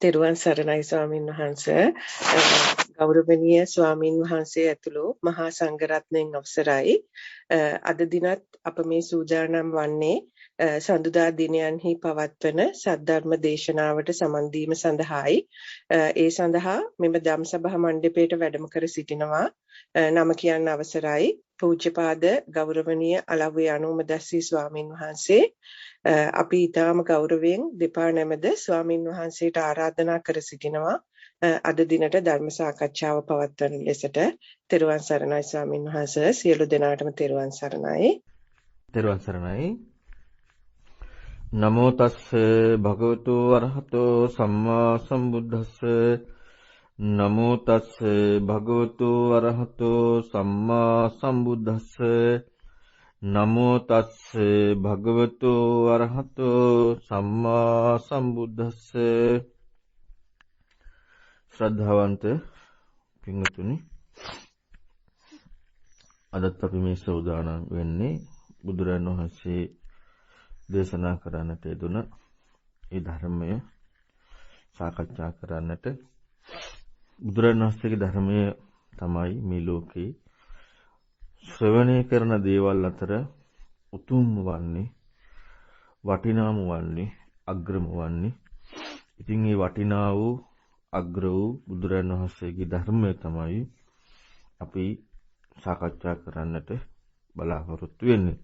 තෙරුවන් සරණයි ස්වාමින් වහන්සේ. ගෞරවනීය ස්වාමින් වහන්සේ ඇතුළු මහා සංඝරත්නයන් අවසරයි. අද දිනත් අප මේ සූදානම් වන්නේ සඳුදා දිනයන්හි පවත්වන සද්ධර්ම දේශනාවට සමන් දීම සඳහායි. ඒ සඳහා මෙම ධම්සභා මණ්ඩපයට වැඩම කර සිටිනවා. නම කියන්න අවසරයි. පූජ්‍යපාද ගෞරවනීය අලව්වේ අනුමදස්සී ස්වාමින් වහන්සේ. අපි ඊටාම ගෞරවයෙන් දෙපා නැමද ස්වාමින් වහන්සේට ආරාධනා කර සිටිනවා අද දිනට ධර්ම සාකච්ඡාව පවත්වන ලෙසට. තෙරුවන් සරණයි ස්වාමින් වහන්සේ. සියලු දෙනාටම තෙරුවන් සරණයි. තෙරුවන් සරණයි. නමෝ තස්ස භගවතු අරහතෝ සම්මා සම්බුද්දස්ස. නමෝ තස්ස භගවතු අරහතෝ සම්මා සම්බුද්දස්ස. නමෝ තස්ස භගවතු අරහතෝ සම්මා සම්බුද්දස්ස. ශ්‍රද්ධාවන්ත පින්වතුනි, අදත් අපි මේ සෝදානම් වෙන්නේ බුදුරජාණන් වහන්සේ දේශනා කරන්නට යෙදුන ඒ ධර්මය සාකච්ඡා කරන්නට. බුදුරජාණන් වහන්සේගේ ධර්මය තමයි මේ ලෝකේ ශ්‍රවණය කරන දේවල් අතර උතුම් වන්නේ, වටිනාම වන්නේ, අග්‍රම වන්නේ. ඉතින් මේ වටිනා වූ අග්‍ර වූ බුදුරජාණන් වහන්සේගේ ධර්මය තමයි අපි සාකච්ඡා කරන්නට බලාපොරොත්තු වෙන්නේ.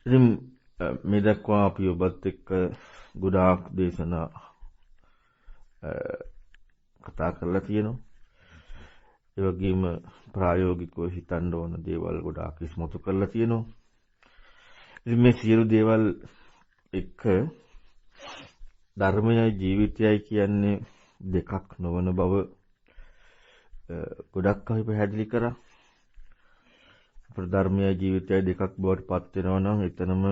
ඉතින් මේ දක්වා අපි ඔබත් එක්ක ගොඩාක් දේශනා කතා කරලා තියෙනවා. ඒ වගේම ප්‍රායෝගිකව හිතන්න ඕන දේවල් ගොඩාක් ඉස්මතු කරලා තියෙනවා. ඉතින් මේ සියලු දේවල් එක්ක ධර්මයයි ජීවිතයයි කියන්නේ දෙකක් නොවන බව ගොඩක් අපි පැහැදිලි කරා. ධර්මයයි ජීවිතයයි දෙකක් බවට පත් වෙනවා නම් එතනම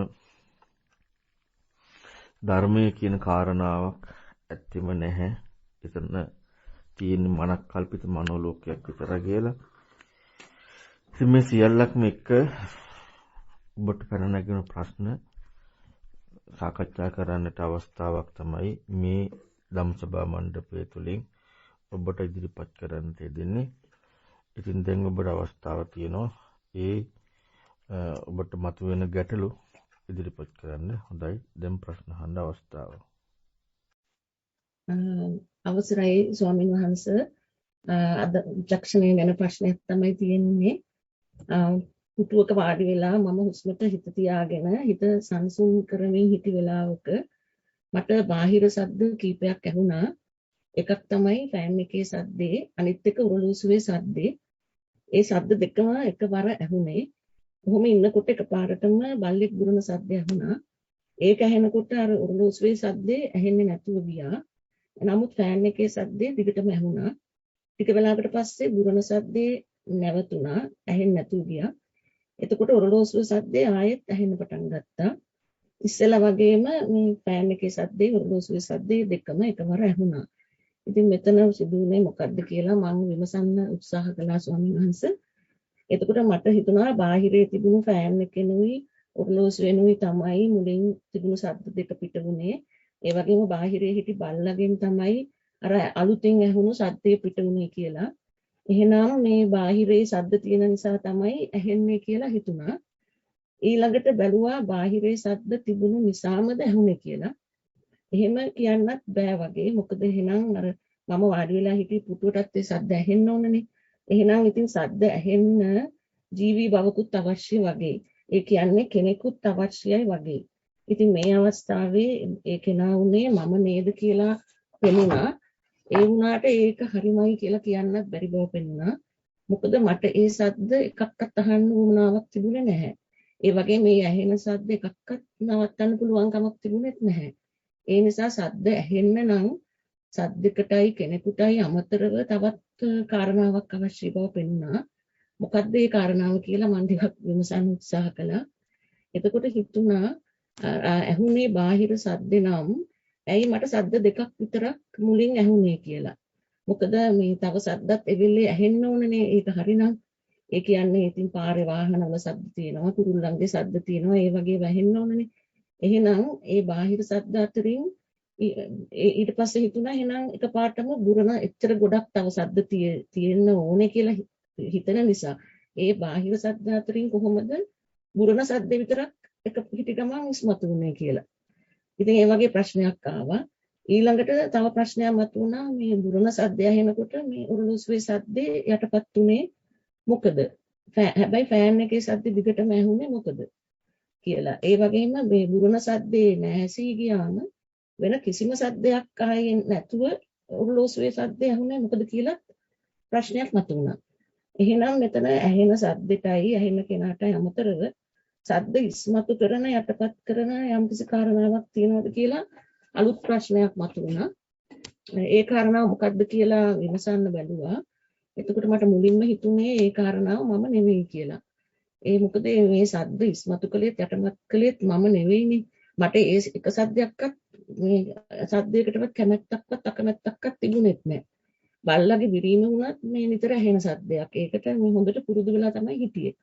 ධර්මය කියන කාරණාවක් ඇත්තෙම නැහැ. එතන තියෙන මනක් කල්පිත මනෝලෝකයක් විතර කියලා. ඉතින් මේ සියල්ලක්ම එක්ක ඔබට පැන නැගෙන ප්‍රශ්න සාකච්ඡා කරන්නට අවස්ථාවක් තමයි මේ ධම්සභා මණ්ඩපය තුළින් ඔබට ඉදිරිපත් කරන්නට දෙන්නේ. ඉතින් දැන් ඔබට අවස්ථාව තියෙනවා ඒ ඔබට මතුවෙන ගැටලු ඉදිරිපත් කරන්න. හොඳයි, දැන් ප්‍රශ්න අහන්න අවස්ථාව. අවසරයි ස්වාමීන් වහන්සේ. අද විචක්ෂණය ගැන ප්‍රශ්නයක් තමයි තියෙන්නේ. පුටුවක වාඩි වෙලා මම හුස්මට හිත තියාගෙන හිත සංසුන් කරමින් හිටි වෙලාවක මට බාහිර ශබ්ද කීපයක් ඇහුණා. එකක් තමයි ෆෑන් එකේ ශබ්දේ, අනිත් එක උරලූසුවේ ශබ්දේ. ඒ ශබ්ද දෙකම එකවර ඇහුනේ. කොහොම ඉන්නකොට එකපාරටම බල්ලෙක් බුරන ශබ්ද ඇහුණා. ඒක ඇහෙනකොට අර උරලූසුවේ ශබ්දේ ඇහෙන්නේ නැතුව ගියා. නමුත් ෆෑන් එකේ ශබ්දේ දිගටම ඇහුණා. ටික වෙලාවකට පස්සේ බුරන ශබ්දේ නැවතුණා, ඇහෙන්නේ නැතුව ගියා. එතකොට ඔරලෝසුව සද්දේ ආයෙත් ඇහෙන්න පටන් ගත්තා. ඉස්සෙල්ලා වගේම මේ ෆෑන් එකේ සද්දේ ඔරලෝසුවේ සද්දේ දෙකම එකවර ඇහුණා. ඉතින් මෙතන සිදුුනේ මොකද්ද කියලා මම විමසන්න උත්සාහ කළා ස්වාමීන් වහන්සේ. එතකොට මට හිතුණා බාහිරේ තිබුණු ෆෑන් එකෙනුයි ඔරලෝසුවෙනුයි තමයි මුලින් තිබුණු සද්ද දෙක පිට වුණේ. ඒ වගේම බාහිරේ හිටි බල්ලගෙන් තමයි අර අලුතෙන් ඇහුණු සද්දේ පිට වුණේ කියලා. එහෙනම් මේ බාහිරේ ශබ්ද තියෙන නිසා තමයි ඇහෙන්නේ කියලා හිතුණා. ඊළඟට බැලුවා බාහිරේ ශබ්ද තිබුණු නිසාමද ඇහුනේ කියලා. එහෙම කියන්නත් බෑ වගේ. මොකද එහෙනම් අර මම වාඩි වෙලා හිටි පුටුවටත් ඒ ශබ්ද ඇහෙන්න ඕනනේ. එහෙනම් ඉතින් ශබ්ද ඇහෙන්න ජීවි භවකුත් අවශ්‍ය වගේ. ඒ කියන්නේ කෙනෙකුත් අවශ්‍යයි වගේ. ඉතින් මේ අවස්ථාවේ ඒ කෙනා උනේ මම නේද කියලා පෙනුණා. ඒ වුණාට ඒක හරිමයි කියලා කියන්නත් බැරි බව පෙනුණා. මොකද මට ඒ ශබ්ද එකක්වත් අහන්න උවමනාවක් තිබුණේ නැහැ. ඒ වගේ මේ ඇහෙන ශබ්ද එකක්වත් නවත්තන්න පුළුවන් කමක් තිබුණෙත් නැහැ. ඒ නිසා ශබ්ද ඇහෙන්න නම් ශබ්දයකටයි කෙනෙකුටයි අමතරව තවත් කාරණාවක් අවශ්‍ය බව පෙනුණා. මොකද්ද ඒ කාරණාව කියලා මම ටිකක් විමසන්න උත්සාහ කළා. එතකොට හිතුණා ඇහුනේ බාහිර ශබ්ද නම් ඇයි මට ශබ්ද දෙකක් විතරක් මුලින් ඇහුනේ කියලා. මොකද මේ තව ශබ්දත් එවිල්ලේ ඇහෙන්න ඕනනේ. ඒක හරිනම් ඒ කියන්නේ ඉතින් පාරේ වාහනවල ශබ්ද තියෙනවා, කුරුල්ලන්ගේ ශබ්ද තියෙනවා, ඒ වගේ වැහෙන්න ඕනනේ. එහෙනම් ඒ බාහිර ශබ්ද අතරින් ඊට පස්සේ හිතුණා එහෙනම් එකපාරටම බුරණ එච්චර ගොඩක් තව සද්ද තියෙන්න ඕනේ කියලා හිතන නිසා ඒ බාහිර සද්ද අතරින් කොහොමද බුරණ සද්ද විතරක් එක පිටි ගමන් ඉස්මතු වුනේ කියලා. ඉතින් ඒ වගේ ප්‍රශ්නයක් ආවා. ඊළඟට තව ප්‍රශ්නයක් මතුවුණා මේ බුරණ සද්ද ඇහෙනකොට මේ ඔරලෝසුවේ සද්දේ යටපත් උනේ මොකද? හැබැයි ෆෑන් එකේ සද්ද දිගටම ඇහුනේ මොකද කියලා. ඒ වගේම මේ බුරණ සද්දේ නැසී ගියාම වෙන කිසිම සද්දයක් ආයේ නැතුව ඔරලෝසුවේ සද්දේ ඇහුනේ මොකද කියලා ප්‍රශ්නයක් මතුවුණා. එහෙනම් මෙතන ඇහෙන සද්දෙටයි ඇහෙන කෙනාටයි අමතරව සද්ද ඉස්මතු කරන යටපත් කරන යම්කිසි කාරණාවක් තියෙනවද කියලා අලුත් ප්‍රශ්නයක් මතුවුණා. ඒ කාරණාව මොකක්ද කියලා විමසන්න බැලුවා. එතකොට මට මුලින්ම හිතුනේ ඒ කාරණාව මම නෙවෙයි කියලා. ඒ මොකද මේ සද්ද ඉස්මතු කළේත් යටපත් කළේත් මම නෙවෙයිනේ. මට ඒ එක සද්දයක්වත් මේ සද්දයකටවත් කැමැත්තක්වත් අකමැත්තක්වත් තිබුණෙත් නැහැ. බල්ලගේ විරීම වුණත් මේ නිතර ඇහෙන සද්දයක්. ඒකට මේ හොඳට පුරුදු වෙලා තමයි හිටියේ.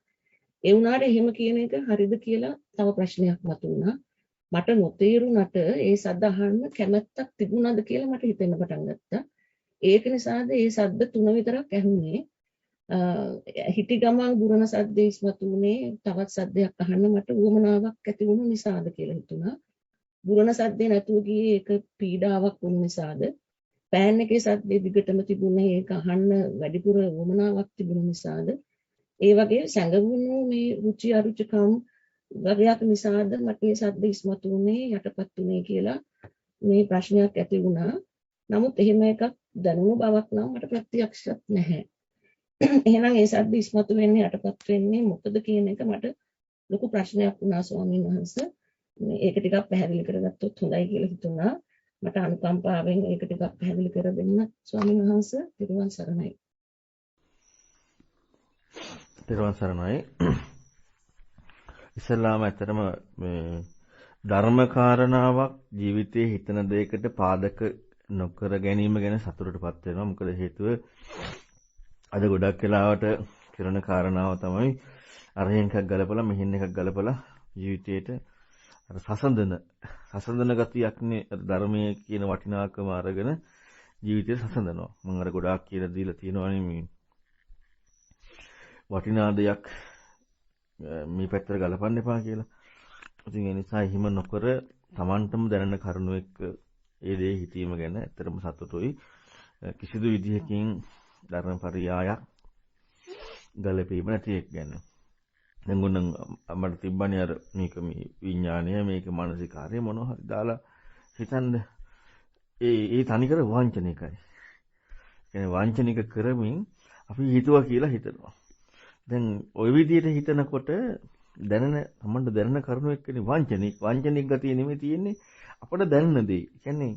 ඒ වුණාට එහෙම කියන එක හරිද කියලා තව ප්‍රශ්නයක් මතුවුණා. මට නොතේරුණට ඒ සද්ද අහන්න කැමැත්තක් තිබුණාද කියලා මට හිතෙන්න පටන් ගත්තා. ඒක නිසාද ඒ සද්ද 3 විතරක් ඇහුනේ. හිටි ගමන් බුරණ සද්ද ඉස්මතු වුණේ තවත් සද්දයක් අහන්න මට උවමනාවක් ඇති වුණු නිසාද කියලා හිතුණා. බුරණ සද්දේ නැතුව ගියේ ඒක පීඩාවක් වුණු නිසාද? පෑන් එකේ සද්දේ දිගටම තිබුණේ ඒක අහන්න වැඩිපුර උවමනාවක් තිබුණු නිසාද? ඒ වගේ සැඟවුණු මේ රුචි අරුචිකම් වගේක් නිසාද මට මේ සද්ද ඉස්මතු වුණේ යටපත් වුණේ කියලා මේ ප්‍රශ්නයක් ඇති වුණා. නමුත් එහෙම එකක් දැනුණු බවක් නම් මට ප්‍රත්‍යක්ෂත් නැහැ. එහෙනම් ඒ සද්ද ඉස්මතු වෙන්නේ යටපත් වෙන්නේ මොකද කියන එක මට ලොකු ප්‍රශ්නයක් වුණා ස්වාමීන් වහන්සේ. ඒක ටිකක් පැහැදිලි කරගත්තොත් හොඳයි කියලා හිතුණා. මට අනුකම්පාවෙන් ඒක ටිකක් පැහැදිලි කර දෙන්න ස්වාමීන් වහන්සේ. පිරුවන් සරණයි. පිරුවන් සරණයි. ඉස්සල්ලාම ඇත්තටම මේ ධර්ම කාරණාවක් ජීවිතයේ හිතන දෙයකට පාදක නොකර ගැනීම ගැන සතුටටපත් වෙනවා. මොකද හේතුව අද ගොඩක් වෙලාවට කරන කාරණාව තමයි අරහෙන් එකක් ගලපලා මෙහෙන් එකක් ගලපලා ජීවිතේට අර සසඳන ගතියක්නේ ධර්මයේ කියන වටිනාකම අරගෙන ජීවිතේ සසඳනවා. මම අර ගොඩාක් කියලා දීලා තියෙනවානේ මේ වටිනා දෙයක් මේ පැත්තට ගලපන්න එපා කියලා. ඉතින් ඒ නිසා හිම නොකර Tamanටම දැනෙන කරුණු එක්ක ඒ දේ හිතීම ගැන ඇත්තටම සතුටුයි. කිසිදු විදිහකින් ධර්ම පරියායක් ගලපීම නැති එක ගැන. දැන් ගොන්න අපිට තිබ්බනේ අර මේක මේ විඥානය මේක මානසිකාරය මොනවා හරි දාලා හිතන්න ඒ තනිකර වාංචනිකයි. කියන්නේ වාංචනික කරමින් අපි හිතුවා කියලා හිතනවා. දැන් ওই විදිහට හිතනකොට තමන්ට දැනෙන කරුණු එක්කනේ වාංචනික ගතිය නෙමෙයි තියෙන්නේ අපට දැනෙන දේ. කියන්නේ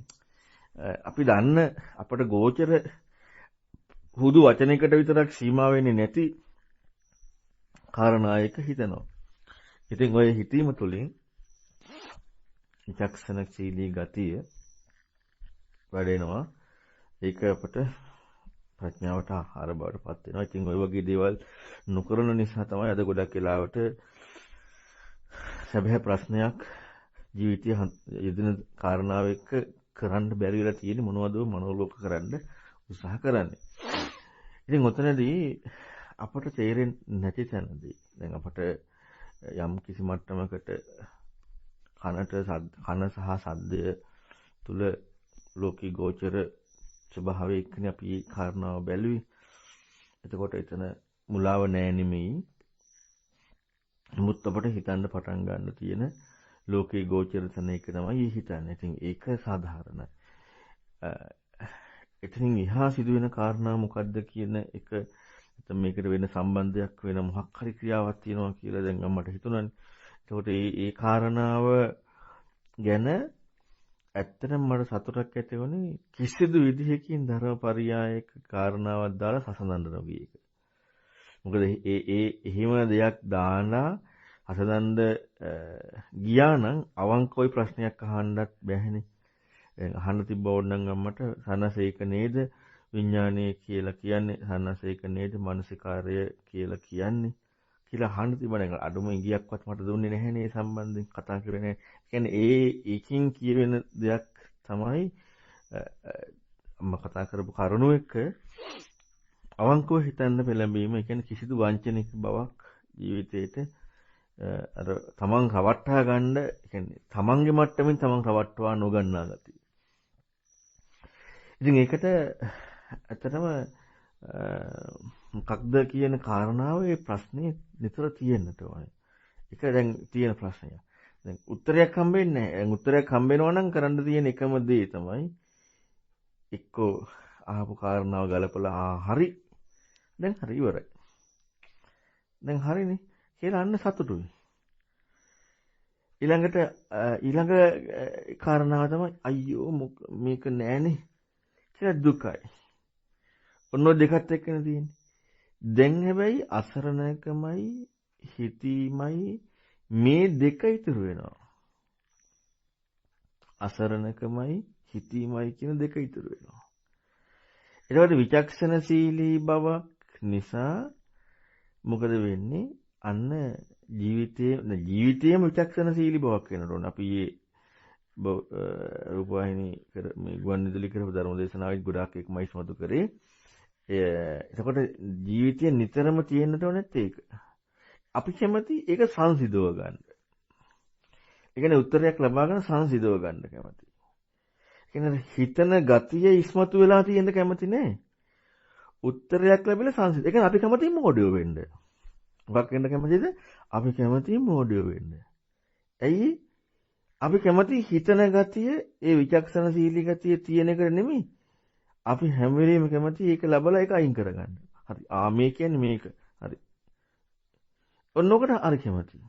අපි දන්න අපට ගෝචර හුදු වචනයකට විතරක් සීමා වෙන්නේ නැති කාරණායක හිතනවා. ඉතින් ඔය හිතීම තුළින් විචක්ෂණශීලී ගතිය වැඩෙනවා. ඒක අපට ප්‍රඥාවට ආහාර බවට පත් වෙනවා. ඉතින් ওই වගේ දේවල් නොකරන නිසා තමයි අද ගොඩක් වෙලාවට සැබෑ ප්‍රශ්නයක් ජීවිතයේ යෙදෙන කාරණාව එක්ක කරන්න බැරි වෙලා තියෙන්නේ මොනවද මනෝලෝක කරන්න උත්සාහ කරන්නේ. ඉතින් ඔතනදී අපට තේරෙන්නේ නැති තැනදී දැන් අපට යම් කිසි මට්ටමකට කන සහ ශබ්දය තුල ලෝකී ගෝචර ස්වභාවය එක්කනේ අපි මේ කාරණාව බැලුවේ. එතකොට එතන මුලාව නෑ නෙමෙයි. මුත් අපට හිතන්න පටන් ගන්න තියෙන ලෝකේ ගෝචර තන එක තමයි හිතන්නේ. ඉතින් ඒක සාධාරණයි. එතනින් එහා සිදුවෙන කාරණා මොකද්ද කියන එක නැත්නම් මේකට වෙන සම්බන්ධයක් වෙන මොහක් හරි ක්‍රියාවක් තියෙනවා කියලා දැන් මට හිතුණානේ. එතකොට මේ කාරණාව ගැන ඇත්තටම මට සතුටක් ඇති වුණේ කිසිදු විදිහකින් ධර්මපරියායක කාරණාවක් දාලා සසඳන්න නොගිය එක. මොකද එහෙම දෙයක් දාලා හසඳන්න ගියා නම් අවංකවයි ප්‍රශ්නයක් අහන්නත් බැහැනේ. දැන් අහන්න තිබ්බ ඕනනම් අම්මට සනසේක නේද විඥානය කියලා කියන්නේ සනසේක නේද මානසිකාර්ය කියලා කියන්නේ කියලා අහන්න තිබුණා. අඩුම ඉඟියක්වත් මට දුන්නේ නැහැ නේ සම්බන්ධයෙන් කතා කරේ නැහැ. කියන්නේ ඒකින් කියවෙන දෙයක් තමයි මම කතා කරපු කරුණු එක අවංකව හිතන්න පෙළඹීම. ඒ කියන්නේ කිසිදු වංචනික බවක් ජීවිතේට අර තමන් රවට්ටා ගන්න, ඒ කියන්නේ තමන්ගේ මට්ටමින් තමන් රවට්ටවා නොගන්නා ගතිය. ඉතින් ඒකට ඇත්තටම මොකක්ද කියන කාරණාව ඒ ප්‍රශ්නේ නිතර තියෙන්නට ඕනේ. ඒක දැන් තියෙන ප්‍රශ්නයක්. දැන් උත්තරයක් හම්බෙන්නේ නැහැ. දැන් උත්තරයක් හම්බෙනවා නම් කරන්න තියෙන එකම දේ තමයි එක්කෝ අහපු කාරණාව ගලපලා හරි. දැන් හරි ඉවරයි. දැන් හරිනේ කියලා අන්න සතුටුයි. ඊළඟ කාරණාව තමයි අයියෝ මේක නෑනේ කියලා දුකයි. ඔන්න දෙකත් එක්කනේ තියෙන්නේ. දැන් හැබැයි අසරණකමයි හිතීමයි මේ දෙක ඉතුරු වෙනවා. අසරණකමයි හිතීමයි කියන දෙක ඉතුරු වෙනවා. ඒකට විචක්ෂණශීලී බවක් නිසා මොකද වෙන්නේ? අන්න ජීවිතයේම විචක්ෂණශීලී බවක් වෙනට ඕන. අපි මේ රූපවාහිනී මේ ගුවන්විදුලි කරපු ධර්ම දේශනාවෙත් ගොඩාක් එකමයි ඉස්මතු කරේ. එතකොට ජීවිතයේ නිතරම තියෙන්නට ඕනෙත් ඒක. අපි කැමති ඒක සංසිඳව ගන්න. ඒ කියන්නේ උත්තරයක් ලබා ගන්න සංසිඳව ගන්න කැමති. ඒ කියන්නේ හිතන ගතිය ඉස්මතු වෙලා තියෙන්න කැමති නෑ. උත්තරයක් ලැබිලා සංසිඳ. ඒ කියන්නේ අපි කැමති මොඩියෝ වෙන්න. මොකක් වෙන්න කැමතිද? අපි කැමති මොඩියෝ වෙන්න. ඇයි? අපි කැමති හිතන ගතිය, ඒ විචක්ෂණශීලී ගතිය තියෙන එක නෙමෙයි. අපි හැම වෙලෙම කැමති ඒක ලැබලා ඒක අයින් කරගන්න. හරි. මේ කියන්නේ මේක. හරි. ඔන්නෝකට හරි කැමති.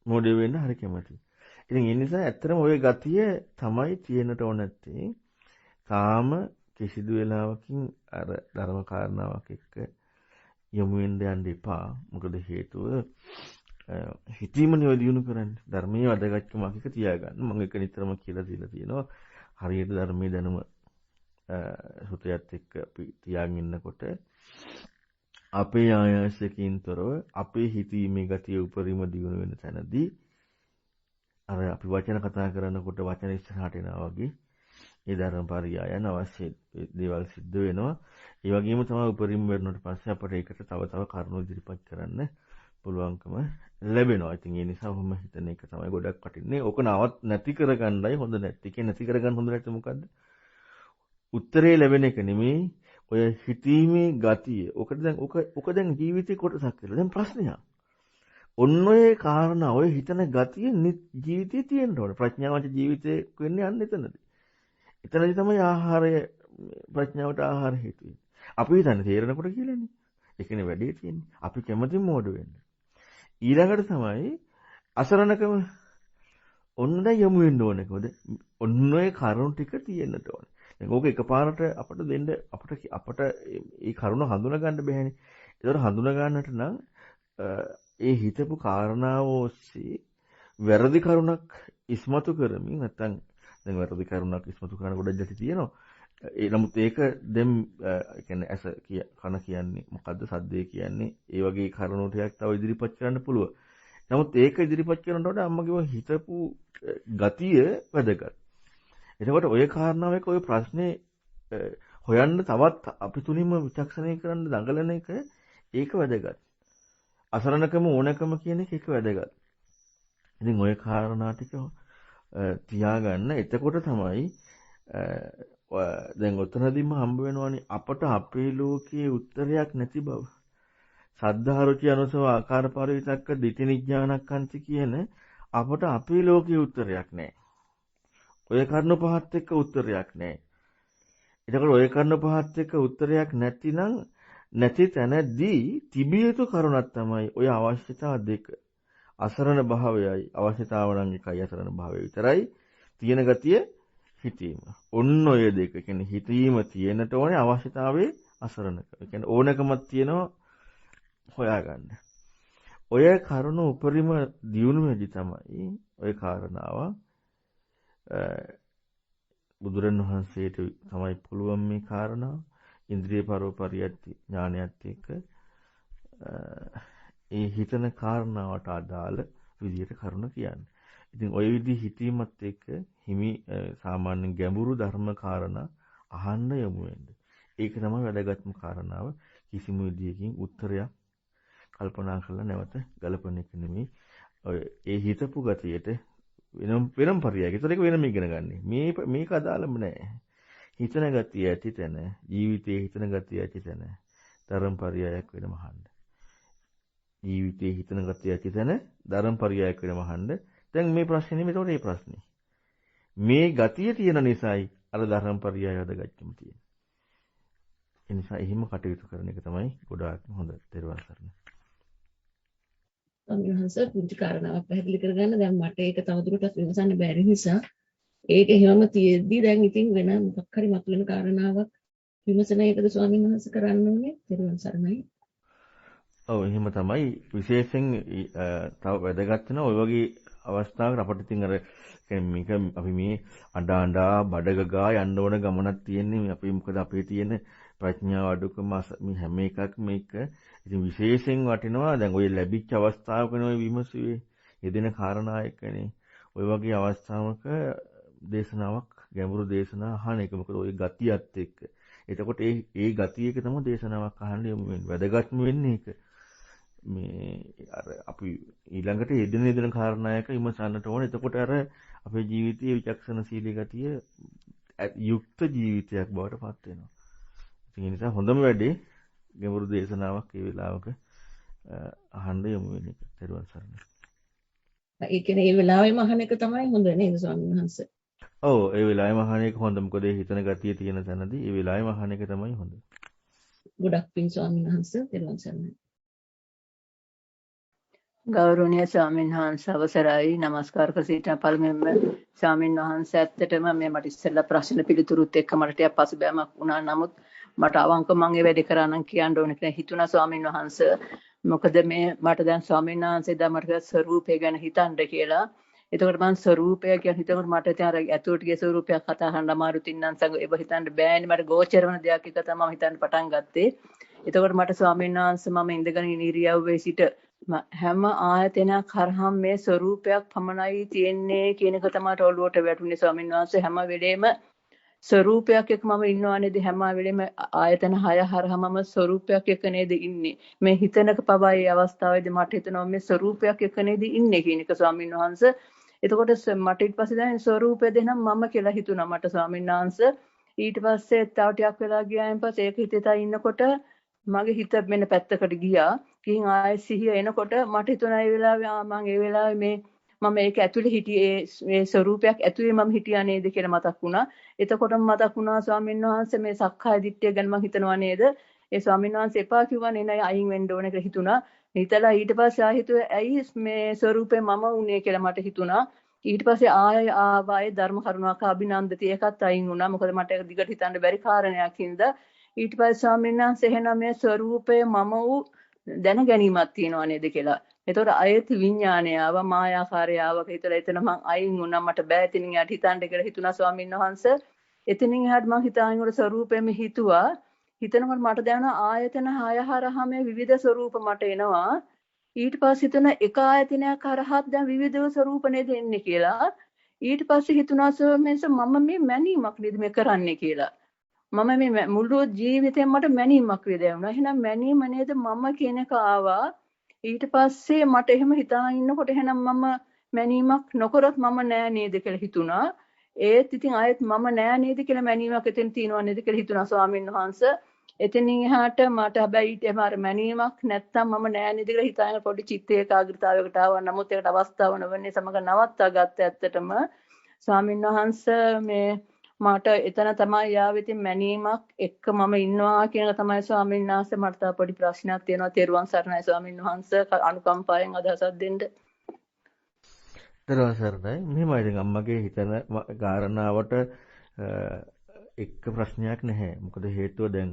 මොඩියෝ වෙන්න හරි කැමති. ඉතින් ඒ නිසා ඇත්තටම ওই ගතිය තමයි තියෙන්නට ඕන නැත්තේ. කාම කිසිදු වෙලාවකින් අර ධර්ම කාරණාවක් එක්ක යොමු වෙන්න යන්න එපා. මොකද හේතුව හිතීමනේ ඔය දිනු කරන්නේ. ධර්මයේ වැදගත්කමක් එක තියාගන්න. මම ඒක නිතරම කියලා දීලා තියෙනවා. හරියට ධර්මයේ දැනුම සුතයත් එක්ක අපි තියාගෙන ඉන්නකොට අපේ ආයාසයෙන් තොරව අපේ හිතීමේ ගතිය උපරිම දියුණු වෙන තැනදී අර අපි වචන කතා කරනකොට වචන ඉස්සරහට එනවා වගේ ඒ ධර්ම පරියායන අවශ්‍ය දේවල් සිද්ධ වෙනවා. ඒ වගේම තමයි උපරිම වෙරුණාට පස්සේ අපට ඒකට තව තව කරුණු ඉදිරිපත් කරන්න පුළුවන්කම ලැබෙනවා. ඉතින් ඒ නිසා මම හිතන එක තමයි ගොඩක් වටින්නේ. ඕක නවත් නැති කරගන්නයි හොඳ නැති. ඒක නැති කරගන්න හොඳ නැති මොකද්ද? උත්තරේ ලැබෙන එක නෙමෙයි ඔය හිතීමේ ගතිය. ඔක දැන් ජීවිතේ කොටසක් කියලා. දැන් ප්‍රශ්නයක්. ඔන්න ඔය කාරණා ඔය හිතන ගතිය ජීවිතේ තියෙන්න ඕනේ. ප්‍රඥාවන්ත ජීවිතේ වෙන්නේ අන්න එතනදී. එතනදී තමයි ආහාරය ප්‍රඥාවට ආහාර හේතු වෙන්නේ. අපි හිතන්නේ තේරෙනකොට කියලානේ. ඒකනේ වැඩේ තියෙන්නේ. අපි කැමති මෝඩ වෙන්න. ඊළඟට තමයි අසරණකම. ඔන්න දැන් යමු වෙන්න ඕනේ. කොහොද? ඔන්න ඔය කරුණු ටික තියෙන්නට ඕනේ. දැන් ඕක එකපාරට අපට දෙන්න අපට මේ කරුණ හඳුනා ගන්න බැහැනේ. ඒතර හඳුනා ගන්නට නම් ඒ හිතපු කාරණාව ඔස්සේ වැරදි කරුණක් ඉස්මතු කරමින් නැත්නම් දැන් වැරදි කරුණක් ඉස්මතු කරන ගොඩක් දෙයක් තියෙනවා. නමුත් ඒක දැන් කියන්නේ ඇස කන කියන්නේ මොකද්ද සද්දේ කියන්නේ ඒ වගේ කරුණු ටිකක් තව ඉදිරිපත් කරන්න පුළුවන්. නමුත් ඒක ඉදිරිපත් කරනකොට අම්මගේ හිතපු ගතිය වැදගත්. එතකොට ඔය කාරණාව එක්ක ඔය ප්‍රශ්නේ හොයන්න තවත් අපි තුලින්ම විචක්ෂණය කරන්න දඟලන එක ඒක වැදගත්. අසරණකම ඕනකම කියන එක වැදගත්. ඉතින් ඔය කාරණා ටික තියාගන්න. එතකොට තමයි දැන් ඔතනදීම හම්බ වෙනවනේ අපට අපේ ලෝකයේ උත්තරයක් නැති බව. සද්ධාරුචි අනුසව ආකාර පරිවිතක්ක දිටි නිඥානක්ඛන්ති කියන අපට අපේ ලෝකයේ උත්තරයක් නැහැ. ඔය කරුණු පහත් එක්ක උත්තරයක් නැහැ. එතකොට ඔය කරුණු පහත් එක්ක උත්තරයක් නැතිනම් නැති තැනදී තිබිය යුතු කරුණක් තමයි ඔය අවශ්‍යතා දෙක. අසරණ භාවයයි අවශ්‍යතාව නම් එකයි අසරණ භාවය විතරයි. තියෙන ගතිය හිතීම. ඔන්න ඔය දෙක. කියන්නේ හිතීම තියෙනට ඕනේ අවශ්‍යතාවයේ අසරණකම. ඒ කියන්නේ ඕනකමක් තියෙනවා හොයාගන්න. ඔය කරුණ උපරිම දියුණු වෙදි තමයි ඔය කාරණාව බුදුරණවහන්සේට තමයි පුළුවන් මේ කාරණාව ඉන්ද්‍රිය පරෝපරියත් ඥානයත් එක්ක ඒ හිතන කාරණාවට අදාළ විදිහට කරුණ කියන්නේ. ඉතින් ওই විදිහ හිතීමත් එක්ක හිමි සාමාන්‍ය ගැඹුරු ධර්ම කාරණා අහන්න යමු වෙන්න. ඒක තමයි වැදගත්ම කාරණාව. කිසිම විදියකින් උත්තරයක් කල්පනා කරලා නැවත ගලපන එක නෙමෙයි. ඒ හිතපු ගතියට වෙනම පරියයක. ඒතර ඒක වෙනම ඉගෙන ගන්න. මේක අදාළම නෑ. හිතන ගතිය ඇති තැන, ජීවිතයේ හිතන ගතිය ඇති තැන ධර්ම පරියයක් වෙනම අහන්න. ජීවිතයේ හිතන ගතිය ඇති තැන ධර්ම පරියයක් වෙනම අහන්න. දැන් මේ ප්‍රශ්නේ නෙමෙයි ඒතකොට මේ ප්‍රශ්නේ. මේ ගතිය තියෙන නිසායි අර ධර්ම පරියය වැඩගත්කම තියෙන්නේ. ඒ නිසා එහෙම කටයුතු කරන එක තමයි ගොඩාක් හොඳ. ත්‍රිවංශ සරණ. අනිවාර්යයෙන්ම පුංචි කාරණාවක් පැහැදිලි කරගන්න. දැන් මට ඒක තවදුරටත් විමසන්න බැරි නිසා ඒක එහෙම තියෙද්දි දැන් ඉතින් වෙන මොකක් හරි මතුවෙන කාරණාවක් විමසන එකද ස්වාමීන් වහන්සේ කරන්න ඕනේ. ත්‍රිවංශ සරණයි. ඔව් එහෙම තමයි. විශේෂයෙන් තව වැදගත් වෙන ඔය වගේ අවස්ථාවකට අපිට ඉතින් අර මේක අපි මේ අඬා බඩගගා යන්න ඕන ගමනක් තියෙන්නේ. අපි මොකද අපේ තියෙන ප්‍රඥාව අඩුකම මේ හැම එකක් මේක ඉතින් විශේෂයෙන් වටිනවා. දැන් ඔය ලැබිච්ච අවස්ථාවකනේ ඔය විමසුවේ යෙදෙන කාරණා එක්කනේ. ඔය වගේ අවස්ථාවක දේශනාවක් ගැඹුරු දේශනා අහන එක. මොකද ওই ගතියත් එක්ක. එතකොට ඒ ගතිය එක තමයි දේශනාවක් අහන්න යමු වෙන්නේ. වැදගත්ම වෙන්නේ ඒක. මේ අර අපි ඊළඟට යෙදෙන කාරණායක විමසන්නට ඕනේ. එතකොට අර අපේ ජීවිතයේ විචක්ෂණශීලී ගතිය යුක්ත ජීවිතයක් බවට පත් වෙනවා. ඒ නිසා හොඳම වැඩේ ගැඹුරු දේශනාවක් ඒ වෙලාවක අහන්න යමු වෙන එක. ත්‍රිවංශ සරණයි. ඒ කියන්නේ ඒ වෙලාවෙම අහන එක තමයි හොඳ නේද ස්වාමීන් වහන්සේ? ඔව් ඒ වෙලාවෙම අහන එක හොඳ. මොකද ඒ හිතන ගතිය තියෙන තැනදී ඒ වෙලාවෙම අහන එක තමයි හොඳ. ගොඩක් පින් ස්වාමීන් වහන්සේ. ත්‍රිවංශ සරණයි. ගෞරවනීය ස්වාමීන් වහන්සේ අවසරයි. නමස්කාර කර සිටින පළමුවෙන්ම ස්වාමීන් වහන්සේ ඇත්තටම මේ මට ඉස්සෙල්ලා ප්‍රශ්න පිළිතුරුත් එක්ක මට ටිකක් පසුබෑමක් වුණා. නමුත් මට අවංක මම ඒ වැඩේ කරා නම් කියන්න ඕනේ කියලා හිතුණා ස්වාමීන් වහන්සේ. මොකද මේ මට දැන් ස්වාමීන් වහන්සේ දැන් මට ස්වරූපය ගැන හිතන්න කියලා. එතකොට මම ස්වරූපය කියන හිතනකොට මට ඉතින් අර ඇතුළට ගිය ස්වරූපයක් කතා කරන්න අමාරුත් ඉන්නම් සංග ඒව හිතන්න බෑනේ. මට ගෝචර වෙන දෙයක් එක තමයි මම හිතන්න පටන් ගත්තේ. එතකොට මට ස්වාමීන් වහන්සේ මම ඉඳගෙන ඉරියව්වේ සිට හැම ආයතනයක් කරහම් මේ ස්වරූපයක් පමණයි තියෙන්නේ කියන එක තමයි ඔළුවට වැටුනේ ස්වාමීන් වහන්සේ. හැම වෙලේම ස්වරූපයක් එක්ක මම ඉන්නවා නේද? හැම වෙලේම ආයතන 6 හරහාම ස්වරූපයක් එක්ක නේද ඉන්නේ. මේ හිතනක පවා මේ අවස්ථාවේදී මට හිතෙනවා මේ ස්වරූපයක් එක්ක නේද ඉන්නේ කියන එක ස්වාමීන් වහන්සේ. එතකොට මට ඊට පස්සේ දැන් ස්වරූපය දෙනම් මම කියලා හිතුණා මට ස්වාමීන් වහන්සේ. ඊට පස්සේ තව ටිකක් වෙලා ගියායින් පස්සේ ඒක හිතේ ඉන්නකොට මගේ හිත මෙන්න පැත්තකට ගියා. ගිහින් ආයෙ සිහිය එනකොට මට හිතුණා ඒ වෙලාවේ මම ඒ වෙලාවේ මම ඒක ඇතුලේ හිටියේ මේ ස්වරූපයක් ඇතුලේ මම හිටියා නේද කියලා මතක් වුණා. එතකොටම මතක් වුණා ස්වාමීන් වහන්සේ මේ සක්කාය දිට්ඨිය ගැන මම හිතනවා නේද? ඒ ස්වාමීන් වහන්සේ එපා කිව්වා නේ නෑ අයින් වෙන්න ඕන කියලා හිතුණා. හිතලා ඊට පස්සේ ආයෙ හිතුවේ ඇයි මේ ස්වරූපේ මම උනේ කියලා මට හිතුණා. ඊට පස්සේ ආයෙ ධර්ම කරුණාක අභිනන්දති ඒකත් අයින් වුණා. මොකද මට ඒක දිගට හිතන්න බැරි කාරණයක් හින්දා. ඊට පස්සේ ස්වාමීන් වහන්සේ එහෙනම් මේ ස්වરૂපය මම වූ දැන ගැනීමක් තියනවා නේද කියලා. එතකොට අයත් විඥානය ආව මායාකාරය ආව කියලා එතන මං අයින් වුණා. මට බෑ එතනින් යට හිතන්න කියලා හිතුණා ස්වාමීන් වහන්සේ. එතනින් එහාට මං හිතාගෙන උඩ ස්වરૂපෙම හිතුවා. හිතනකොට මට දැනෙනවා ආයතන 6 හරහා මේ විවිධ ස්වરૂප මට එනවා. ඊට පස්සේ හිතන එක ආයතනයක් හරහා දැන් විවිධ ස්වરૂප නේද එන්නේ කියලා. ඊට පස්සේ හිතුණා මම මේ මැනීමක් නේද මේ කරන්නේ කියලා. මම මේ මුළු ජීවිතේම මට මැනීමක් වේදැනුණා. එහෙනම් මැනීම නේද මම කියන එක ආවා. ඊට පස්සේ මට එහෙම හිතාගෙන ඉන්නකොට එහෙනම් මම මැනීමක් නොකරොත් මම නෑ නේද කියලා හිතුණා. ඒත් ඉතින් ආයෙත් මම නෑ නේද කියලා මැනීමක් එතන තියෙනවා නේද කියලා හිතුණා ස්වාමීන් වහන්සේ. එතනින් එහාට මට හැබැයි ඊට මාර මැනීමක් නැත්තම් මම නෑ නේද කියලා හිතාගෙන පොඩි චිත්ත ඒකාග්‍රතාවයකට ආවා. නමුත් ඒකට අවස්ථාව නොවෙන්නේ සමග නවත්තා ගත්ත ඇත්තටම ස්වාමීන් වහන්සේ මේ මට එතන තමයි යාවිතින් මැනීමක් එක්ක මම ඉන්නවා කියන එක තමයි ස්වාමීන් වහන්සේ මට තව පොඩි ප්‍රශ්නයක් තියෙනවා. තෙරුවන් සරණයි ස්වාමීන් වහන්සේ අනුකම්පාවෙන් අදහසක් දෙන්න. තෙරුවන් සරණයි. මෙහෙමයි ඉතින් අම්මගේ හිතන කාරණාවට එක්ක ප්‍රශ්නයක් නැහැ. මොකද හේතුව දැන්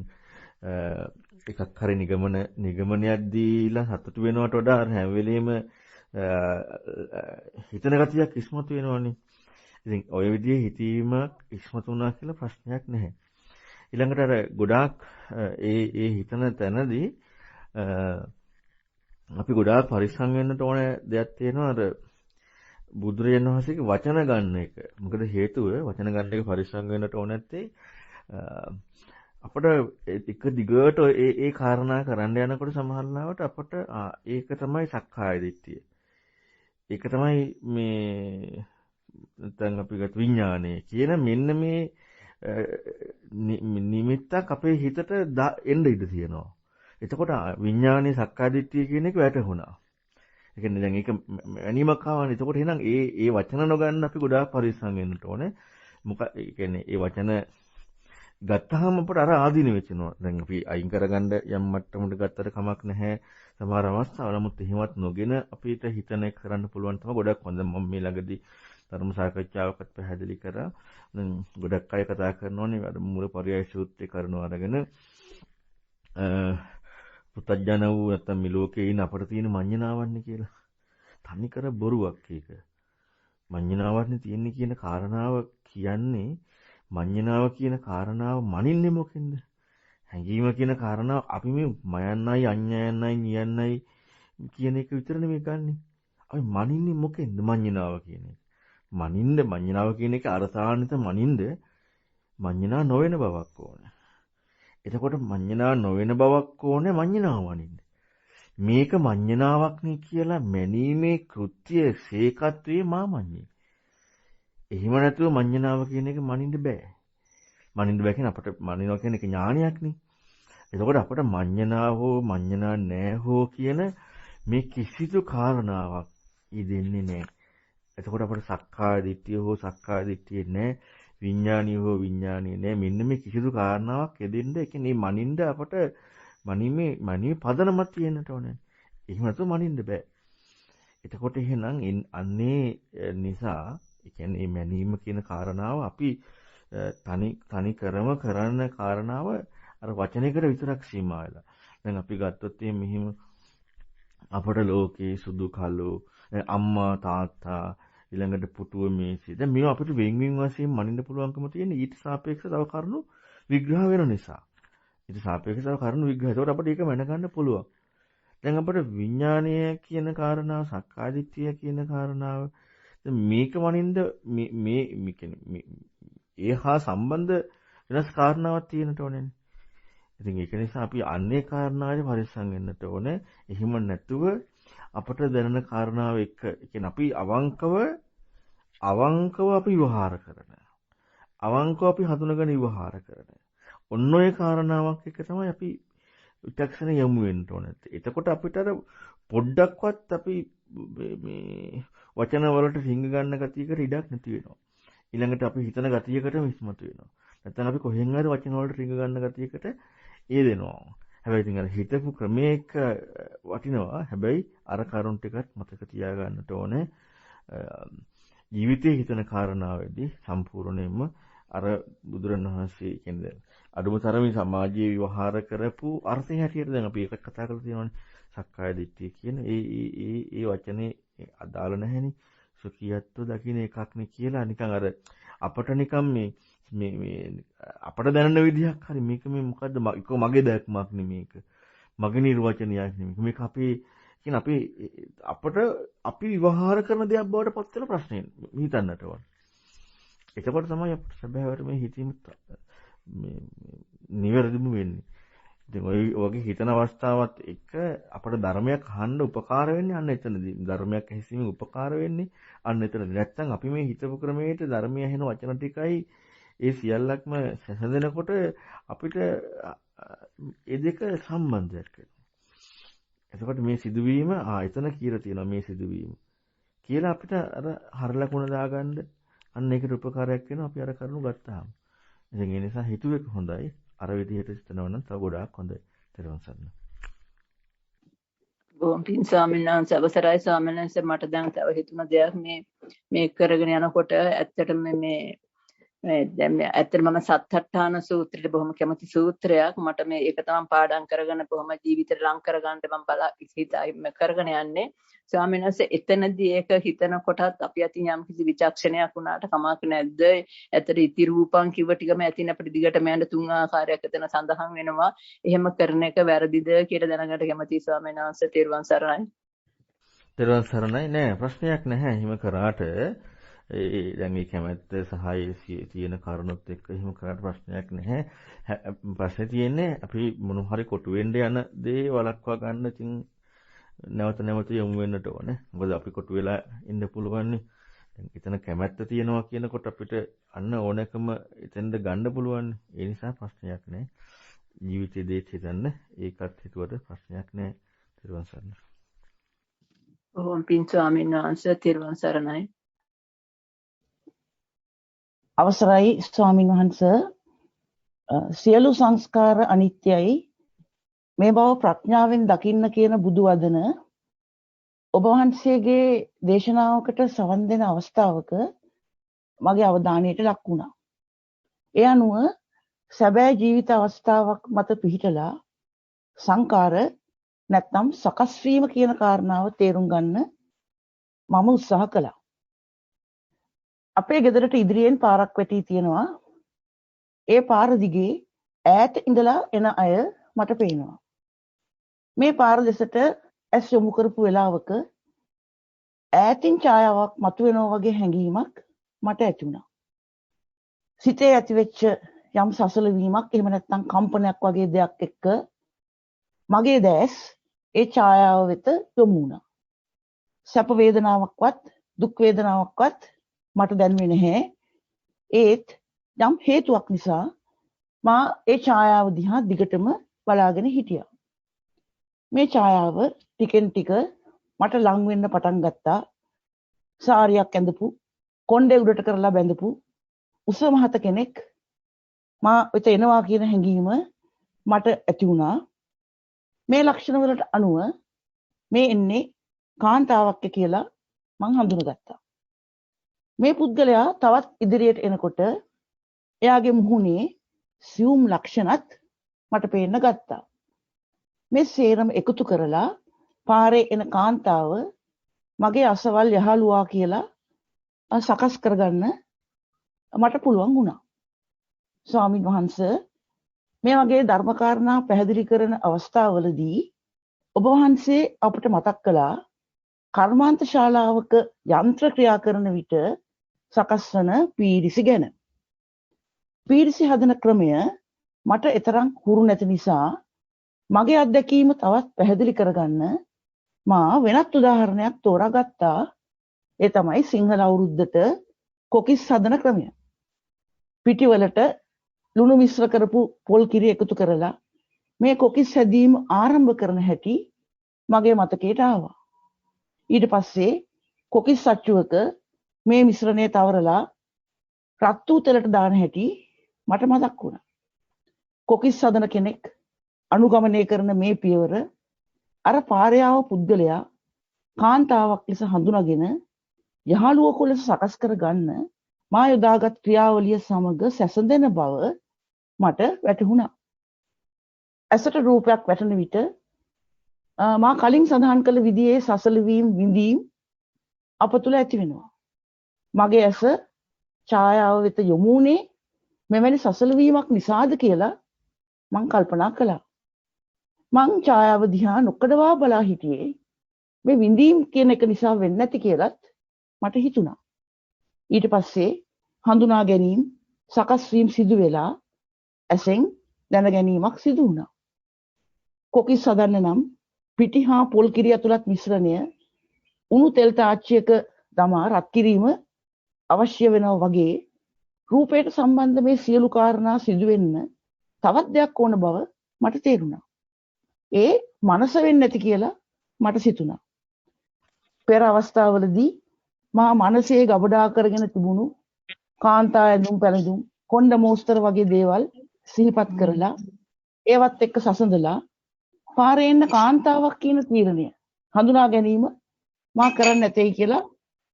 එකක් හරි නිගමනයක් දීලා සතුටු වෙනවට වඩා හැම වෙලෙම හිතන ගතියක් ඉස්මතු වෙනවනේ. ඉතින් ඔය විදිහේ හිතීමක් ඉස්මතු වුණා කියලා ප්‍රශ්නයක් නැහැ. ඊළඟට අර ගොඩාක් ඒ හිතන තැනදී අපි ගොඩාක් පරිස්සම් වෙන්නට ඕන දෙයක් තියෙනවා. අර බුදුරජාණන් වහන්සේගේ වචන ගන්න එක. මොකද හේතුව වචන ගන්න එක පරිස්සම් වෙන්නට ඕන නැත්තේ අපිට එක දිගට ඒ කාරණා කරන්න යනකොට සමහරවිට අපිට ඒක තමයි සක්කාය දිට්ඨිය. ඒක තමයි මේ නැත්නම් අපි ගත් විඥානය කියන මෙන්න මේ නිමිත්තක් අපේ හිතට එන්න ඉඩ තියෙනවා. එතකොට විඥානයේ සක්කාය දිට්ඨිය කියන එක වැටහුණා. ඒ කියන්නේ දැන් ඒක ඇනීමක් ආවනේ. එතකොට එහෙනම් ඒ වචන නොගන්න අපි ගොඩාක් පරිස්සම් වෙන්නට ඕනේ. ඒ කියන්නේ ඒ වචන ගත්තාම අපට අර ආදීන වෙච්චනවා. දැන් අපි අයින් කරගන්න යම් මට්ටමකට ගත්තට කමක් නැහැ. සමහර අවස්ථාවල නමුත් එහෙමත් නොගෙන අපිට හිතන එක කරන්න පුළුවන් තමයි ගොඩක් හොඳ. මම මේ ළඟදී ධර්ම සාකච්ඡාවකට පැහැදිලි කරා. ගොඩක් අය කතා කරනෝනේ අර මූල පරියාය සූත්‍රය කරනවා අරගෙන පුතඥ වූ නැත්නම් මේ ලෝකේ ඉන්න අපට තියෙන මඤ්ඤණාවන්නේ කියලා. තනි කර බොරුවක් ඒක. මඤ්ඤණාවන්නේ තියෙන්නේ කියන කාරණාව කියන්නේ මඤ්ඤණාව කියන කාරණාව මනින්නේ මොකෙන්ද? හැඟීම කියන කාරණාව අපි මේ මයන්නයි අඤ්ඤයන්නයි නියන්නයි කියන එක විතර නෙමෙයි ගන්නෙ. අපි මනින්නේ මොකෙන්ද මඤ්ඤණාව කියන එක? මඤ්ඤණාව කියන එක අරසානිත මනින්ද මඤ්ඤණා නොවන බවක් ඕනේ. එතකොට මඤ්ඤණා නොවන බවක් ඕනේ මඤ්ඤණාව වනින්න. මේක මඤ්ඤණාවක් නේ කියලා මැනීමේ කෘත්‍ය සේකත්වයේ මාමඤ්ඤේ. එහෙම නැතුව මඤ්ඤණාව කියන එක මනින්න බෑ. මනින්න බෑ කියන්නේ අපිට මනිනවා කියන එක ඥානයක් නේ. එතකොට අපිට මඤ්ඤණා හෝ මඤ්ඤණා නෑ හෝ කියන මේ කිසිදු කාරණාවක් ඉදෙන්නේ නෑ. එතකොට අපිට සක්කාය දිට්ඨිය හෝ සක්කාය දිට්ඨිය නෑ. විඥානිය හෝ විඥානිය නෑ. මෙන්න මේ කිසිදු කාරණාවක් යෙදෙන්න ඒ කියන්නේ මනින්න අපට මනිමේ පදනමක් තියෙන්නට ඕනේ. එහෙම නැතුව මනින්න බෑ. එතකොට එහෙනම් අන්නේ නිසා ඒ කියන්නේ මේ මැනීම කියන කාරණාව අපි තනි කරන කාරණාව අර වචනයකට විතරක් සීමා වෙලා. දැන් අපි ගත්තොත් මෙහිම අපට ලෝකේ සුදු කළු අම්මා තාත්තා ඊළඟට පුටුව මේසෙ. දැන් මේවා අපිට වෙන්වෙන් වශයෙන් මනින්න පුළුවන්කම තියෙන ඊට සාපේක්ෂව තව කරුණු විග්‍රහ වෙන නිසා. ඊට සාපේක්ෂව කරුණු විග්‍රහ. ඒකට අපිට ඒක මැන ගන්න පුළුවන්. දැන් අපිට විඥානය කියන කාරණාව, සක්කාය දිට්ඨිය කියන කාරණාව මේක වනින්ද මේ කියන්නේ ඒ හා සම්බන්ධ වෙනස් කාරණාවක් තියෙනට ඕනේ. ඉතින් ඒක නිසා අපි අන්නේ කාරණාවේ පරිස්සම් වෙන්නට ඕනේ. එහෙම නැතුව අපට දැනෙන කාරණාව එක්ක කියන්නේ අපි අවංකව අපි විවහාර කරන. අවංකව අපි හඳුනගෙන විවහාර කරන. ඔන්න ඔය කාරණාවක් එක තමයි අපි විචක්ෂණ යමු වෙන්න ඕනේ. එතකොට අපිට අර පොඩ්ඩක්වත් අපි මේ වචන වලට සිංග ගන්න ගතියකට ඉඩක් නැති වෙනවා. ඊළඟට අපි හිතන ගතියකටම ඉස්මතු වෙනවා. නැත්නම් අපි කොහෙන් හරි වචන වලට රිංග ගන්න ගතියකට දෙනවා. හැබැයි ඉතින් අර හිතපු ක්‍රමයක වටිනවා. හැබැයි අර කරුණ ටිකත් මතක තියාගන්නට ඕනේ. ජීවිතයේ හිතන කාරණාවේදී සම්පූර්ණයෙන්ම අර බුදුරණවහන්සේ කියන්නේ අඩුම තරමේ සමාජයේ විවහාර කරපු අර්ථය හැටියට දැන් අපි ඒක කතා කරලා තියෙනවානේ. සක්කාය දිට්ඨිය කියන ඒ වචනේ අදාළ නැහෙනේ. සුඛියත්ව දකින්න එකක් නේ කියලා නිකන් අර අපට නිකන් මේ අපට දැනෙන විදිහක් හරි මේක මේ මොකද්ද මගේ දැක්මක් නෙමේක. මගේ නිර්වචනයක් නෙමේක. මේක අපි විවහාර කරන දෙයක් බවට පත් වෙන ප්‍රශ්නේ හිතන්නට ඕන. එතකොට තමයි අපිට සැබෑවට මේ හිතීම නිවැරදිම වෙන්නේ. ඉතින් ඔය වගේ හිතන අවස්ථාවත් එක්ක අපට ධර්මයක් අහන්න උපකාර වෙන්නේ අන්න එතනදී. ධර්මයක් ඇහිීමෙන් උපකාර වෙන්නේ අන්න එතනදී. නැත්තම් අපි මේ හිතපු ක්‍රමයට ධර්මය ඇහෙන වචන ටිකයි ඒ සියල්ලක්ම සැසඳෙනකොට අපිට ඒ දෙක සම්බන්ධයක් වෙනවා. එතකොට මේ සිදුවීම එතන කියලා තියෙනවා මේ සිදුවීම. කියලා අපිට අර හරලකුණ දාගන්න අන්න ඒකට උපකාරයක් වෙනවා අපි අර කරුණු ගත්තාම. ඉතින් ඒ නිසා හිතුවෙක හොඳයි. අර විදිහට හිතනවා නම් තව ගොඩාක් හොඳයි. ඊට පස්සේ බොහොම පිං ස්වාමීන් වහන්සේ අවසරයි ස්වාමීන් වහන්සේ මට දැන් තව හිතුණ දෙයක් මේ කරගෙන යනකොට ඇත්තටම දැන් ඇත්තටම මම සත්හට්ඨාන සූත්‍රයට බොහොම කැමති සූත්‍රයක් මට ඒක තමයි පාඩම් කරගෙන බොහොම ජීවිතේට ලං කරගන්න මම හිතයි කරගෙන යන්නේ ස්වාමීන් වහන්සේ එතනදී ඒක හිතනකොටත් අපි අතින් යම් කිසි විචක්ෂණයක් වුණාට කමක් නැද්ද ඇත්තට ඉති රූපං කිව්ව ටිකම ඇතින් අපිට දිගටම යන තුන් ආකාරයක් එතන සඳහන් වෙනවා එහෙම කරන එක වැරදිද කියලා දැනගන්න කැමතියි ස්වාමීන් වහන්සේ තෙරුවන් සරණයි තෙරුවන් සරණයි නෑ ප්‍රශ්නයක් නැහැ. එහෙම කරාට දැන් මේ කැමැත්ත සහාය තියෙන කරුණොත් එක්ක එහෙම කරාට ප්‍රශ්නයක් නැහැ. ප්‍රශ්නේ තියෙන්නේ අපි මොන හරි කොටු වෙන්න යන දේ වළක්වා ගන්න ඉතින් නැවත නැවත යොමු වෙන්නට ඕනේ. මොකද අපි කොටු වෙලා ඉන්න පුළුවන්. දැන් එතන කැමැත්ත තියෙනවා කියනකොට අපිට අන්න ඕනකම එතෙන්ද ගන්න පුළුවන්. ඒ නිසා ප්‍රශ්නයක් නැහැ. ජීවිතයේ දේත් හිතන්න ඒකත් හිතුවට ප්‍රශ්නයක් නැහැ. තෙරුවන් සරණයි. බොහොම පිං ස්වාමීන් වහන්සේ තෙරුවන් සරණයි. අවසරයි ස්වාමීන් වහන්ස සියලු සංස්කාර අනිත්‍යයි මේ බව ප්‍රඥාවෙන් දකින්න කියන බුදු වදන ඔබ වහන්සේගේ දේශනාවකට සවන් දෙන අවස්ථාවක මගේ අවධානයට ලක් වුණා. ඒ අනුව සැබෑ ජීවිත අවස්ථාවක් මත පිහිටලා සංකාර නැත්නම් සකස් වීම කියන කාරණාව තේරුම් ගන්න මම උත්සාහ කළා. අපේ ගෙදරට ඉදිරියෙන් පාරක් වැටී තියෙනවා. ඒ පාර දිගේ ඈත ඉඳලා එන අය මට පේනවා. මේ පාර දෙසට ඇස් යොමු කරපු වෙලාවක ඈතින් ඡායාවක් මතුවෙනවා වගේ හැඟීමක් මට ඇති වුණා. සිතේ ඇතිවෙච්ච යම් සසලවීමක් එහෙම නැත්නම් කම්පනයක් වගේ දෙයක් එක්ක මගේ දැස් ඒ ඡායාව වෙත යොමු වුණා. සැප වේදනාවක්වත් දුක් වේදනාවක්වත් මට දැනුනේ නැහැ. ඒත් යම් හේතුවක් නිසා මා ඒ ඡායාව දිහා දිගටම බලාගෙන හිටියා. මේ ඡායාව ටිකෙන් ටික මට ලං වෙන්න පටන් ගත්තා. සාරියක් ඇඳපු, කොණ්ඩේ උඩට කරලා බැඳපු උස මහත කෙනෙක් මා වෙත එනවා කියන හැඟීම මට ඇති වුණා. මේ ලක්ෂණ වලට අනුව මේ එන්නේ කාන්තාවක් කියලා මං හඳුනගත්තා. මේ පුද්ගලයා තවත් ඉදිරියට එනකොට එයාගේ මුහුණේ සියුම් ලක්ෂණත් මට පේන්න ගත්තා. මේ සේරම එකතු කරලා පාරේ එන කාන්තාව මගේ අසවල් යහළුවා කියලා සකස් කරගන්න මට පුළුවන් වුණා. ස්වාමීන් වහන්සේ මේ වගේ ධර්මකාරණා පැහැදිලි කරන අවස්ථාවවලදී ඔබ වහන්සේ අපට මතක් කළා කර්මාන්ත ශාලාවක යන්ත්‍ර ක්‍රියා කරන විට සකස් වන පීරිසි ගැන. පීරිසි හදන ක්‍රමය මට එතරම් හුරු නැති නිසා මගේ අත්දැකීම තවත් පැහැදිලි කරගන්න මා වෙනත් උදාහරණයක් තෝරාගත්තා. ඒ තමයි සිංහල අවුරුද්දට කොකිස් හදන ක්‍රමය. පිටිවලට ලුණු මිශ්‍ර කරපු පොල් කිරි එකතු කරලා මේ කොකිස් හැදීම ආරම්භ කරන හැටි මගේ මතකයට ආවා. ඊට පස්සේ කොකිස් සච්චුවක මේ මිශ්‍රණය තවරලා රත් වූ තෙලට දාන හැටි මට මතක් වුණා. කොකිස් හදන කෙනෙක් අනුගමනය කරන මේ පියවර අර පාරයාව පුද්ගලයා කාන්තාවක් ලෙස හඳුනාගෙන යහළුවෙකු ලෙස සකස් කර ගන්න මා යොදාගත් ක්‍රියාවලිය සමග සැසඳෙන බව මට වැටහුණා. ඇසට රූපයක් වැටෙන විට මා කලින් සඳහන් කළ විදිහේ සසලවීම විඳීම් අප තුළ ඇති වෙනවා. මගේ ඇස ඡායාව වෙත යොමු වුණේ මෙවැනි සසලවීමක් නිසාද කියලා මං කල්පනා කළා. මං ඡායාව දිහා නොකඩවා බලා හිටියේ මේ විඳීම් කියන එක නිසා වෙන්නේ නැති කියලාත් මට හිතුණා. ඊට පස්සේ හඳුනා ගැනීම සකස් වීම සිදු වෙලා ඇසෙන් දැන ගැනීමක් සිදු වුණා. කොකිස් හදන්න නම් පිටි හා පොල් කිරි ඇතුළත් මිශ්‍රණය උණු තෙල් තාච්චියක දමා රත් කිරීම අවශ්‍ය වෙනවා වගේ රූපයට සම්බන්ධ මේ සියලු කාරණා සිදු වෙන්න තවත් දෙයක් ඕන බව මට තේරුණා. ඒ මනස වෙන්නේ නැති කියලා මට සිතුණා. පෙර අවස්ථාවලදී මා මනසේ ගබඩා කරගෙන තිබුණු කාන්තා ඇඳුම් පැළඳුම් කොණ්ඩ මෝස්තර වගේ දේවල් සිහිපත් කරලා ඒවත් එක්ක සසඳලා පාරේ එන්න කාන්තාවක් කියන තීරණය හඳුනා ගැනීම මා කරන්න නැtei කියලා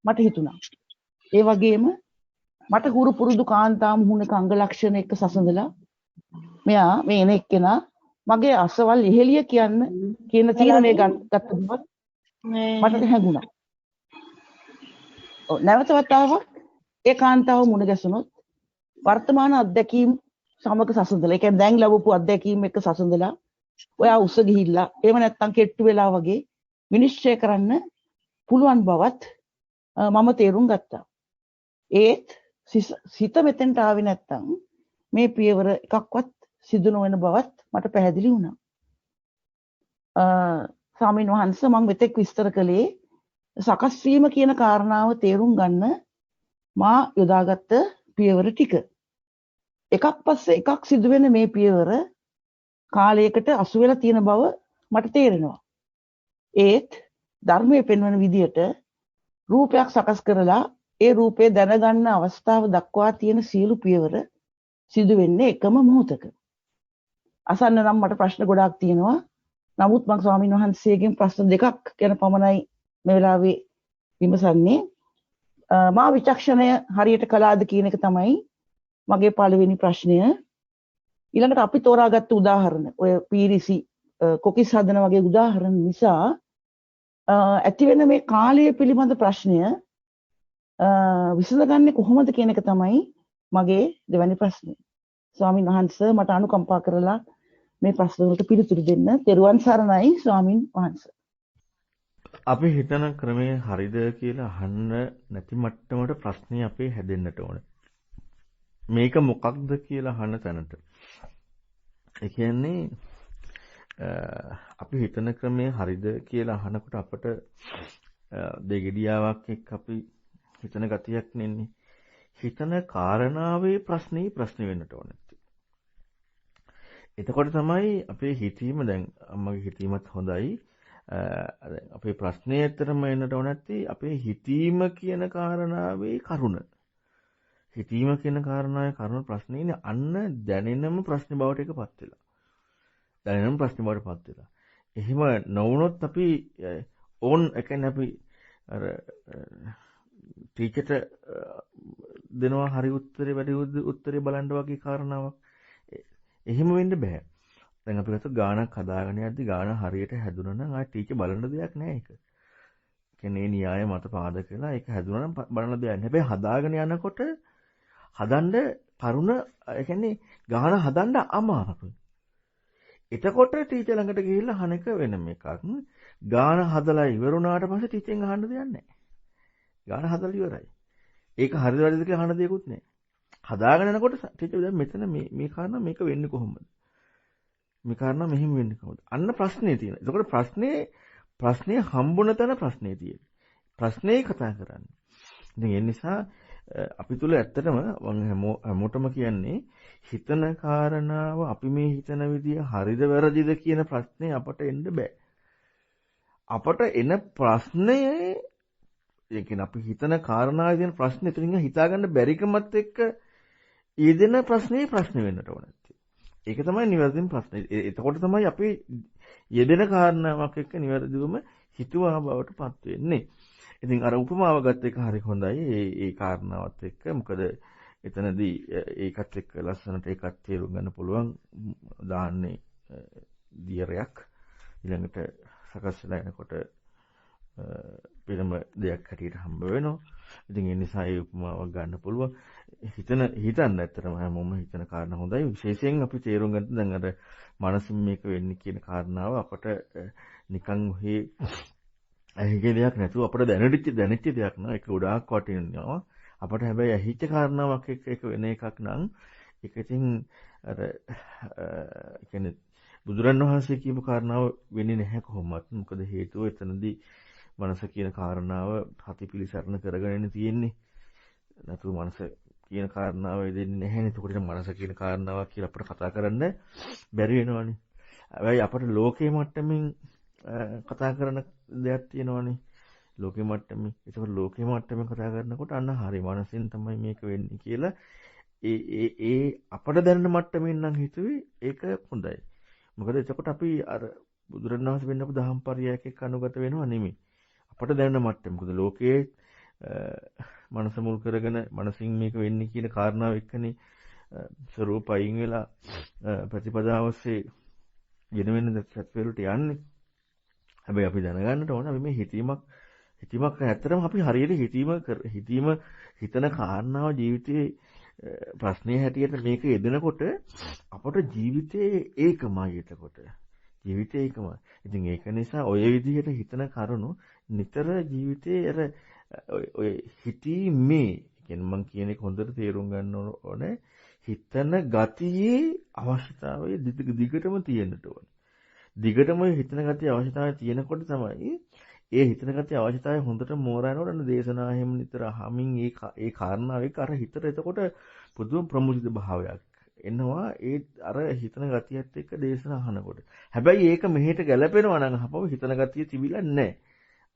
මට හිතුණා. ඒ වගේම මට හුරු පුරුදු කාන්තා මුහුණක අංග ලක්ෂණ එක්ක සසඳලා මෙයා මේ එන එක්කෙනා මගේ අසවල් ඉහෙලිය කියන තීරණය ගත්ත බව මට හැඟුණා. නැවත වතාවක් ඒ කාන්තාව මුණ ගැසුණොත් වර්තමාන අත්දැකීම් සමග සසඳලා, ඒ කියන්නේ දැන් ලැබපු අත්දැකීම් එක්ක සසඳලා ඔයා උස ගිහිල්ලා එහෙම නැත්නම් කෙට්ටු වෙලා වගේ විනිශ්චය කරන්න පුළුවන් බවත් මම තේරුම් ගත්තා. ඒත් සිත මෙතෙන්ට ආවේ නැත්තම් මේ පියවර එකක්වත් සිදු නොවන බවත් මට පැහැදිලි වුණා. ස්වාමීන් වහන්සේ මම මෙතෙක් විස්තර කළේ සකස් වීම කියන කාරණාව තේරුම් ගන්න මා යොදාගත්ත පියවර ටික. එකක් පස්සේ එකක් සිදු වෙන මේ පියවර කාලයකට අසු වෙලා තියෙන බව මට තේරෙනවා. ඒත් ධර්මයේ පෙන්වන විදියට රූපයක් සකස් කරලා ඒ රූපේ දැනගන්න අවස්ථාව දක්වා තියෙන සියලු පියවර සිදු වෙන්නේ එකම මොහොතක. අසන්න නම් මට ප්‍රශ්න ගොඩාක් තියෙනවා. නමුත් මම ස්වාමීන් වහන්සේගෙන් ප්‍රශ්න දෙකක් ගැන පමණයි මේ වෙලාවේ විමසන්නේ. මා විචක්ෂණය හරියට කළාද කියන එක තමයි මගේ පළවෙනි ප්‍රශ්නය. ඊළඟට අපි තෝරාගත්ත උදාහරණ ඔය පීරිසි කොකිස් හදන වගේ උදාහරණ නිසා ඇති වෙන මේ කාලය පිළිබඳ ප්‍රශ්නය විසඳගන්නේ කොහොමද කියන එක තමයි මගේ දෙවැනි ප්‍රශ්නය. ස්වාමීන් වහන්සේ මට අනුකම්පා කරලා මේ ප්‍රශ්න වලට පිළිතුරු දෙන්න. තෙරුවන් සරණයි ස්වාමීන් වහන්සේ. අපි හිතන ක්‍රමය හරිද කියලා අහන්න නැති මට්ටමට ප්‍රශ්නේ අපේ හැදෙන්නට ඕනේ. මේක මොකක්ද කියලා අහන තැනට. ඒ කියන්නේ අපි හිතන ක්‍රමය හරිද කියලා අහනකොට අපට දෙගිඩියාවක් එක්ක අපි හිතන ගතියක් නෙන්නේ. හිතන කාරණාවේ ප්‍රශ්නේ වෙන්නට ඕනේ. එතකොට තමයි අපේ හිතීම දැන් අම්මගේ හිතීමත් හොඳයි. අපේ ප්‍රශ්නේ ඇත්තටම එන්නට ඕන නැති අපේ හිතීම කියන කාරණාවේ කරුණ. හිතීම කියන කාරණාවේ කරුණ ප්‍රශ්නේ අන්න දැනෙනම ප්‍රශ්න බවට එකපත් වෙලා. දැනෙනම ප්‍රශ්න බවට පත් වෙලා. එහෙම නොවුනොත් අපි ඕන් කියන්නේ අපි අර ටීචර්ට දෙනවා හරි උත්තරේ වැඩි උත්තරේ බලන්න වගේ කාරණාවක්. එහෙම වෙන්න බෑ. දැන් අපි ගත්ත ගානක් හදාගෙන යද්දි ගාන හරියට හැදුනා නම් ආ ටීචර් බලන්න දෙයක් නැහැ ඒක. කියන්නේ න්‍යාය මත පාදක වෙලා ඒක හැදුනා නම් බලන්න දෙයක් නැහැ. හැබැයි හදාගෙන යනකොට හදන්න කරුණ ඒ කියන්නේ ගාන හදන්න අමාරුයි. එතකොට ටීචර් ළඟට ගිහිල්ලා අහන එක වෙනම එකක්. ගාන හදලා ඉවරුණාට පස්සේ ටීචර්ෙන් අහන්න දෙයක් නැහැ. ගාන හදලා ඉවරයි. ඒක හරිද වැරදිද කියලා අහන්න දෙයක්වත් නැහැ. හදාගෙන යනකොට ටීචර් දැන් මෙතන මේ කාරණා මේක වෙන්නේ කොහොමද? මේ කාරණා මෙහෙම වෙන්නේ කොහොමද? අන්න ප්‍රශ්නේ තියෙනවා. එතකොට ප්‍රශ්නේ හම්බුන තැන ප්‍රශ්නේ තියෙන්නේ. ප්‍රශ්නේ කතා කරන්නේ. ඉතින් ඒ නිසා අපි තුල ඇත්තටම හැමෝටම කියන්නේ හිතන කාරණාව අපි මේ හිතන විදිය හරිද වැරදිද කියන ප්‍රශ්නේ අපට එන්න බෑ. අපට එන ප්‍රශ්නේ ඒ කියන්නේ අපි හිතන කාරණාවේ තියෙන ප්‍රශ්නේ එතනින් හිතාගන්න බැරිකමත් එක්ක ඊදෙන ප්‍රශ්නේ ප්‍රශ්න වෙන්නට ඕන. ඒක තමයි නිවැරදිම ප්‍රශ්නේ. එතකොට තමයි අපි යෙදෙන කාරණාවක් එක්ක නිවැරදිවම හිතුවා බවට පත් වෙන්නේ. ඉතින් අර උපමාව ගත්ත එක හරි හොඳයි. ඒ කාරණාවත් එක්ක මොකද එතනදී ඒකත් එක්ක ලස්සනට ඒකත් තේරුම් ගන්න පුළුවන්. දාන්නේ දියරයක් ඊළඟට සකස් වෙලා එනකොට පිරම දෙයක් හැටියට හම්බ වෙනවා. ඉතින් ඒ නිසා ඒ උපමාවක් ගන්න පුළුවන්. හිතන්න ඇත්තටම හැමෝම හිතන කාරණා හොඳයි. විශේෂයෙන් අපි තේරුම් ගන්න දැන් අර මනසින් මේක වෙන්නේ කියන කාරණාව අපට නිකන් ඔහේ ඇහිගේ දෙයක් නැතුව අපට දැනෙච්ච දෙයක් නෑ. ඒක ගොඩාක් වටිනවා. අපට හැබැයි ඇහිච්ච කාරණාවක් එක්ක ඒක වෙන එකක් නම් ඒක ඉතින් අර කියන්නේ බුදුරණවහන්සේ කියපු කාරණාව වෙන්නේ නැහැ කොහොමවත්. මොකද හේතුව එතනදී මනස කියන කාරණාව හති පිළිසරණ කරගෙන තියෙන්නේ. නැතුව මනස කියන කාරණාව දෙන්නේ නැහැ. එතකොට මනස කියන කාරණාවක් කියලා අපිට කතා කරන්න බැරි වෙනවනේ. හැබැයි අපිට ලෝකේ මට්ටමින් කතා කරන දෙයක් තියෙනවනේ. ලෝකේ මට්ටමින්. ඒකෝ ලෝකේ මට්ටමින් කතා කරනකොට අන්න හරි මනසින් තමයි මේක වෙන්නේ කියලා ඒ අපට දැනෙන මට්ටමින් නම් හිතුවේ ඒක හොඳයි. මොකද එතකොට අපි අර බුදුරණවහන්සේ වෙන්නපු දහම් පරයයක් එක්ක අනුගත වෙනව නෙමෙයි. අපට දැනෙන මට්ටම. මොකද ලෝකයේ මනස මුල් කරගෙන මනසින් මේක වෙන්නේ කියන කාරණාව එක්කනේ ස්වરૂපයින් වෙලා ප්‍රතිපදාවස්සේ ගෙන වෙන සත්‍යවලට යන්නේ. හැබැයි අපි දැනගන්නට ඕන අපි මේ හිතීමක් ඇත්තටම අපි හරියට හිතන කාරණාව ජීවිතයේ ප්‍රශ්නයේ හැටියට මේක යෙදෙනකොට අපට ජීවිතයේ ඒකමයි එතකොට. ජීවිතේ ඒකමයි. ඉතින් ඒක නිසා ඔය විදිහට හිතන කරුණු නිතර ජීවිතේ අර ඔය හිතීමේ කියන්නේ මම කියන එක හොඳට තේරුම් ගන්න ඕනේ. හිතන ගතියේ අවශ්‍යතාවය දිගටම තියෙන්නට ඕනේ. දිගටම හිතන ගතිය අවශ්‍යතාවය තියෙනකොට තමයි ඒ හිතන ගතිය අවශ්‍යතාවය හොඳට මෝරනකොට අන්න දේශනා හැම නිතර අහමින් ඒ කාරණාවක අර හිතට එතකොට පුදුම ප්‍රමුදිත භාවයක් එනවා ඒ අර හිතන ගතියත් එක්ක දේශනා අහනකොට. හැබැයි ඒක මෙහෙට ගැලපෙනවා නම් අපව හිතන ගතිය තිබිලා නැහැ.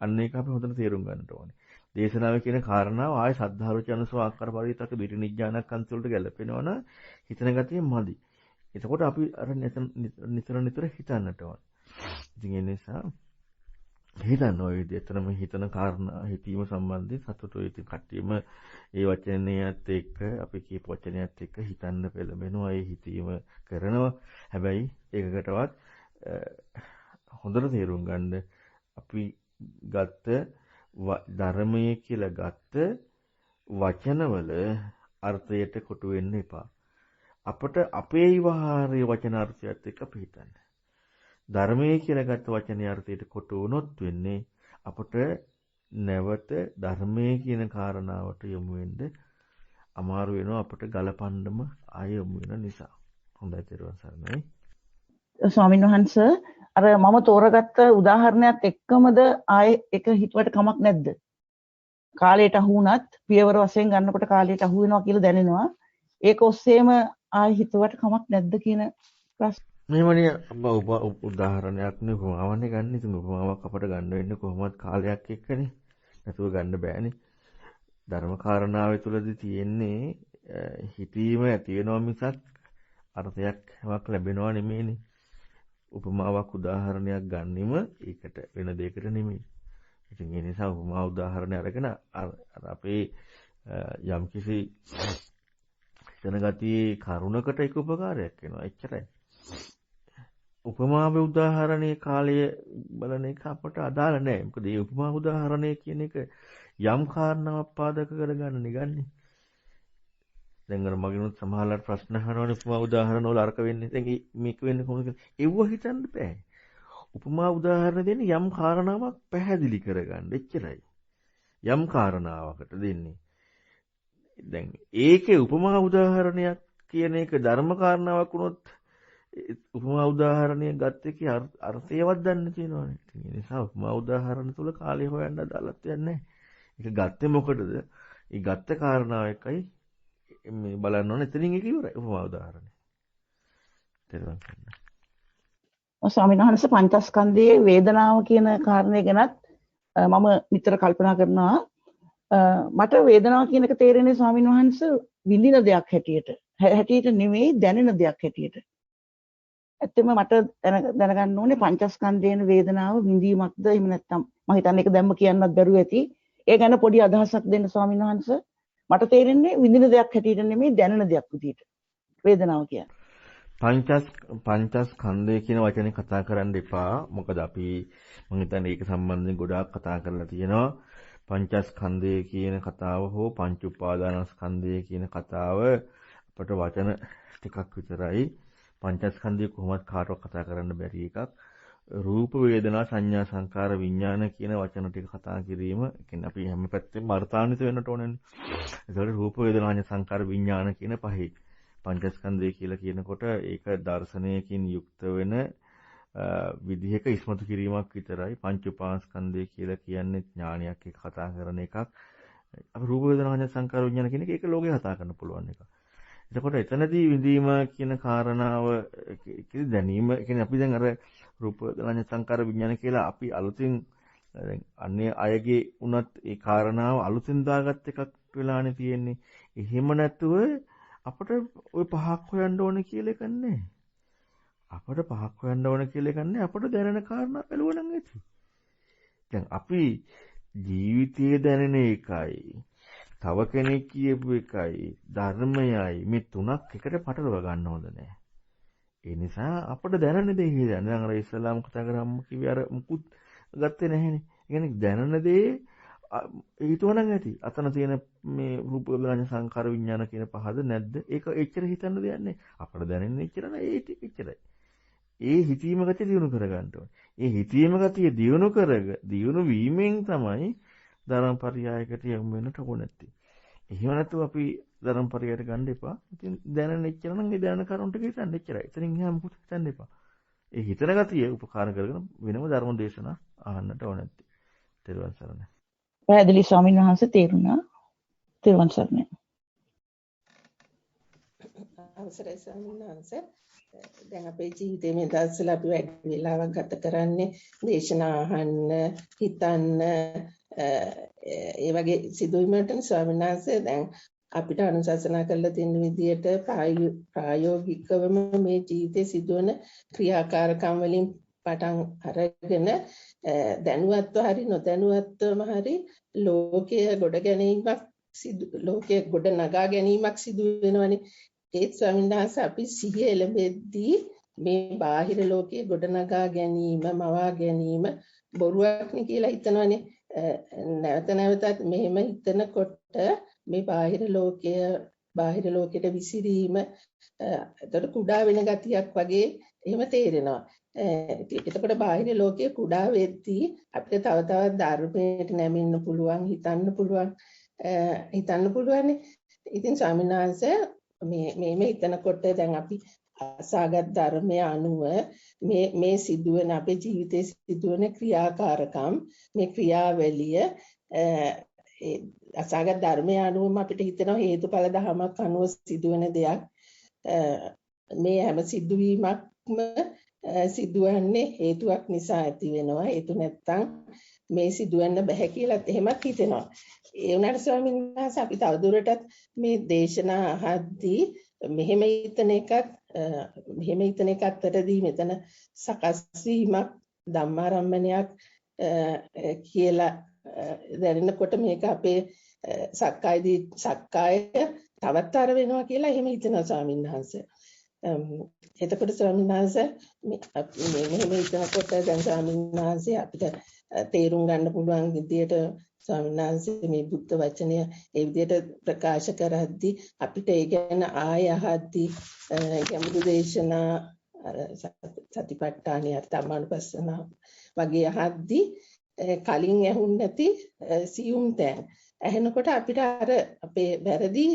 අන්න ඒක අපි හොඳට තේරුම් ගන්නට ඕනේ. දේශනාවේ කියන කාරණාව ආයේ සද්ධාරුචි අනුසව ආකාර පරිවිතක විරිනිඥානක් අන්තිවලට ගැලපෙනවා නම් හිතන ගතිය මදි. එතකොට අපි අර නිතර හිතන්නට ඕන. ඉතින් ඒ නිසා හිතන්න ඔය විදිහටම හිතන කාරණා හිතීම සම්බන්ධයෙන් සතුටුයි. ඉතින් කට්ටියම ඒ වචනයත් එක්ක අපි කියපු වචනයත් එක්ක හිතන්න පෙළඹෙනවා. ඒ හිතීම කරනවා. හැබැයි ඒකකටවත් හොඳට තේරුම් ගන්න අපි ගත්ත ධර්මයේ කියලා ගත්ත වචනවල අර්ථයට කොටු වෙන්න එපා. අපට අපේ විවහාරයේ වචනාර්ථයත් එක්ක අපි හිතන්න. ධර්මයේ කියලා ගත්ත වචනේ අර්ථයට කොටු වුණොත් වෙන්නේ අපට නැවත ධර්මයේ කියන කාරණාවට යොමු වෙන්න අමාරු වෙනවා අපට ගලපන්නම ආය යොමු වෙන නිසා. හොඳයි තේරුවන් සරණයි. ස්වාමීන් වහන්සේ අර මම තෝරගත්ත උදාහරණයක් එක්කමද ආයේ එක හිතුවට කමක් නැද්ද? කාලයට අහු වුණත් පියවර වශයෙන් ගන්නකොට කාලයට අහු වෙනවා කියලා දැනෙනවා. ඒක ඔස්සේම ආයේ හිතුවට කමක් නැද්ද කියන ප්‍රශ්න. මෙහෙමනේ උදාහරණයක් නේ උපමාවන්නේ ගන්න. ඉතින් උපමාවක් අපට ගන්න වෙන්නේ කොහොමවත් කාලයක් එක්කනේ. නැතුව ගන්න බෑනේ. ධර්ම කාරණාවේ තුලදී තියෙන්නේ හිතීම ඇති වෙනවා මිසක් අර්ථයක් හැමක් ලැබෙනවා නෙමෙයිනේ. උපමාවක් උදාහරණයක් ගන්නෙම ඒකට වෙන දෙයකට නෙමෙයි. ඉතින් ඒ නිසා උපමා උදාහරණ අරගෙන අපේ යම්කිසි හිතන ගතියේ කරුණකට ඒක උපකාරයක් වෙනවා. එච්චරයි. උපමාවේ උදාහරණයේ කාලය බලන එක අපට අදාළ නැහැ. මොකද මේ උපමා උදාහරණය කියන එක යම් කාරණාවක් පාදක කරගන්න නිගන්නේ. දැන් අර මගිනුත් සමහරවල් ප්‍රශ්න අහනවනේ උපමා උදාහරණ වල අරක වෙන්නේ. දැන් මේක වෙන්නේ කොහොමද කියලා. ඒව හිතන්න බෑ. උපමා උදාහරණ දෙන්නේ යම් කාරණාවක් පැහැදිලි කරගන්න. එච්චරයි. යම් කාරණාවකට දෙන්නේ. දැන් ඒකේ උපමා උදාහරණයක් කියන එක ධර්ම කාරණාවක් වුණොත් උපමා උදාහරණය ගත්ත එකේ අර්ථයවත් දන්න තියෙනවනේ. ඒ නිසා උපමා උදාහරණ තුල කාලය හොයන්න අදාළත්වයක් නැහැ. ඒක ගත්තේ මොකටද? ඒ ගත්ත කාරණාව එකයි මේ බලන්න ඕනේ. එතනින් ඒක ඉවරයි උපමා උදාහරණය. තේරුම් ගන්න. ස්වාමීන් වහන්සේ පංචස්කන්ධයේ වේදනාව කියන කාරණේ ගැනත් මම නිතර කල්පනා කරනවා. මට වේදනාව කියන එක තේරෙන්නේ ස්වාමීන් වහන්සේ විඳින දෙයක් හැටියට නෙමෙයි දැනෙන දෙයක් හැටියට. ඇත්තම මට දැනගන්න ඕනේ පංචස්කන්ධයේන වේදනාව විඳීමක්ද එහෙම නැත්නම් මම හිතන්නේ ඒක දැම්ම කියන්නත් බැරුව ඇති. ඒ ගැන පොඩි අදහසක් දෙන්න ස්වාමීන් වහන්සේ. මට තේරෙන්නේ විඳින දෙයක් හැටියට නෙමෙයි දැනෙන දෙයක් විදියට. වේදනාව කියන්නේ. පංචස්කන්ධය කියන වචනේ කතා කරන්න එපා. මොකද අපි මම හිතන්නේ ඒක සම්බන්ධයෙන් ගොඩාක් කතා කරලා තියෙනවා. පංචස්කන්ධය කියන කතාව හෝ පංච උපාදානස්කන්ධය කියන කතාව අපට වචන ටිකක් විතරයි. පංචස්කන්ධය කොහොමද කාටවත් කතා කරන්න බැරි එකක්. රූප වේදනා සංඥා සංකාර විඥාන කියන වචන ටික කතා කිරීම කියන්නේ අපි හැම පැත්තෙම අර්ථාන්විත වෙන්නට ඕනනේ. ඒතකොට රූප වේදනා සංකාර විඥාන කියන පහේ පංචස්කන්ධය කියලා කියනකොට ඒක දර්ශනයකින් යුක්ත වෙන විදිහක ඉස්මතු කිරීමක් විතරයි. පංච උපාස්කන්ධය කියලා කියන්නේ ඥානයක් එක්ක කතා කරන එකක්. අපි රූප වේදනා සංකාර විඥාන කියන එක ඒක ලෝකේ කතා කරන්න පුළුවන් එකක්. එතකොට එතනදී විඳීම කියන කාරණාව දැනීම කියන්නේ අපි දැන් අර රූප වේදනා සංකාර විඥාන කියලා අපි අලුතින් දැන් අන්නේ අයගේ උනත් ඒ කාරණාව අලුතින් දාගත් එකක් වෙලානේ තියෙන්නේ. එහෙම නැතුව අපිට ওই පහක් හොයන්න ඕනේ කියලා එකක් නැහැ. අපිට පහක් හොයන්න ඕනේ කියලා එකක් නැහැ. අපිට දැනෙන කාරණා බැලුවා නම් ඇති. දැන් අපි ජීවිතයේ දැනෙන එකයි තව කෙනෙක් කියපු එකයි ධර්මයයි මේ තුනක් එකට පටලව ගන්න හොඳ නැහැ. ඒ නිසා අපිට දැනෙන දේ කියලා දැන් අර ඉස්ලාම් කතා කරාම කිව්වේ අර මුකුත් ගත්තේ නැහැනේ. ඒ කියන්නේ දැනෙන දේ හිතුවනම් ඇති. අතන තියෙන මේ රූප වේදනා සංකාර විඥාන කියන පහද නැද්ද? ඒක එච්චර හිතන්න දෙයක් නැහැ. අපිට දැනෙන්නේ එච්චර නෑ. ඒ එච්චරයි. ඒ හිතීම ගතිය දියුණු කරගන්න ඕනේ. ඒ හිතීම ගතිය දියුණු වීමෙන් තමයි ධර්මපරියායකට යොමු වෙන්නට ඕනේ. එහෙම නැතුව අපි ධර්මපරියායට ගන්න එපා. ඉතින් දැනන එච්චර නම් ඒ දැනන කරුණට හිතන්න එච්චරයි. එතනින් එහා මොකුත් හිතන්න එපා. ඒ හිතන ගතිය උපකාර කරගෙන වෙනම ධර්ම දේශනා අහන්නට ඕනේ නැති. තෙරුවන් සරණයි. පැහැදිලි ස්වාමීන් වහන්සේ තේරුණා. තෙරුවන් සරණයි. අවසරයි ස්වාමීන් වහන්සේ. දැන් අපේ ජීවිතේ මේ දවස්වල අපි වැඩි වෙලාවක් ගත කරන්නේ දේශනා අහන්න, හිතන්න, ඒ වගේ සිදුවීමකට ස්වාමීන් වහන්සේ දැන් අපිට අනුශාසනා කරලා තියෙන විදිහට ප්‍රායෝගිකවම මේ ජීවිතේ සිදුවන ක්‍රියාකාරකම් වලින් පටන් අරගෙන දැනුවත්ව හරි නොදැනුවත්වම හරි ලෝකයේ ගොඩ නගා ගැනීමක් සිදු වෙනවනේ. ඒත් ස්වාමීන් වහන්සේ අපි සිහිය එළඹෙද්දී මේ බාහිර ලෝකයේ ගොඩනගා ගැනීම, මවා ගැනීම බොරුවක් නේ කියලා හිතනවනේ. නැවත නැවතත් මෙහෙම හිතනකොට මේ බාහිර ලෝකයට විසිරීම එතකොට කුඩා වෙන ගතියක් වගේ එහෙම තේරෙනවා. එතකොට බාහිර ලෝකයේ කුඩා වෙද්දී අපිට තව තවත් ධර්මයට නැමෙන්න පුළුවන්, හිතන්න පුළුවන්. ඉතින් ස්වාමීන් වහන්සේ මේ හිතනකොට දැන් අපි අසාගත ධර්මය අනුව මේ සිදුවන අපේ ජීවිතයේ සිදුවන ක්‍රියාකාරකම් මේ ක්‍රියාවලිය අසාගත ධර්මය අනුවම අපිට හිතෙනවා හේතුඵල ධමයක් අනුව සිදුවන දෙයක්. මේ හැම සිදුවීමක්ම සිදුවන්නේ හේතුවක් නිසා ඇති වෙනවා. හේතු නැත්තම් මේ සිදුවෙන්න බෑ කියලාත් එහෙමත් හිතෙනවා. ඒ වුණාට ස්වාමීන් වහන්සේ අපි තවදුරටත් මේ දේශනා අහද්දී මෙහෙම හිතන එක අතරදී මෙතන සකස් වීමක් ධම්මාරම්මණයක් කියලා දැනෙනකොට මේක අපේ සක්කාය තවත් අර වෙනවා කියලා එහෙම හිතනවා ස්වාමීන් වහන්සේ. එතකොට ස්වාමීන් වහන්සේ මෙහෙම හිතනකොට දැන් ස්වාමීන් වහන්සේ අපිට තේරුම් ගන්න පුළුවන් විදියට ස්වාමීන් වහන්සේ මේ බුද්ධ වචනය ඒ විදියට ප්‍රකාශ කරද්දී අපිට ඒ ගැන ආය අහද්දී ගැඹුරු දේශනා සතිපට්ඨානිය ධම්මානුපස්සන වගේ අහද්දී කලින් ඇහුන් නැති සියුම් තැන් ඇහෙනකොට අපිට අර අපේ වැරදි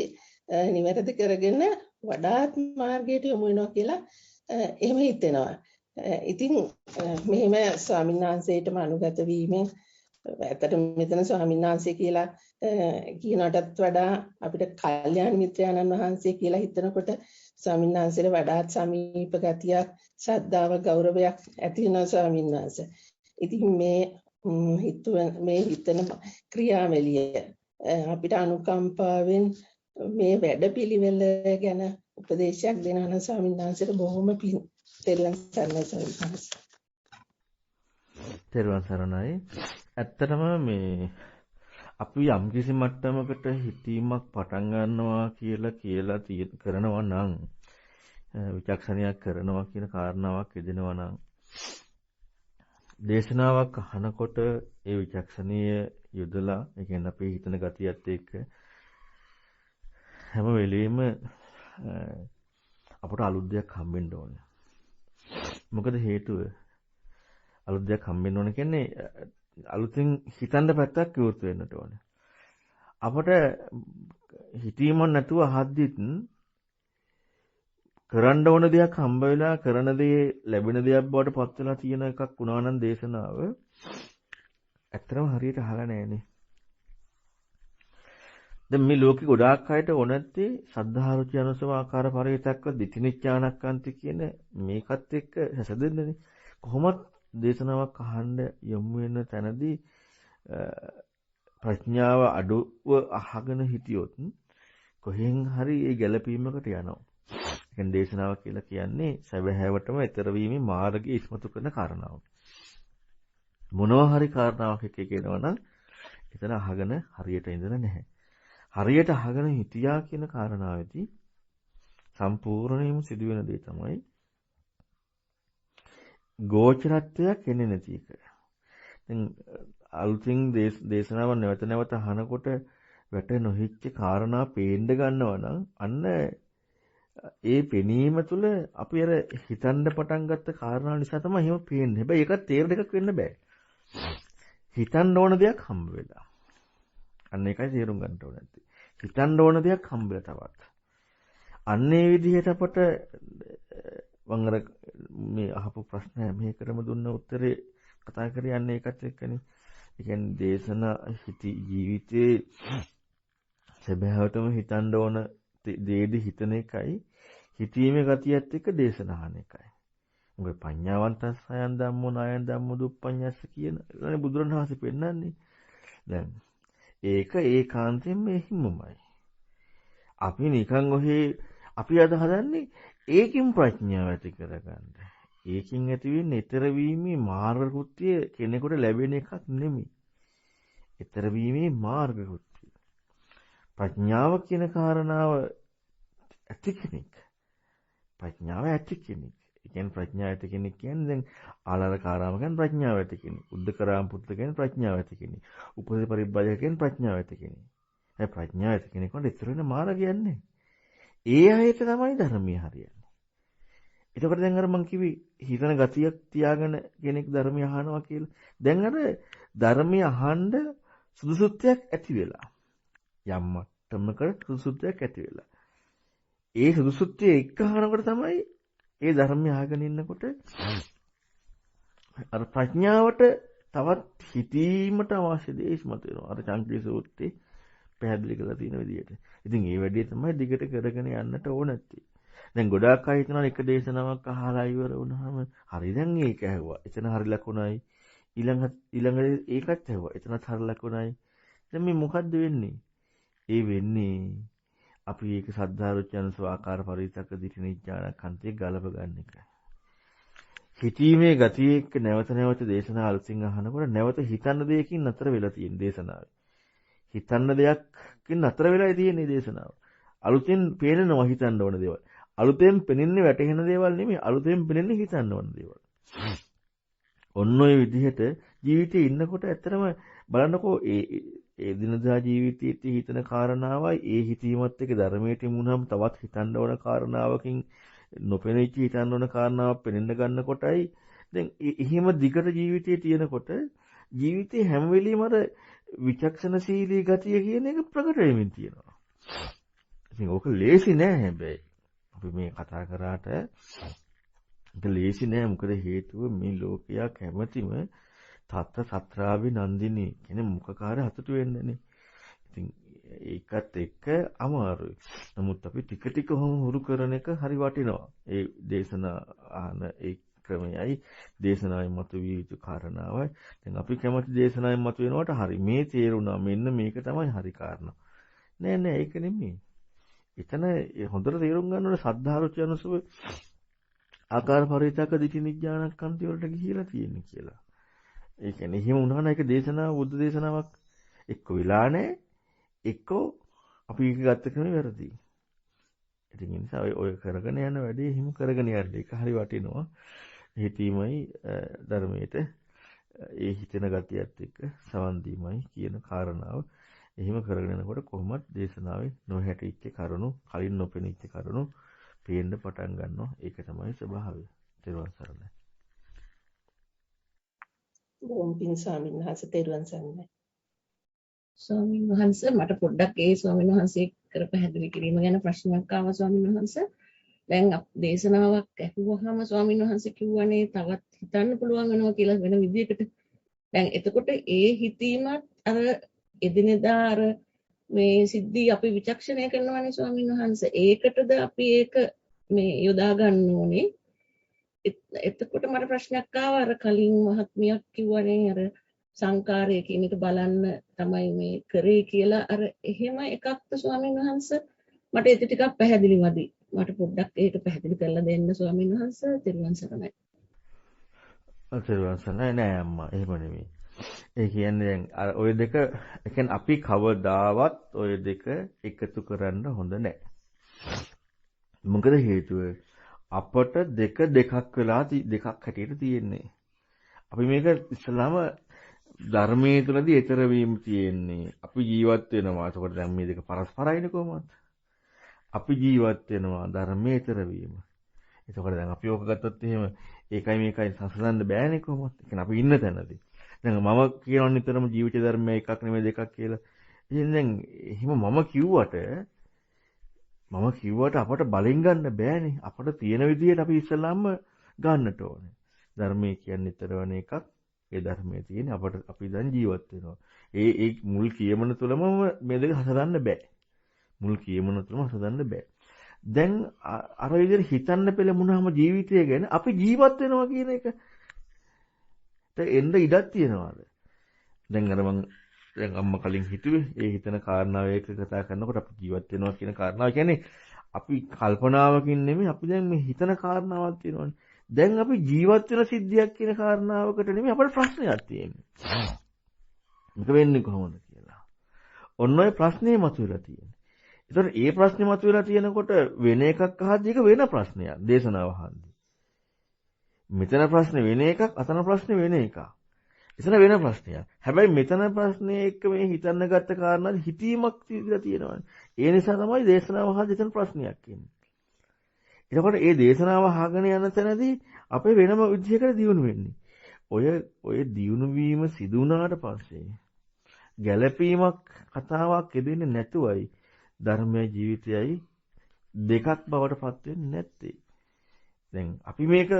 නිවැරදි කරගෙන වඩාත් මාර්ගයට යොමු වෙනවා කියලා එහෙම හිතෙනවා. ඉතින් මෙහෙම ස්වාමීන් වහන්සේටම අනුගත වීමෙන් ඇත්තටම මෙතන ස්වාමීන් වහන්සේ කියලා කියනටත් වඩා අපිට කල්යාණ මිත්‍රාණන් වහන්සේ කියලා හිතනකොට ස්වාමීන් වහන්සේට වඩාත් සමීප ගතියක්, ශ්‍රද්ධාව, ගෞරවයක් ඇති වෙනවා ස්වාමීන් වහන්සේ. ඉතින් මේ හිතන ක්‍රියාවලිය අපිට අනුකම්පාවෙන් මේ වැඩපිළිවෙල ගැන උපදේශයක් දෙනවා නම් ස්වාමීන් වහන්සේට බොහොම පිං. තෙරුවන් සරණයි ස්වාමීන් වහන්සේ. තෙරුවන් සරණයි. ඇත්තටම මේ අපි යම් කිසි මට්ටමකට හිතීමක් පටන් ගන්නවා කියලා කරනවා නම් විචක්ෂණයක් කරනවා කියන කාරණාවක් යෙදෙනවා නම් දේශනාවක් අහනකොට ඒ විචක්ෂණීය යොදලා ඒ කියන්නේ අපි හිතන ගතියත් එක්ක හැම වෙලෙම අපට අලුත් දෙයක් හම්බෙන්න ඕනේ. මොකද හේතුව අලුත් දෙයක් හම්බෙන්න ඕන කියන්නේ අලුතින් හිතන්න පැත්තක් විවෘත වෙන්නට ඕනේ. අපට හිතීමක් නැතුව අහද්දිත් කරන්න ඕන දෙයක් හම්බ වෙලා කරන දේ ලැබෙන දෙයක් බවට පත් වෙලා තියෙන එකක් වුණා නම් දේශනාව ඇත්තටම හරියට අහලා නැහැනේ. දැන් මේ ලෝකේ ගොඩාක් අයට ඕනත්තේ සද්ධා රුචි අනුසම ආකාර පරිවිතක්ව දිටිනිච්ඡානක්කාන්ති කියන මේකත් එක්ක හැසදෙන්නනේ. කොහොමත් දේශනාවක් අහන්න යොමු වෙන තැනදී ප්‍රඥාව අඩුව අහගෙන හිටියොත් කොහෙන් හරි ඒ ගැළපීමකට යනවා. කියන්නේ දේශනාව කියලා කියන්නේ සැබෑවටම ඊතර වීමේ මාර්ගය ඉස්මතු කරන කාරණාවක්. මොනවා හරි කාරණාවක් එක්ක කියනවනම් එතන අහගෙන හරියට ඉඳලා නැහැ. හරියට අහගෙන හිටියා කියන කාරණාවෙදී සම්පූර්ණයෙන්ම සිදුවෙන දේ තමයි ගෝචරත්වයක් එන්නේ නැති එක. දැන් අලුතින් දේශනාව නැවත නැවත අහනකොට වැට නොහිච්ච කාරණා පේන්න ගන්නවා නම් අන්න ඒ පෙනීම තුළ අපි අර හිතන්න පටන් ගත්ත කාරණා නිසා තමයි එහෙම පේන්නේ. හැබැයි ඒකත් තේරෙන එකක් වෙන්න බෑ. හිතන්න ඕන දෙයක් හම්බ වෙලා. අන්න ඒකයි තේරුම් ගන්න ඕන නැති. හිතන්න ඕන දෙයක් හම්බ වෙලා තවත්. අන්නේ විදිහට අපට මම අර මේ අහපු ප්‍රශ්න මේකටම දුන්න උත්තරේ කතා කරේ යන්නේ ඒකත් එක්කනේ. ඒ කියන්නේ දේශන ජීවිතේ සැබෑවටම හිතන්න ඕන දේදි හිතන එකයි හිතීමේ ගතියත් එක්ක දේශනහන එකයි. මොකද පඤ්ඤාවන්තස් සයන් ධම්මෝ නායන් ධම්මෝ දුප්පඤ්ඤස්ස කියන නේ බුදුරණවහන්සේ පෙන්නන්නේ. දැන් ඒක ඒකාන්තයෙන්ම හිමමයි. අපි නිකන් ඔහේ අපි අද හදන්නේ ඒකින් ප්‍රඥාව ඇති කරගන්න. ඒකින් ඇති වෙන්නේ ඊතර වීමේ මාර්ග කෘත්‍ය කෙනෙකුට ලැබෙන එකක් නෙමෙයි. ඊතර වීමේ මාර්ග කෘත්‍ය. ප්‍රඥාව කියන කාරණාව ඇති කෙනෙක්. ප්‍රඥාව ඇති කෙනෙක්. ඒ කියන්නේ ප්‍රඥාව ඇති කෙනෙක් කියන්නේ දැන් ආලාරකාරාම කියන්නේ ප්‍රඥාව ඇති කෙනෙක්. උද්දකරාම පුත්ත කියන්නේ ප්‍රඥාව ඇති කෙනෙක්. උපදී පරිබ්බජක කියන්නේ ප්‍රඥාව ඇති කෙනෙක්. ඒ ප්‍රඥාව ඇති කෙනෙකුට ඊතර වෙන මාර්ගයක් නැහැ. ඒ අයට තමයි ධර්මයේ හරියන්නේ. එතකොට දැන් අර මං කිව්වේ හිතන ගතියක් තියාගෙන කෙනෙක් ධර්මය අහනවා කියලා. දැන් අර ධර්මය අහන්න සුදුසුත්වයක් ඇති වෙලා. යම් මට්ටමකට සුදුසුත්වයක් ඇති වෙලා. ඒ සුදුසුත්වය එක්ක අහනකොට තමයි ඒ ධර්මය අහගෙන ඉන්නකොට අර ප්‍රඥාවට තවත් හිතීමට අවශ්‍ය දේ ඉස්මතු වෙනවා. අර චංකී සූත්‍රයේ පැහැදිලි කරලා තියෙන විදිහට. ඉතින් ඒ වැඩේ තමයි දිගට කරගෙන යන්නට ඕන නැත්තේ. දැන් ගොඩාක් අය හිතනවා එක දේශනාවක් අහලා ඉවර වුණාම හරි දැන් ඒක ඇහුවා. එතන හරි ලකුණයි. ඊළඟ ඒකත් ඇහුවා. එතනත් හරි ලකුණයි. දැන් මේ මොකද්ද වෙන්නේ? ඒ වෙන්නේ අපි ඒක සද්ධාරුචන ස්වාකාර පරිවිතක දිටිනිඥානකන්තේ ගලප ගන්න එකයි. හිතීමේ ගතිය එක්ක නැවත නැවත දේශනා අලුතින් අහනකොට නැවත හිතන්න දෙයකින් නතර වෙලා තියෙන දේශනාව. හිතන්න දෙයක්කින් නතර වෙලා තියෙන දේශනාව. අලුතෙන් පේනනවා හිතන්න ඕන දේවල්. අලුතෙන් පෙනෙන්නේ වැටහෙන දේවල් නෙමෙයි අලුතෙන් පෙනෙන්නේ හිතන්න ඕන දේවල්. ඔන්න ඔය විදිහට ජීවිතේ ඉන්නකොට ඇත්තටම බලන්නකෝ ඒ දිනදා ජීවිතයේ හිතන කාරණාවයි ඒ හිතීමත් එක්ක ධර්මයට මුණාම තවත් හිතන්න ඕන කාරණාවකින් නොපෙනෙච්ච හිතන්න ඕන කාරණාවක් පෙනෙන්න ගන්නකොටයි දැන් එහෙම දිගට ජීවිතයේ තියෙනකොට ජීවිතේ හැම වෙලෙම අර විචක්ෂණශීලී ගතිය කියන එක ප්‍රකට වෙමින් තියෙනවා. ඉතින් ඕක ලේසි නෑ හැබැයි. අපි මේ කතා කරාට ඒක ලේසි නෑ මොකද හේතුව මේ ලෝකයා කැමැතිම තත්ත සත්‍රාවි නන්දිනී කියන මුඛකාර හතුට වෙන්නනේ. ඉතින් ඒකත් එක්ක අමාරුයි. නමුත් අපි ටික ටික හුරු කරන එක හරි වටිනවා. ඒ දේශනා ආන ඒ ක්‍රමයයි දේශනාවෙන් මතුවිය යුතු කාරණාවයි. දැන් අපි කැමති දේශනාවෙන් මතුවෙනවට හරි මේ තේරුණා මෙන්න මේක තමයි හරි කාරණා. නෑ ඒක නෙමෙයි. එතන හොඳට තේරුම් ගන්න ඕනේ සද්ධාරුචි අනුසව ආකාර පරිවිතක දිටිනිඥානකන්ති වලට ගිහිලා තියෙන්නේ කියලා. ඒ කියන්නේ එහෙම වුණා නම් ඒක දේශනාව බුද්ධ දේශනාවක් එක්ක වෙලා නැහැ. එක්ක අපි ඒක ගත්ත ක්‍රමය වැරදි. ඉතින් ඒ නිසා ඔය කරගෙන යන වැඩේ හිම කරගෙන යන්න. ඒක හරි වටිනවා. හිතීමයි ධර්මයට ඒ හිතෙන ගතියත් එක්ක සවන් දීමයි කියන කාරණාව එහෙම කරගෙන යනකොට කොහොමද දේශනාවේ නොහැටිච්ච කරුණු කලින් නොපෙනිච්ච කරුණු පේන්න පටන් ගන්නවා. ඒක තමයි ස්වභාවය. තෙරුවන් සරණයි. බොහොම පිං ස්වාමීන් වහන්සේ තෙරුවන් සරණයි. ස්වාමීන් වහන්සේ මට පොඩ්ඩක් ඒ ස්වාමීන් වහන්සේ කර පැහැදිලි කිරීම ගැන ප්‍රශ්නයක් ආවා ස්වාමීන් වහන්සේ. දැන් දේශනාවක් ඇහුවහම ස්වාමීන් වහන්සේ කිව්වනේ තවත් හිතන්න පුළුවන් වෙනවා කියලා වෙන විදිහකට. දැන් එතකොට ඒ හිතීමත් අර එදිනෙදා අර මේ සිද්ධි අපි විචක්ෂණය කරනවානේ ස්වාමීන් වහන්සේ. ඒකටද අපි ඒක මේ යොදා ගන්න ඕනේ. එතකොට මට ප්‍රශ්නයක් ආවා අර කලින් මහත්මියක් කිව්වනේ අර සංකාරය කියන එක බලන්න තමයි මේ කරේ කියලා. අර එහෙම එකක්ද ස්වාමීන් වහන්සේ? මට ඒක ටිකක් පැහැදිලි මදි. මට පොඩ්ඩක් ඒක පැහැදිලි කරලා දෙන්න ස්වාමීන් වහන්සේ. තෙරුවන් සරණයි. තෙරුවන් සරණයි නෑ අම්මා. එහෙම නෙමෙයි. ඒ කියන්නේ දැන් අර ඔය දෙක ඒ කියන්නේ අපි කවදාවත් ඔය දෙක එකතු කරන්න හොඳ නෑ. මොකද හේතුව අපට දෙකක් වෙලා දෙකක් හැටියට තියෙන්නේ. අපි මේක ඉස්සලාම ධර්මයේ තුලදී ඊතර වීම තියෙන්නේ. අපි ජීවත් වෙනවා. ඒකට දැන් මේ දෙක පරස්පරයිනේ කොහොමද? අපි ජීවත් වෙනවා ධර්මේතර වීම. එතකොට දැන් අපි ඕක ගත්තොත් එහෙම ඒකයි මේකයි සංසඳන්න බෑනේ කොහොමද? ඒ කියන්නේ අපි ඉන්න තැනදී. දැන් මම කියනවා නිතරම ජීවිත ධර්මය එකක් නෙමෙයි දෙකක් කියලා. ඉතින් දැන් එහෙම මම කිව්වට අපට බලෙන් ගන්න බෑනේ. අපට තියෙන විදිහට අපි ඉස්සලාම ගන්නට ඕනේ. ධර්මයේ කියන්නේ නිතරවන එකක්. ඒ ධර්මයේ තියෙන අපි දැන් ජීවත් වෙනවා. ඒ මුල් කියමන තුලම මේ දෙක හසදන්න බෑ. මුල් කියමන තුලම හසදන්න බෑ. දැන් අර විදිහට හිතන්න පෙළඹුණාම ජීවිතය ගැන අපි ජීවත් වෙනවා කියන එක එන්න ඉඩක් තියනවාද? දැන් දැන් අම්මා කලින් හිතුවේ ඒ හිතන කාරණාව එක කතා කරනකොට අපි ජීවත් වෙනවා කියන කාරණාව කියන්නේ අපි කල්පනාවකින් නෙමෙයි අපි දැන් මේ හිතන කාරණාවක් තියෙනවානේ. දැන් අපි ජීවත් වෙන සිද්ධියක් කියන කාරණාවකට නෙමෙයි අපේ ප්‍රශ්නයක් තියෙන්නේ. මේක වෙන්නේ කොහොමද කියලා. ඔන්න ඔය ප්‍රශ්නේ මතුවලා තියෙන්නේ. ඒතර ඒ ප්‍රශ්නේ මතුවලා තියෙනකොට වෙන එකක් අහද්දී ඒක වෙන ප්‍රශ්නයක් දේශනාව අහද්දී. මෙතන ප්‍රශ්නේ වෙන එකක් අතන ප්‍රශ්නේ වෙන එකක්. එතන වෙන ප්‍රශ්නයක්. හැබැයි මෙතන ප්‍රශ්නේ එක්ක මේ හිතන්න ගත්ත කාරණා හිතීමක් තියලා තියෙනවානේ. ඒ නිසා තමයි දේශනාව අහද්දී එතන ප්‍රශ්නයක් එන්නේ. එතකොට මේ දේශනාව අහගෙන යන තැනදී අපේ වෙනම විදිහකට දියුණු වෙන්නේ. ඔය දියුණු වීම සිදු වුණාට පස්සේ ගැළපීමක් කතාවක් එදෙන්නේ නැතුවයි ධර්මයේ ජීවිතයයි දෙකක් බවට පත් වෙන්නේ නැත්තේ. දැන් අපි මේක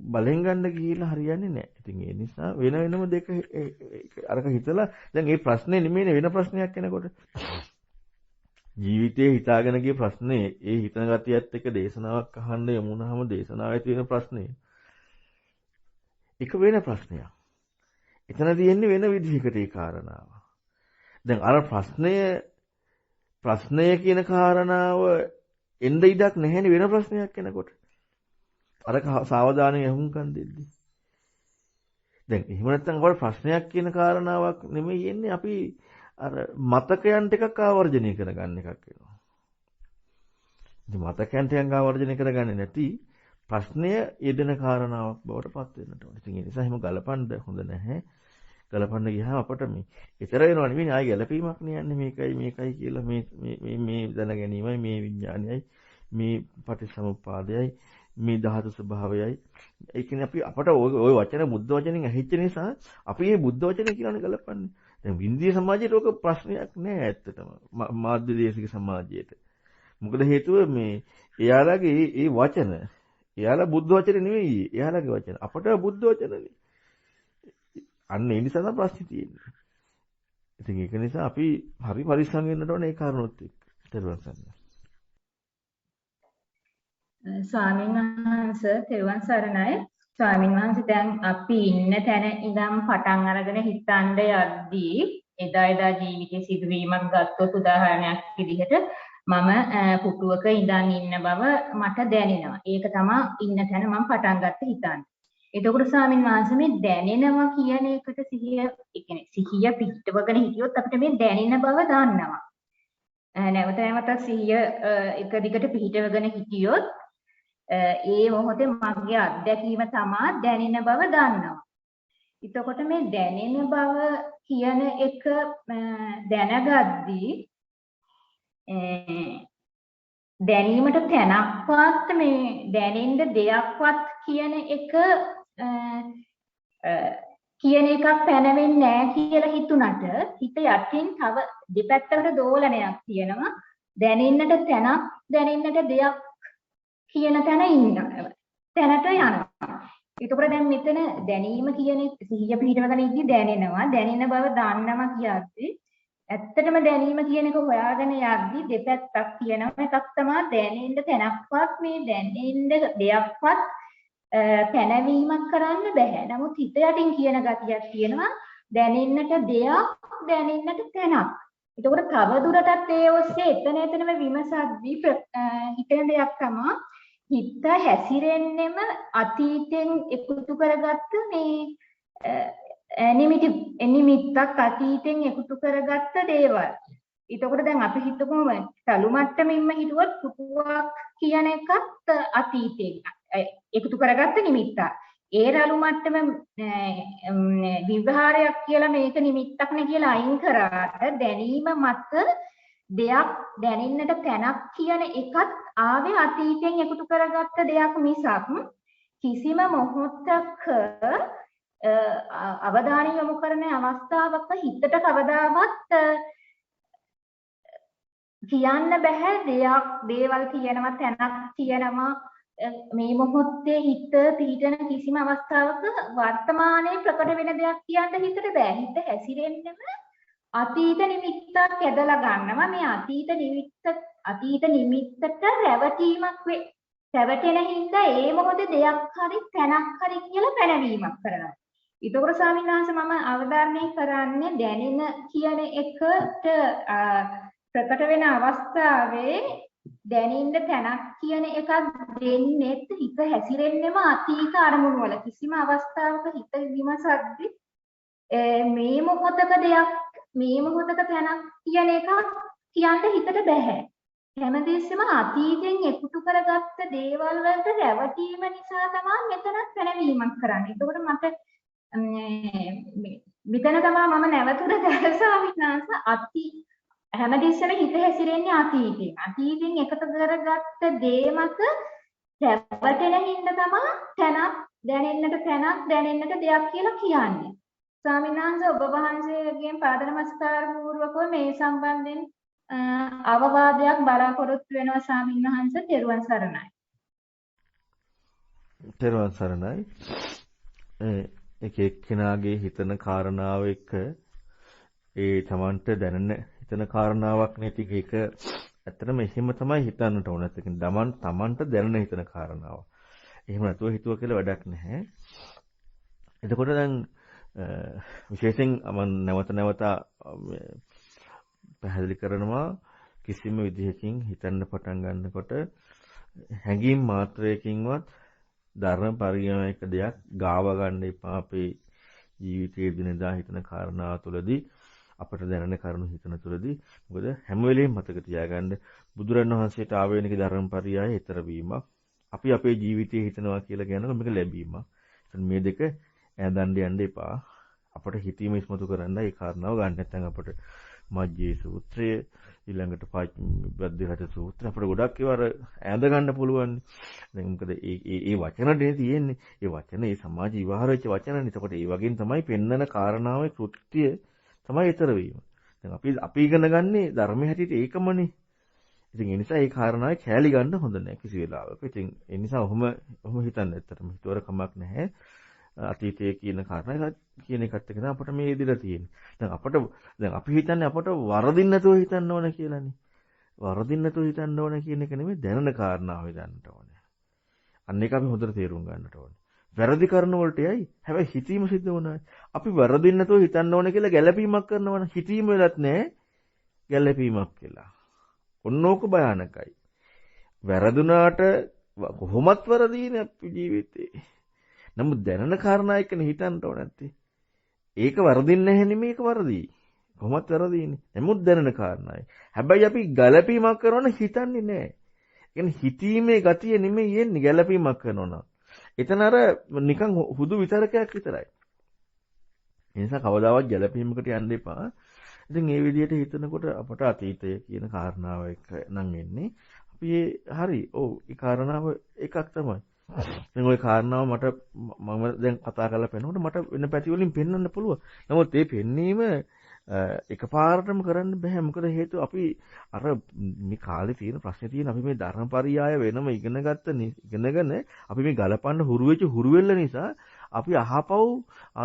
බලෙන් ගන්න ගිහිල්ලා හරියන්නේ නැහැ. ඉතින් ඒ නිසා වෙනම දෙක අරක හිතලා දැන් මේ ප්‍රශ්නේ නෙමෙයි වෙන ප්‍රශ්නයක් එනකොට ජීවිතේ හිතාගෙන ගිය ප්‍රශ්නේ ඒ හිතන ගතියත් එක්ක දේශනාවක් අහන්න යමුනහම දේශනාවේ තියෙන ප්‍රශ්නේ එක වෙන ප්‍රශ්නයක්. එතන තියෙන්නේ වෙන විදිහකට ඒ කාරණාව. දැන් අර ප්‍රශ්නය කියන කාරණාව එන්න ඉඩක් නැහැනේ වෙන ප්‍රශ්නයක් එනකොට. අර සාවධානයෙන් යහුම්කන් දෙද්දී. දැන් එහෙම නැත්නම් අපේ ප්‍රශ්නයක් කියන කාරණාවක් නෙමෙයි එන්නේ අපි අර මතකයන් ටිකක් ආවර්ජනය කරගන්න එකක් වෙනවා. ඉතින් මතකයන් ටිකක් ආවර්ජනය කරගන්නේ නැති ප්‍රශ්නය යෙදෙන කාරණාවක් බවට පත් වෙන්නට ඕනේ. ඉතින් ඒ නිසා එහෙම ගලපන්න හොඳ නැහැ. ගලපන්න ගියාම අපට මේ ඊතර වෙනවා නෙවෙයි ආයි ගැලපීමක් නියන්නේ මේකයි කියලා මේ දැන ගැනීමයි මේ විඥානයයි මේ පටිච්චසමුප්පාදයයි මේ ධාතු ස්වභාවයයි ඒ කියන්නේ අපට ওই වචන බුද්ධ වචනෙන් ඇහිච්ච නිසා අපි මේ බුද්ධ වචනේ කියලානේ ගලපන්නේ. දැන් වින්දිය සමාජයට ඕක ප්‍රශ්නයක් නෑ ඇත්තටම. මාධ්‍ය දේශික සමාජයට. මොකද හේතුව මේ එයාලගේ ඒ වචන එයාලා බුද්ධ වචනේ නෙවෙයි එයාලගේ වචන. අපට බුද්ධ වචනනේ. අන්න ඒ නිසා තමයි ප්‍රශ්නේ තියෙන්නේ. ඉතින් ඒක නිසා අපි හරි පරිස්සම් වෙන්නට ඕනේ ඒ කාරණොත් එක්ක. තේරුම් ගන්න. ස්වාමීන් වහන්සේ තෙරුවන් සරණයි. ස්වාමීන් වහන්සේ දැන් අපි ඉන්න තැන ඉඳන් පටන් අරගෙන හිතන්න යද්දී එදා ජීවිතයේ සිදුවීමක් ගත්තොත් උදාහරණයක් විදිහට මම පුටුවක ඉඳන් ඉන්න බව මට දැනෙනවා. ඒක තමයි ඉන්න තැන මම පටන් ගත්ත හිතන්න. එතකොට ස්වාමීන් වහන්සේ මේ දැනෙනවා කියන එකට සිහිය පිටවගෙන හිටියොත් අපිට මේ දැනෙන බව දන්නවා. නැවත සිහිය එක දිගට පිටවගෙන හිටියොත් ඒ මොහොතේ මගේ අත්දැකීම තමයි දැනෙන බව දන්නවා. එතකොට මේ දැනෙන බව කියන එක දැනගද්දී දැනීමට තැනක්වත් මේ දැනෙන්න දෙයක්වත් කියන එක කියන එකක් පැනවෙන්නේ නැහැ කියලා හිතුණට හිත යටින් තව දෙපැත්තකට දෝලනයක් තියෙනවා. දැනෙන්නට තැනක් දැනෙන්නට දෙයක් කියන තැන ඉන්නවා. තැනට යනවා. ඒකපර දැන් මෙතන දැනීම කියන සිහිය පිටවගෙන ඉඳි දැනෙනවා. දැනෙන බව දන්නවා කියද්දි ඇත්තටම දැනීම කියන එක හොයාගෙන යද්දි දෙපැත්තක් තියෙනවා. එකක් තමයි දැනෙන්න තැනක්වත් මේ දැනෙන්න දෙයක්වත් පැනවීමක් කරන්න බෑ. නමුත් හිත යටින් කියන ගතියක් තියෙනවා. දැනෙන්නට දෙයක් දැනෙන්නට තැනක්. ඒකෝට තව දුරටත් ඒ ඔස්සේ එතනම විමසද්දී හිතන දෙයක් තමයි හිත හැසිරෙන්නෙම අතීතෙන් එකතු කරගත්ත මේ නිමිත්තක් අතීතෙන් එකතු කරගත්ත දේවල්. එතකොට දැන් අපි හිතමුම තලු මට්ටමින්ම හිතුවොත් පුටුවක් කියන එකත් අතීතෙන් එකතු කරගත්ත නිමිත්තක්. ඒ රළු මට්ටම විවහාරයක් කියලා මේක නිමිත්තක් නේ කියලා අයින් කරාට දැනීම මත දෙයක් දැනෙන්නට තැනක් කියන එකත් ආවේ අතීතයෙන් එකතු කරගත්ත දෙයක් මිසක් කිසිම මොහොතක අවධානය යොමු කරන අවස්ථාවක හිතට කවදාවත් කියන්න බෑ දේවල් කියනවා තැනක් කියනවා මේ මොහොතේ හිත පිහිටන කිසිම අවස්ථාවක වර්තමානයේ ප්‍රකට වෙන දෙයක් කියන්න හිතට බෑ. හිත හැසිරෙන්නම අතීත නිමිත්තක් ඇදලා ගන්නවා. මේ අතීත නිමිත්තට රැවටීමක් රැවටෙන හින්දා ඒ මොහොතේ දෙයක් හරි තැනක් හරි කියලා පැනවීමක් කරනවා. ඒතකොට ස්වාමීන් වහන්සේ මම අවධාරණය කරන්නේ දැනෙන කියන එකට ප්‍රකට වෙන අවස්ථාවේ දැනෙන්න තැනක් කියන එකක් දෙන්නෙත් හිත හැසිරෙන්නෙම අතීත අරමුණු වල. කිසිම අවස්ථාවක හිත විමසද්දි මේ මොහොතක දෙයක් මේ මොහොතක තැනක් කියන එකක් කියන්න හිතට බෑ. හැමදෙස්සෙම අතීතයෙන් එකතු කරගත්ත දේවල් වලට රැවටීම නිසා තමයි මෙතන පැනවීමක් කරන්නේ. ඒකෝට මට මෙතන තමයි මම නැවතුණ දැසාවිනාස හැමදෙස්සෙම හිත හැසිරෙන්නේ අතීතයෙන්. අතීතයෙන් එකතු කරගත්ත දේ මත රැවටෙන හින්දා තමයි දැනෙන්නට දෙයක් කියලා කියන්නේ. ස්වාමීන් වහන්සේ ඔබ වහන්සේගෙන් පාද නමස්කාර පූර්වකව මේ සම්බන්ධයෙන් අවවාදයක් බලාපොරොත්තු වෙනවා ස්වාමීන් වහන්සේ. තෙරුවන් සරණයි. තෙරුවන් සරණයි. එක එක්කෙනාගේ හිතන කාරණාව එක්ක ඒ තමන්ට දැනෙන හිතන කාරණාවක් නැති එක ඇත්තටම එහෙම තමයි හිතන්නට ඕන. ඒ කියන්නේ තමන්ට දැනෙන හිතන කාරණාව. එහෙම නැතුව හිතුව කියලා වැඩක් නැහැ. එතකොට දැන් විශේෂයෙන් මම නැවත පැහැදිලි කරනවා කිසිම විදිහකින් හිතන්න පටන් ගන්නකොට හැඟීම් මාත්‍රයකින්වත් ධර්ම පරිණාමයක දෙයක් ගාව ගන්න එපා. අපේ ජීවිතයේ දිනදා හිතන කාරණා තුළදී අපට දැනෙන කරුණු හිතන තුළදී මොකද හැම වෙලෙම මතක තියාගන්න බුදුරණවහන්සේට ආවේනික ධර්ම පරියාය ඊතර වීමක් අපි අපේ ජීවිතයේ හිතනවා කියලා කියනකොට මේක ලැබීමක්. මේ දෙක ඈඳන්න යන්න එපා. අපට හිතීම ඉස්මතු කරන්න ඒ කාරණාව ගන්න නැත්නම් අපට මජ්ජේ සූත්‍රය ඊළඟට බද්දේහත සූත්‍රය අපිට ගොඩක් ඒවා ඈඳ ගන්න පුළුවන්. දැන් මොකද ඒ වචනනේ තියෙන්නේ. ඒ වචන ඒ සමාජ විවහාර වෙච්ච වචනනේ. එතකොට ඒ වගේම තමයි පෙන්නන කාරණාවේ කෘත්‍ය තමයි ඊතර වීම. දැන් අපි ඉගෙන ගන්නේ ධර්මයේ හැටියට ඒකමනේ. ඉතින් ඒ නිසා ඒ කාරණාවේ කැලි ගන්න හොඳ නැහැ කිසි වෙලාවක. ඉතින් ඒ නිසා ඔහොම හිතන්න ඇත්තටම හිතුවර කමක් නැහැ. අතීතයේ කියන කාරණා කියන එකත් එක්ක තමයි අපිට මේ ඉදිරියට තියෙන්නේ. දැන් අපි හිතන්නේ අපට වරදින්න නැතුව හිතන්න ඕන කියලානේ. වරදින්න නැතුව හිතන්න ඕන කියන එක නෙමෙයි දැනන කාරණාව හිතන්නට ඕනේ. අන්න ඒක අපි හොඳට තේරුම් ගන්නට ඕනේ. වැරදි කරන වලට යයි. හැබැයි හිතීම සිද්ධ වුණා. අපි වරදින්න නැතුව හිතන්න ඕන කියලා ගැළපීමක් කරනවනේ. හිතීම වෙලත් නැහැ ගැළපීමක් කියලා. ඔන්නෝක භයානකයි. වැරදුනාට කොහොමත් වරදීනේ අපේ ජීවිතේ. නමුත් දැනන කාරණා එක්කනේ හිතන්න ඕන නැත්තේ. ඒක වරදින්නේ නැහැ නෙමෙයි ඒක වරදී. කොහොමත් වරදීනේ. නමුත් දැනන කාරණායි. හැබැයි අපි ගැළපීමක් කරනවනේ හිතන්නේ නැහැ. කියන්නේ හිතීමේ ගතිය නෙමෙයි එන්නේ ගැළපීමක් කරනවා. එතන අර නිකන් හුදු විතරකයක් විතරයි. ඒ නිසා කවදාවත් ගැළපීමකට යන්න එපා. ඉතින් මේ විදිහට හිතනකොට අපට අතීතය කියන කාරණාව එක නම් එන්නේ. අපි හරි. ඔව් ඒ කාරණාව එකක් තමයි. දැන් ওই කාරණාව මම දැන් කතා කරලා පෙන්නකොට මට වෙන පැති වලින් පෙන්වන්න පුළුවන්. නමුත් මේ පෙන්වීම එකපාරටම කරන්න බෑ. මොකද හේතුව අපි අර මේ කාලේ තියෙන ප්‍රශ්නේ තියෙන අපි මේ ධර්මපරියාය වෙනම ඉගෙනගෙන අපි මේ ගලපන්න හුරු වෙල්ල නිසා අපි අහපව්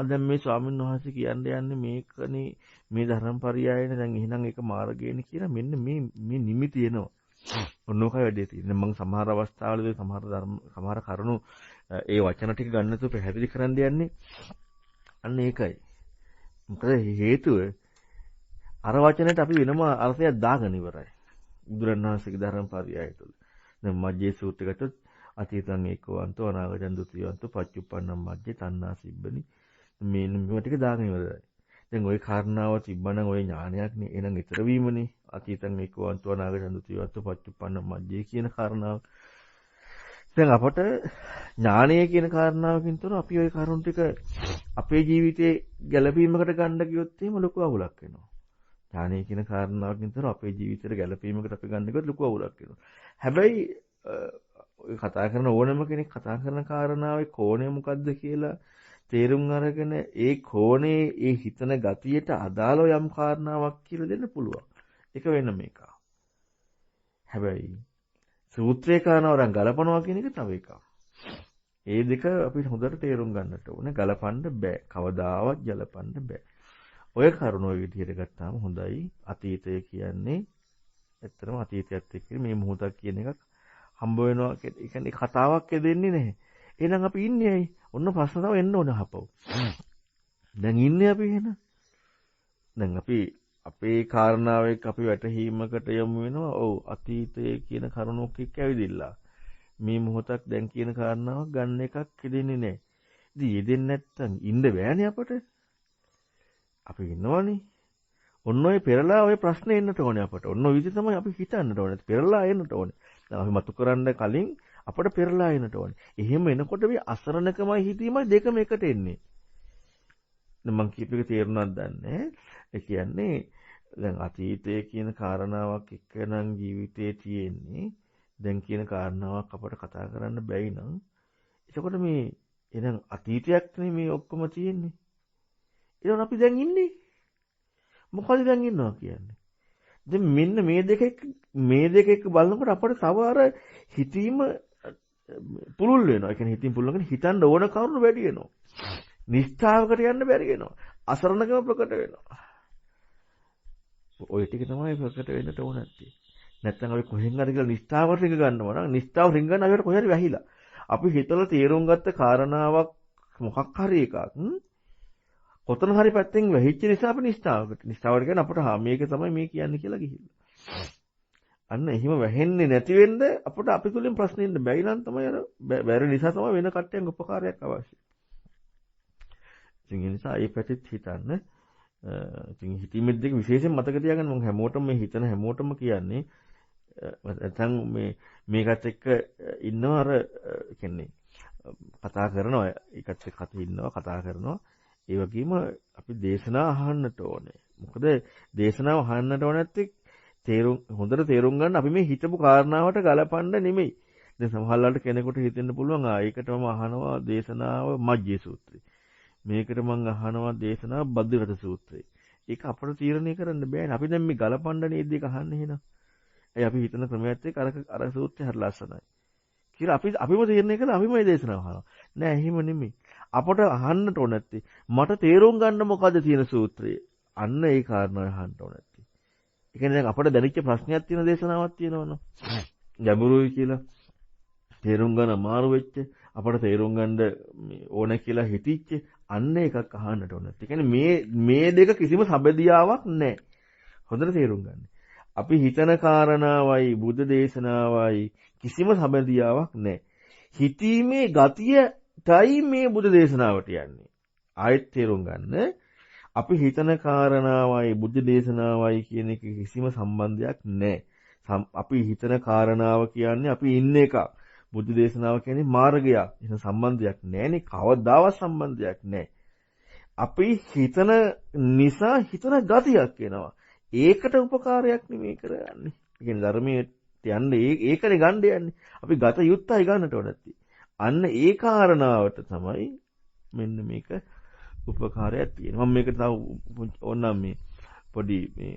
දැන් මේ ස්වාමීන් වහන්සේ කියන්නේ මේකනේ මේ ධර්මපරියායනේ දැන් එහෙනම් ඒක මාර්ගයනේ කියලා මෙන්න මේ නිමිති එනවා. ඔන්නෝකයි වැඩේ තියෙන්නේ. මම සමහර අවස්ථාවලදී සමහර කරුණු ඒ වචන ටික ගන්න තු පැහැදිලි කරන්න යන්නේ. අන්න ඒකයි. මොකද හේතුව අර වචනෙට අපි වෙනම අර්ථයක් දාගෙන ඉවරයි. බුදුරණවහන්සේගේ ධර්ම පරියාය තුළ. දැන් මජ්ජේ සූත්‍රය ගත්තොත් අතීතං ඒකවන්තෝ අනාගතං ဒ ුතියවන්තෝ පච්චුප්පන්නං මජ්ජේ තණ්හා සිබ්බනි මේ ටික දාගෙන ඉවරයි. දැන් ওই කාරණාව තිබ්බනම් ওই ඥානයක් නේ එනං ඊතර වීමනේ. අතීතං ඒකවන්තෝ අනාගතං ဒ ුතියවන්තෝ පච්චුප්පන්නං මජ්ජේ කියන කාරණාව. දැන් අපට ඥානය කියන කාරණාවකින් තොර අපි ওই කරුණ ටික අපේ ජීවිතේ ගැළපීමකට ගන්න ගියොත් එහෙම ලොකු අවුලක් වෙනවා. ඥානය කියන කාරණාවකින් තොර අපේ ජීවිතේට ගැළපීමකට අපි ගන්න එකත් ලොකු අවුලක් වෙනවා. හැබැයි ඔය කතා කරන ඕනම කෙනෙක් කතා කරන කාරණාවේ කෝණය මොකද්ද කියලා තේරුම් අරගෙන ඒ කෝණේ ඒ හිතන ගතියට අදාළව යම් කාරණාවක් කියලා දෙන්න පුළුවන්. ඒක වෙන මේක. හැබැයි සූත්‍රේ කාරණාවෙන් ගලපනවා කියන එක තව එකක්. ඒ දෙක අපි හොඳට තේරුම් ගන්නට ඕනේ. ගලපන්න බෑ. කවදාවත් ගලපන්න බෑ. ඔය කරුණ ඔය විදිහට ගත්තාම හොඳයි. අතීතය කියන්නේ ඇත්තටම අතීතයත් එක්ක මේ මොහොතක් කියන එකක් හම්බ වෙනවා. ඒ කියන්නේ කතාවක් දෙන්නේ නැහැ. එහෙනම් අපි ඉන්නේ ඇයි? ඔන්න ප්‍රශ්න තව එන්න ඕන අහපව. දැන් ඉන්නේ අපි එහෙනම්. දැන් අපි අපේ කාරණාවෙක් අපි වැටහීමකට යමු වෙනවා. ඔව් අතීතයේ කියන කරුණක් එක්ක ඇවිදිලා. මේ මොහොතක් දැන් කියන කාරණාවක් ගන්න එකක් දෙන්නේ නැහැ. ඉතින් යෙදෙන්නේ නැත්තම් ඉන්න බෑනේ අපට. අපි ඉන්නවනේ. ඔන්න ඔය පෙරලා ඔය ප්‍රශ්නේ එන්නට ඕනේ අපට. ඔන්න ඔය විදිහ තමයි අපි හිතන්නට ඕනේ. පෙරලා එන්නට ඕනේ. දැන් අපි මතු කරන්න කලින් අපට පෙරලා එන්නට ඕනේ. එහෙම එනකොට මේ අසරණකමයි හිතීමයි දෙකම එකට එන්නේ. දැන් මම කියප එක තේරුණාද දන්නේ. ඒ කියන්නේ දැන් අතීතයේ කියන කාරණාවක් එක්කනම් ජීවිතේ තියෙන්නේ. දැන් කියන කාරණාවක් අපට කතා කරන්න බැයි නම් එතකොට මේ එහෙනම් අතීතයක් නේ මේ ඔක්කොම තියෙන්නේ. ඒතකොට අපි දැන් ඉන්නේ මොකද දැන් ඉන්නවා කියන්නේ. දැන් මෙන්න මේ දෙක එක්ක බලනකොට අපට තව අර හිතීම පුළුල් වෙනවා. ඒ කියන්නේ හිතින් පුළුල් වෙන හිතන්න ඕන කරුණු වැඩි වෙනවා. නිෂ්ඨාවකට යන්න බැරි වෙනවා. අසරණකම ප්‍රකට වෙනවා. ඔය ටික තමයි ප්‍රකට වෙන්නට ඕන නැත්තේ. නැත්තම් අපි කොහෙන් හරි කියලා නිෂ්ඨාවට රිංග ගන්නවා නම් නිෂ්ඨාව රිංග ගන්න අපිට කොහේ හරි වැහිලා. අපි හිතලා තේරුම් ගත්ත කාරණාවක් මොකක් හරි එකක් කොතන හරි පැත්තෙන් වැහිච්ච නිසා අපි නිෂ්ඨාවකට කියන්නේ අපට මේක තමයි මේ කියන්නේ කියලා ගිහිල්ලා. අන්න එහෙම වැහෙන්නේ නැති වෙන්න අපට අපි තුලින් ප්‍රශ්න ඉන්න බැරි නම් තමයි අර බැරි නිසා තමයි වෙන කට්ටියන් උපකාරයක් අවශ්‍ය. ඉතින් ඒ නිසා මේ පැත්තෙත් හිතන්න. ඉතින් හිතීමේ දෙක විශේෂයෙන් මතක තියාගන්න මම හැමෝටම මේ හිතන හැමෝටම කියන්නේ නැත්නම් මේකත් එක්ක ඉන්නව අර කියන්නේ කතා කරනවා ඒකත් එක්ක කතා කරනවා ඒ වගේම අපි දේශනා අහන්නට ඕනේ. මොකද දේශනාව අහන්නට ඕන නැත්නම් හොඳට තේරුම් ගන්න අපි මේ හිතපු කාරණාවට ගලපන්න නෙමෙයි. දැන් සමහරවිට කෙනෙකුට හිතෙන්න පුළුවන් ඒකටම අහනවා දේශනාව මජ්ජේ සූත්‍රය. මේකට මම අහනවා දේශනාව බද්දරට සූත්‍රය. ඒක අපට තීරණය කරන්න බෑනේ. අපි දැන් මේ ගලපන්න නේද ඒක අහන්නේ එහෙනම්. ඒ අපි හිතන ක්‍රමයට එක්ක අර සූත්‍රය හරි ලස්සනයි. කියලා අපිම තීරණය කළා අපිම මේ දේශනාව අහනවා. නෑ එහෙම නෙමෙයි. අපට අහන්නට ඕන නැත්තේ මට තේරුම් ගන්න මොකද්ද තියෙන සූත්‍රය. අන්න ඒ කාරණාව අහන්න ඕන නැත්තේ. ඒ කියන්නේ දැන් අපට දැනෙච්ච ප්‍රශ්නයක් තියෙන දේශනාවක් තියෙනවනේ. ගැඹුරුයි කියලා තේරුම් ගන්න අමාරු වෙච්ච අපට තේරුම් ගන්න ඕන කියලා හිතිච්ච අන්න එකක් අහන්නට ඕන. ඒ කියන්නේ මේ දෙක කිසිම සබැදියාවක් නැහැ. හොඳට තේරුම් ගන්න. අපි හිතන කාරණාවයි බුද්ධ දේශනාවයි කිසිම සබැදියාවක් නැහැ. හිතීමේ ගතියටයි මේ බුද්ධ දේශනාවට යන්නේ. ආයෙත් තේරුම් ගන්න. අපි හිතන කාරණාවයි බුද්ධ දේශනාවයි කියන එක කිසිම සම්බන්ධයක් නැහැ. අපි හිතන කාරණාව කියන්නේ අපි ඉන්න එකක්. බුද්ධ දේශනාව කියන්නේ මාර්ගයක්. එහෙනම් සම්බන්ධයක් නැහැනේ. කවදාවත් සම්බන්ධයක් නැහැ. අපි හිතන නිසා හිතන ගතියක් එනවා. ඒකට උපකාරයක් නෙමෙයි කරන්නේ. ඒ කියන්නේ ධර්මයේ යන්නේ ඒකනේ ගන්න යන්නේ. අපි ගත යුත්තයි ගන්නට ඕන නැති. අන්න ඒ කාරණාවට තමයි මෙන්න මේක උපකාරයක් තියෙනවා. මම මේක තව ඕනනම් මේ පොඩි මේ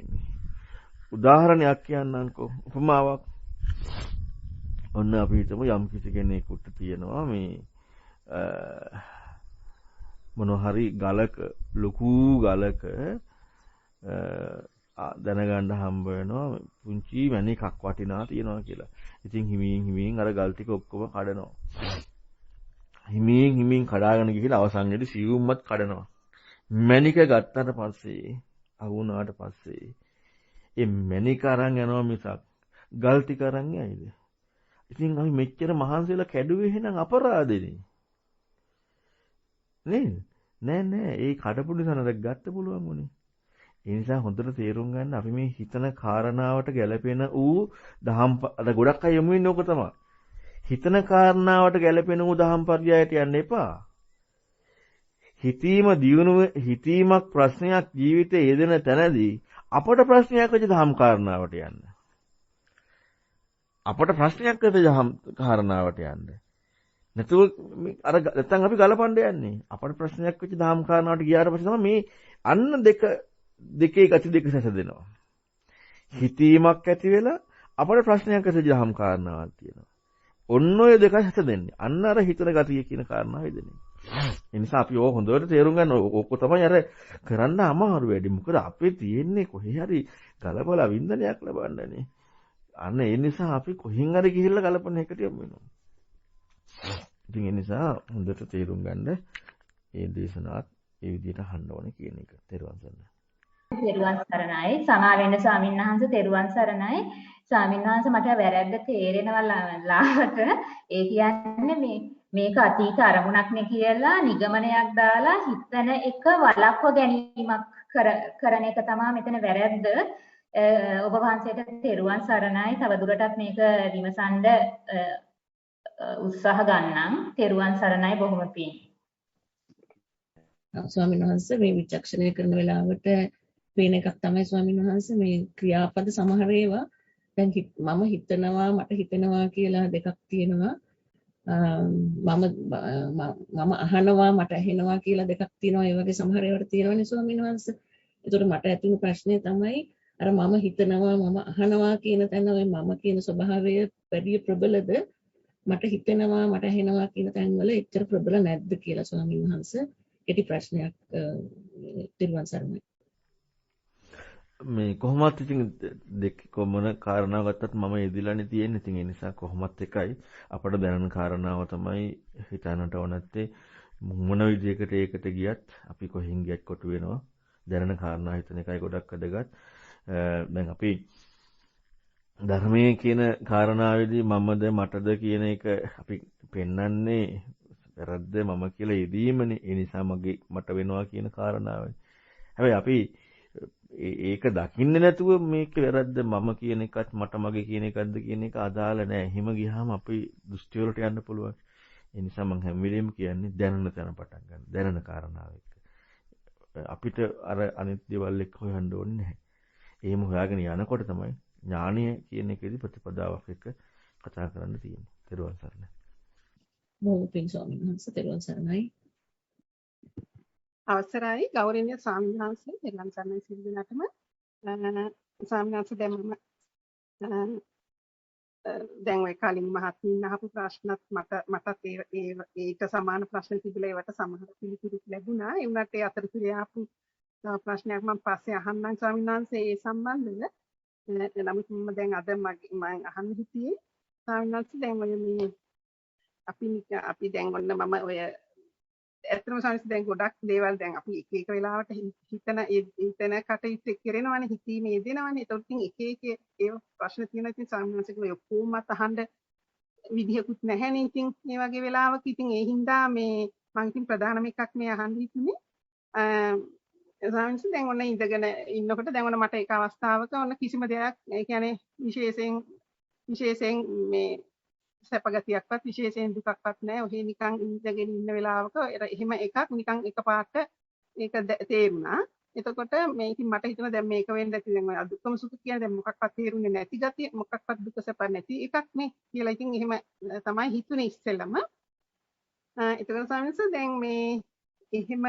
උදාහරණයක් කියන්නම්කෝ. උපමාවක්. ඔන්න අපි හිතමු යම් කිසි කෙනෙකුට තියෙනවා මේ මොන හරි ගලක ලොකු ගලක දැනගන්න හම්බ වෙනවා පුංචි මණිකක් වටිනා තියනවා කියලා. ඉතින් හිමින් අර ගල් ටික ඔක්කොම කඩනවා. හිමින් කඩාගෙන ගිහින් අවසානයේදී සියුම්මත් කඩනවා. මණික ගත්තට පස්සේ අහුණාට පස්සේ ඒ මණික අරන් යනවා මිසක් ගල් ටික අරන් යයිද? ඉතින් අපි මෙච්චර මහන්සියලා කැඩුවේ එහෙනම් අපරාධෙනේ. නේද? නෑ ඒ කඩපු නිසා නේද ගන්න පුළුවන් උනේ. ඒ නිසා හොඳට තේරුම් ගන්න අපි මේ හිතන කාරණාවට ගැළපෙන ඌ දහම් අර ගොඩක් අය යමු ඉන්නේ ඕක තමයි. හිතන කාරණාවට ගැළපෙන ඌ දහම් පර්යායට යන්න එපා. හිතීමක් ප්‍රශ්නයක් ජීවිතයේ යෙදෙන තැනදී අපට ප්‍රශ්නයක් වෙච්ච දහම් කාරණාවට යන්න. අපට ප්‍රශ්නයක් වෙච්ච දහම් කාරණාවට යන්න. නැතුව අර නැත්තම් අපි ගලපන්න යන්නේ. අපට ප්‍රශ්නයක් වෙච්ච දහම් කාරණාවට ගියාට පස්සේ තමයි මේ අන්න දෙකේ ගති දෙක සැසදෙනවා. හිතීමක් ඇති වෙලා අපට ප්‍රශ්නයක් ඇති දහම් කාරණාවක් තියෙනවා. ඔන්න ඔය දෙක හැදෙන්නේ. අන්න අර හිතන ගතිය කියන කාරණාව වෙදෙන්නේ. ඒ නිසා අපි ඕක හොඳට තේරුම් ගන්න ඕක තමයි අර කරන්න අමාරු වැඩි. මොකද අපේ තියෙන්නේ කොහේ හරි ගලපලා වින්දනයක් ලබන්නනේ. අන්න ඒ නිසා අපි කොහෙන් හරි ගිහිල්ලා ගලපන එකට යමු වෙනවා. ඉතින් ඒ නිසා හොඳට තේරුම් ගන්න මේ දේශනාවත් ඒ විදිහට අහන්න ඕනේ කියන එක. තේරුවන් ගන්න. තෙරුවන් සරණයි. සමා වෙන්න ස්වාමීන් වහන්සේ තෙරුවන් සරණයි. ස්වාමීන් වහන්සේ මට වැරද්ද තේරෙනවා ලාවට. ඒ කියන්නේ මේක අතීත අරමුණක් නේ කියලා නිගමනයක් දාලා හිතන එක වළක්ව ගැනීමක් කරන එක තමයි මෙතන වැරද්ද. ඔබ වහන්සේට තෙරුවන් සරණයි. තවදුරටත් මේක විමසන්න උත්සාහ ගන්නම්. තෙරුවන් සරණයි බොහොම පිං. ස්වාමීන් වහන්සේ මේ විචක්ෂණය කරන වෙලාවට පේන එකක් තමයි ස්වාමීන් වහන්සේ මේ ක්‍රියාපද සමහර ඒවා දැන් මම හිතනවා මට හිතෙනවා කියලා දෙකක් තියෙනවා. මම අහනවා මට ඇහෙනවා කියලා දෙකක් තියෙනවා. ඒ වගේ සමහර ඒවාට තියෙනවනේ ස්වාමීන් වහන්සේ. ඒතකොට මට ඇතිවෙන ප්‍රශ්නේ තමයි අර මම හිතනවා මම අහනවා කියන තැන ඔය මම කියන ස්වභාවය වැඩි ප්‍රබලද මට හිතෙනවා මට ඇහෙනවා කියන තැන්වල එච්චර ප්‍රබල නැද්ද කියලා ස්වාමීන් වහන්සේ කෙටි ප්‍රශ්නයක් තිරුවන් සරණයි. මේ කොහොමත් ඉතින් දෙක කොමන කාරණාව ගත්තත් මම එදිලානේ තියෙන්නේ. ඉතින් ඒ නිසා කොහොමත් එකයි අපට දැනන කාරණාව තමයි හිතන්නට ඕනත්තේ මොන විදිහකට ඒකට ගියත් අපි කොහෙන් ගියත් කොටු වෙනවා. දැනන කාරණා හිතන එකයි ගොඩක් වැදගත්. දැන් අපි ධර්මයේ කියන කාරණාවේදී මමද මටද කියන එක අපි පෙන්වන්නේ වැරද්ද මම කියලා යෙදීමනේ. ඒ නිසා මට වෙනවා කියන කාරණාවයි. හැබැයි අපි ඒක දකින්නේ නැතුව මේක වැරද්ද මම කියන එකත් මට මගේ කියන එකක්ද කියන එක අදාළ නැහැ. එහෙම ගියාම අපි දෘෂ්ටි වලට යන්න පුළුවන්. ඒ නිසා මම හැම වෙලෙම කියන්නේ දැනන තැන පටන් ගන්න. දැනන කාරණාව එක්ක. අපිට අර අනිත් දේවල් එක්ක හොයන්න ඕනේ නැහැ. එහෙම හොයාගෙන යනකොට තමයි ඥානීය කියන එකේදී ප්‍රතිපදාවක් එක්ක කතා කරන්න තියෙන්නේ. තෙරුවන් සරණයි. බොහොම පිං ස්වාමීන් වහන්සේ තෙරුවන් සරණයි. අවසරයි ගෞරවනීය ස්වාමීන් වහන්සේ තෙරුවන් සරණයි සියලු දෙනාටම. ස්වාමීන් වහන්සේ දැන් ඔය කලින් මහත්මින් අහපු ප්‍රශ්නත් මටත් ඒක සමාන ප්‍රශ්න තිබුණා. ඒවට සමහර පිළිතුරු ලැබුණා. ඒ වුණාට ඒ අතරතුරේ ආපු ප්‍රශ්නයක් මම පස්සේ අහන්නම් ස්වාමීන් වහන්සේ ඒ සම්බන්ධව. නමුත් මම දැන් අද මම අහන්න හිතියේ ස්වාමීන් වහන්සේ දැන් ඔය මේ අපි දැන් ඔන්න මම ඔය ඇත්තම සංස් දැන් ගොඩක් දේවල් දැන් අපි එක එක වෙලාවට හිතන කටයුතු කරනවානේ හිතීමේ දෙනවානේ. ඒතකොට ඉතින් එක ඒ ප්‍රශ්න තියෙනවා. ඉතින් සාමාන්‍යයෙන් ඔය කොහොමත් අහන්න විදිහකුත් නැහැනේ. ඉතින් මේ වගේ වෙලාවක ඉතින් ඒ හින්දා මේ මම ඉතින් ප්‍රධානම එකක් මේ අහන්න හිතුනේ. සාමාන්‍යයෙන් දැන් ඔන්න ඉඳගෙන ඉන්නකොට දැන් ඔන්න මට එක අවස්ථාවක ඔන්න කිසිම දෙයක් ඒ කියන්නේ විශේෂයෙන් මේ සැපගතියක්වත් විශේෂයෙන් දුකක්වත් නැහැ. ඔහේ නිකන් ඉඳගෙන ඉන්න වෙලාවක එහෙම එකක් නිකන් එකපාරට ඒක තේරුණා. එතකොට මේ ඉතින් මට හිතුණා දැන් මේක වෙන්න ඇති. දැන් ඔය දුක්ඛම සුඛ කියන්නේ දැන් මොකක්වත් තේරුන්නේ නැති ගතිය, මොකක්වත් දුක සැප නැති එකක් නේ කියලා ඉතින් එහෙම තමයි හිතුනේ ඉස්සෙල්ලම. එතකොට සාමනස දැන් මේ එහෙම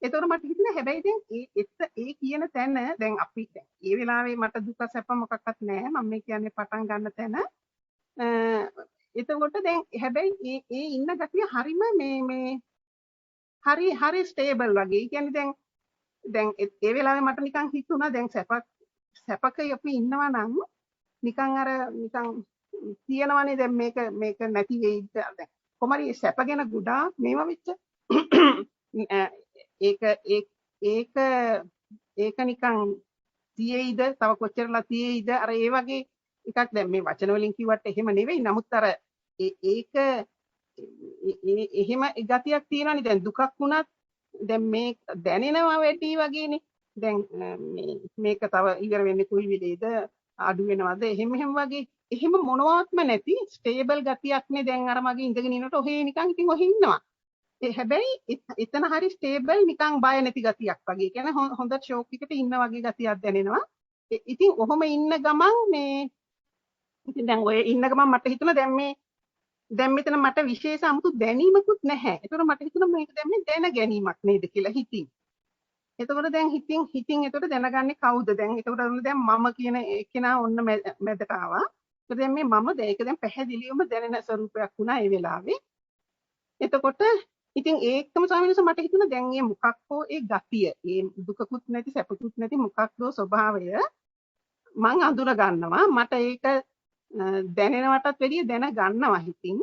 එතකොට මට හිතුණා හැබැයි දැන් ඒ කියන තැන දැන් අපි දැන් ඒ වෙලාවේ මට දුක සැප මොකක්වත් නැහැ. මම මේ කියන්නේ පටන් ගන්න තැන එතකොට දැන් හැබැයි ඒ ඉන්න ගතිය හරිම මේ හරි ස්ටේබල් වගේ. ඒ කියන්නේ දැන් ඒ වෙලාවේ මට නිකන් හිතුණා දැන් සැපක අපි ඉන්නවා නම් නිකන් නිකන් තියනවනේ දැන් මේක නැති වෙයිද. දැන් කොහමරි සැප ගැන ගොඩාක් මේවා වෙච්ච ඒක නිකන් තියෙයිද තව කොච්චරලා තියෙයිද අර ඒ වගේ එකක්. දැන් මේ වචන වලින් කිව්වට එහෙම නෙවෙයි. නමුත් අර ඒක එහෙම ගතියක් තියෙනවානේ. දැන් දුකක් වුණත් දැන් මේ දැනෙනවා වැඩි වගේනේ. දැන් මේක තව ඉවර වෙන්නේ කොයි වෙලේද අඩු වෙනවද එහෙම වගේ එහෙම මොනවත්ම නැති ස්ටේබල් ගතියක්නේ. දැන් අර මගේ ඉඳගෙන ඉන්නකොට ඔහේ නිකන් ඉතින් ඔහේ ඉන්නවා. හැබැයි එතන හරි ස්ටේබල් නිකන් බය නැති ගතියක් වගේ. කියන්නේ හොඳ ෂෝක් එකකට ඉන්න වගේ ගතියක් දැනෙනවා. ඉතින් ඔහොම ඉන්න ගමන් මේ ඉතින් දැන් ඔය ඉන්න ගමන් මට හිතුණා දැන් මෙතන මට විශේෂ 아무තු දැනීමකුත් නැහැ. ඒතකොට මට හිතුණා මේක දැන් මේ දැන ගැනීමක් නේද කියලා හිතින්. එතකොට දැන් හිතින් එතකොට දැනගන්නේ කවුද දැන්? එතකොට දැන් මම කියන කෙනා ඔන්න මැදට ආවා. ඒත් දැන් මේ මම ඒක දැන් පැහැදිලිවම දැනෙන ස්වරූපයක් වුණා ඒ වෙලාවේ. එතකොට ඉතින් ඒකම ස්වාමීන් මට හිතුණා දැන් මේ මොකක් හෝ ඒ ගතිය, ඒ දුකකුත් නැති සැපකුත් නැති මොකක්දෝ ස්වභාවය මං අඳුර ගන්නවා. මට ඒක දැනෙනවටත් වැඩිය දැන ගන්නවා හිතින්.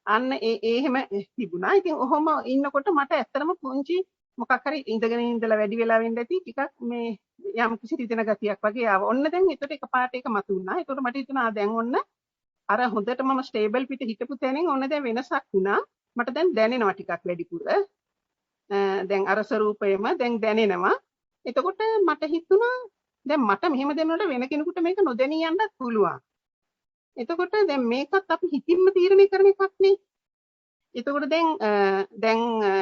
අන්න එහෙම තිබුණා. ඉතින් ඔහොම ඉන්නකොට මට ඇත්තටම පුංචි මොකක් හරි ඉඳගෙන ඉඳලා වැඩි වෙලා වෙන්න ඇති ටිකක් මේ යම් කිසි රිදෙන ගතියක් වගේ ආවා. ඔන්න දැන් ඒකට එකපාරට ඒක මතුවුණා. ඒකට මට හිතුණා දැන් ඔන්න අර හොඳට මම ස්ටේබල් පිට හිටපු තැනින් ඔන්න දැන් වෙනසක් වුණා. මට දැන් දැනෙනවා ටිකක් වැඩිපුර. දැන් අර ස්වරූපයම දැන් දැනෙනවා. එතකොට මට හිතුණා දැන් මට මෙහෙම දෙනකොට වෙන කෙනෙකුට මේක නොදැනී යන්නත් පුළුවන්. එතකොට දැන් මේකත් අපි හිතින්ම තීරණය කරන එකක් නේ. එතකොට දැන්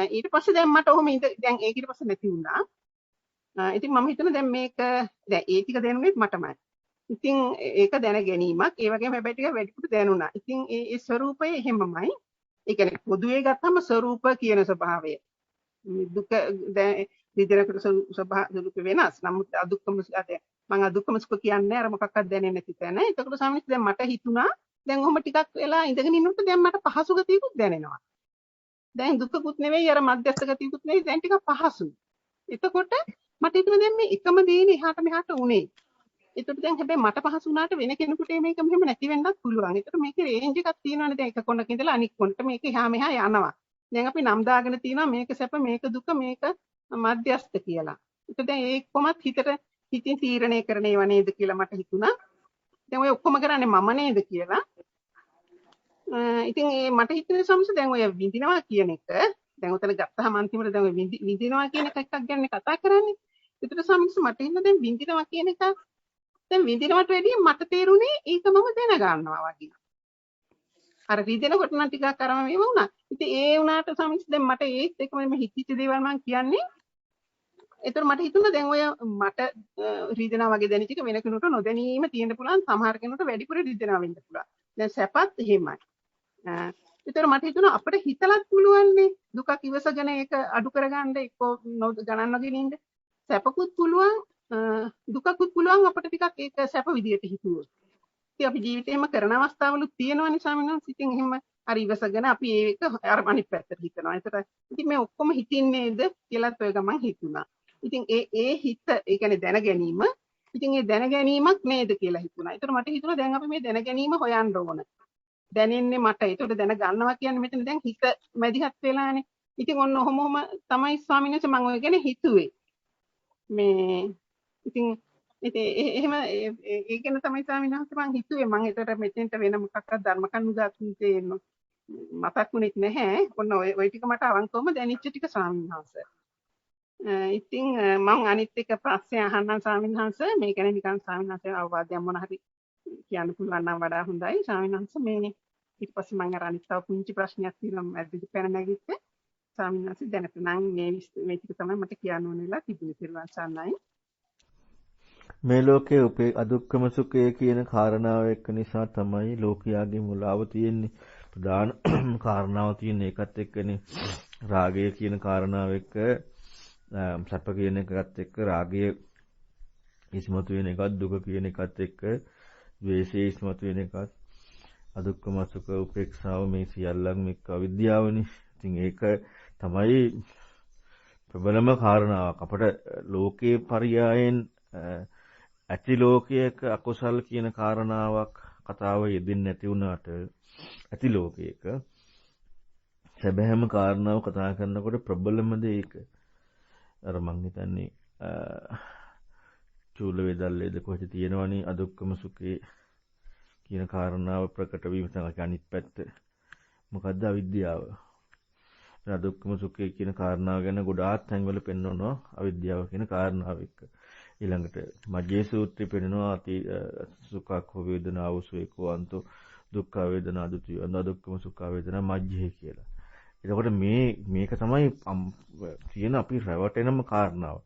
ඊට පස්සේ දැන් මට ඔහොම දැන් ඒක ඊට පස්සේ නැති වුණා. ඉතින් මම හිතන දැන් මේක දැන් ඒ ටික දැනුනේත් මටමයි. ඉතින් ඒක දැන ගැනීමක් ඒ වගේම හැබැයි ටික වැඩිපුර දැනුණා. ඉතින් ඒ ස්වરૂපය එහෙමමයි. ඒ කියන්නේ පොදුවේ ගත්තම ස්වરૂප කියන ස්වභාවය. දුක දැන් විදිරකට ස්වභාව වෙනස්. නමුත් අදුක්කම මම අදුක්කම සුඛ කියන්නේ අර මොකක්වත් දැනෙන්නේ නැති තැන. ඒකට සාමාන්‍යයෙන් දැන් මට හිතුණා දැන් ඔහොම ටිකක් වෙලා ඉඳගෙන ඉන්නකොට දැන් මට පහසු ගතියකුත් දැනෙනවා. දැන් දුකකුත් නෙවෙයි අර මධ්‍යස්ථ ගතියකුත් නෙවෙයි දැන් ටිකක් පහසුයි. එතකොට මට හිතුණා දැන් මේ එකම දේනේ එහාට මෙහාට උනේ. ඒකට දැන් හැබැයි මට පහසු වුණාට වෙන කෙනෙකුට මේක මෙහෙම නැති වෙන්නත් පුළුවන්. ඒකට මේකේ රේන්ජ් එකක් තියෙනවානේ දැන් එක කොනක ඉඳලා අනිත් කොනට මේක එහා මෙහා යනවා. දැන් අපි නම් දාගෙන තියෙනවා මේක සැප මේක දුක මේක මධ්‍යස්ථ කියලා. ඒක දැන් ඒ කොමත් හිතින් තීරණය කරන ඒවා නේද කියලා මට හිතුණා. දැන් ඔය ඔක්කොම කරන්නේ මම නේද කියලා. ඉතින් මට හිතෙන සමස දැන් ඔය විඳිනවා කියන එක දැන් උතන ගත්තාම අන්තිමට දැන් ඔය විඳිනවා කියන එකක් ගැන කතා කරන්නේ. ඒතර සමස මට හිතෙන දැන් විඳිනවා කියන එක දැන් විඳිනවට වැඩිය මට තේරුනේ ඒක මම දැන ගන්නවා වගේ. අර රිදෙනකොට නම් ටිකක් අරම මේව වුණා. ඉතින් ඒ වුණාට සමස දැන් මට ඒත් එකම මේ හිතිච්ච දේවල් මම කියන්නේ. ඒතර මට හිතුණා දැන් ඔය මට රිදෙනවා වගේ දැනෙච්ච එක වෙන කෙනෙකුට නොදැනීම තියෙන්න පුළුවන්. සමහර කෙනෙකුට වැඩිපුර රිදෙනවා වෙන්න පුළුවන්. දැන් සැපත් එහෙමයි. ඒතර මට හිතුණා අපිට හිතලත් පුළුවන් නේ දුකක් ඉවසගෙන ඒක අඩු කරගන්න එක්කෝ ගණන් නොගෙන ඉන්න. සැපකුත් පුළුවන් දුකකුත් පුළුවන් අපිට ටිකක් ඒක සැප විදියට හිතුවොත්. ඉතින් අපි ජීවිතේම කරන අවස්ථාවලුත් තියෙනවනේ සාමිනස්. ඉතින් එහෙම අර ඉවසගෙන අපි ඒක අර අනිත් පැත්තට හිතනවා. ඒතර ඉතින් මේ ඔක්කොම හිතින්නේද කියලාත් ඔය ගමන් හිතුණා. ඉතින් ඒ හිත ඒ කියන්නේ දැන ගැනීම ඉතින් ඒ දැන ගැනීමක් නේද කියලා හිතුණා. ඒතර මට හිතුණා දැන් අපි මේ දැන ගැනීම හොයන්න ඕන. දැනෙන්නේ මට. ඒතකොට දැන ගන්නවා කියන්නේ මෙතන දැන් හිත මැදිහත් වෙලානේ. ඉතින් ඔන්න ඔහොම තමයි ස්වාමීන් වහන්සේ මම ඔය ගැන හිතුවේ. මේ ඉතින් එහෙම ඒ ගැන තමයි ස්වාමීන් වහන්සේ මම හිතුවේ. මම ඒතර මෙතෙන්ට වෙන මොකක්වත් ධර්ම කනුගාතුන්ගේ මතක් වුණෙත් නැහැ. ඔන්න ඔය ටික මට අවංකවම දැනෙච්ච ටික ස්වාමීන් වහන්සේ. ඉතින් මම අනිත් එක ප්‍රශ්න අහන්නම් ස්වාමීන් වහන්සේ. මේ ගැන නිකන් ස්වාමීන් වහන්සේ අවවාදයක් මොන හරි කියන්න පුළුවන් නම් වඩා හොඳයි. ස්වාමීන් වහන්සේ මේ ඊට පස්සේ මම අර අනිත් තව පුංචි ප්‍රශ්නයක් තියෙනවා ඇද්දි පැන නැගිට. ස්වාමීන් වහන්සේ දැනට නම් මේ ටික තමයි මට කියන්න ඕන වෙලා තිබුණේ පිරුවන් සන්නයි. මේ ලෝකයේ උපේ අදුක්කම සුඛය කියන කාරණාව එක්ක නිසා තමයි ලෝකයාගේ මුලාව තියෙන්නේ. ප්‍රධාන කාරණාව තියෙන එකත් එක්කනේ රාගය කියන කාරණාව එක්ක සැප කියන එකත් එක්ක රාගය ඉස්මතු වෙන එකත් දුක කියන එකත් එක්ක ද්වේෂය ඉස්මතු වෙන එකත් අදුක්කම සුඛ උපේක්ෂාව මේ සියල්ලම එක්ක අවිද්‍යාවනේ. ඉතින් ඒක තමයි ප්‍රබලම කාරණාවක්. අපට ලෝකේ පරියායෙන් ඇති ලෝකයක අකුසල් කියන කාරණාවක් කතාව යෙදෙන්නේ නැති වුණාට ඇති ලෝකයක සැබෑම කාරණාව කතා කරනකොට ප්‍රබලම දේ ඒක. අර මං හිතන්නේ චූල වේදල්ලේද කොහෙද තියෙනවනේ අදුක්කම සුඛේ කියන කාරණාව ප්‍රකට වීම තමයි අනිත් පැත්ත. මොකද්ද අවිද්‍යාව. අදුක්කම සුඛේ කියන කාරණාව ගැන ගොඩාක් තැන්වල පෙන්වනවා අවිද්‍යාව කියන කාරණාව එක්ක. ඊළඟට මජ්ජේ සූත්‍රය පෙන්නනවා අති සුඛක් වේදනාව සුවේකෝ අන්තෝ දුක්ඛ වේදනා දුතිය අදුක්කම සුඛ වේදනා මජ්ජේ කියලා. එතකොට මේක තමයි තියෙන අපි රැවටෙනම කාරණාව.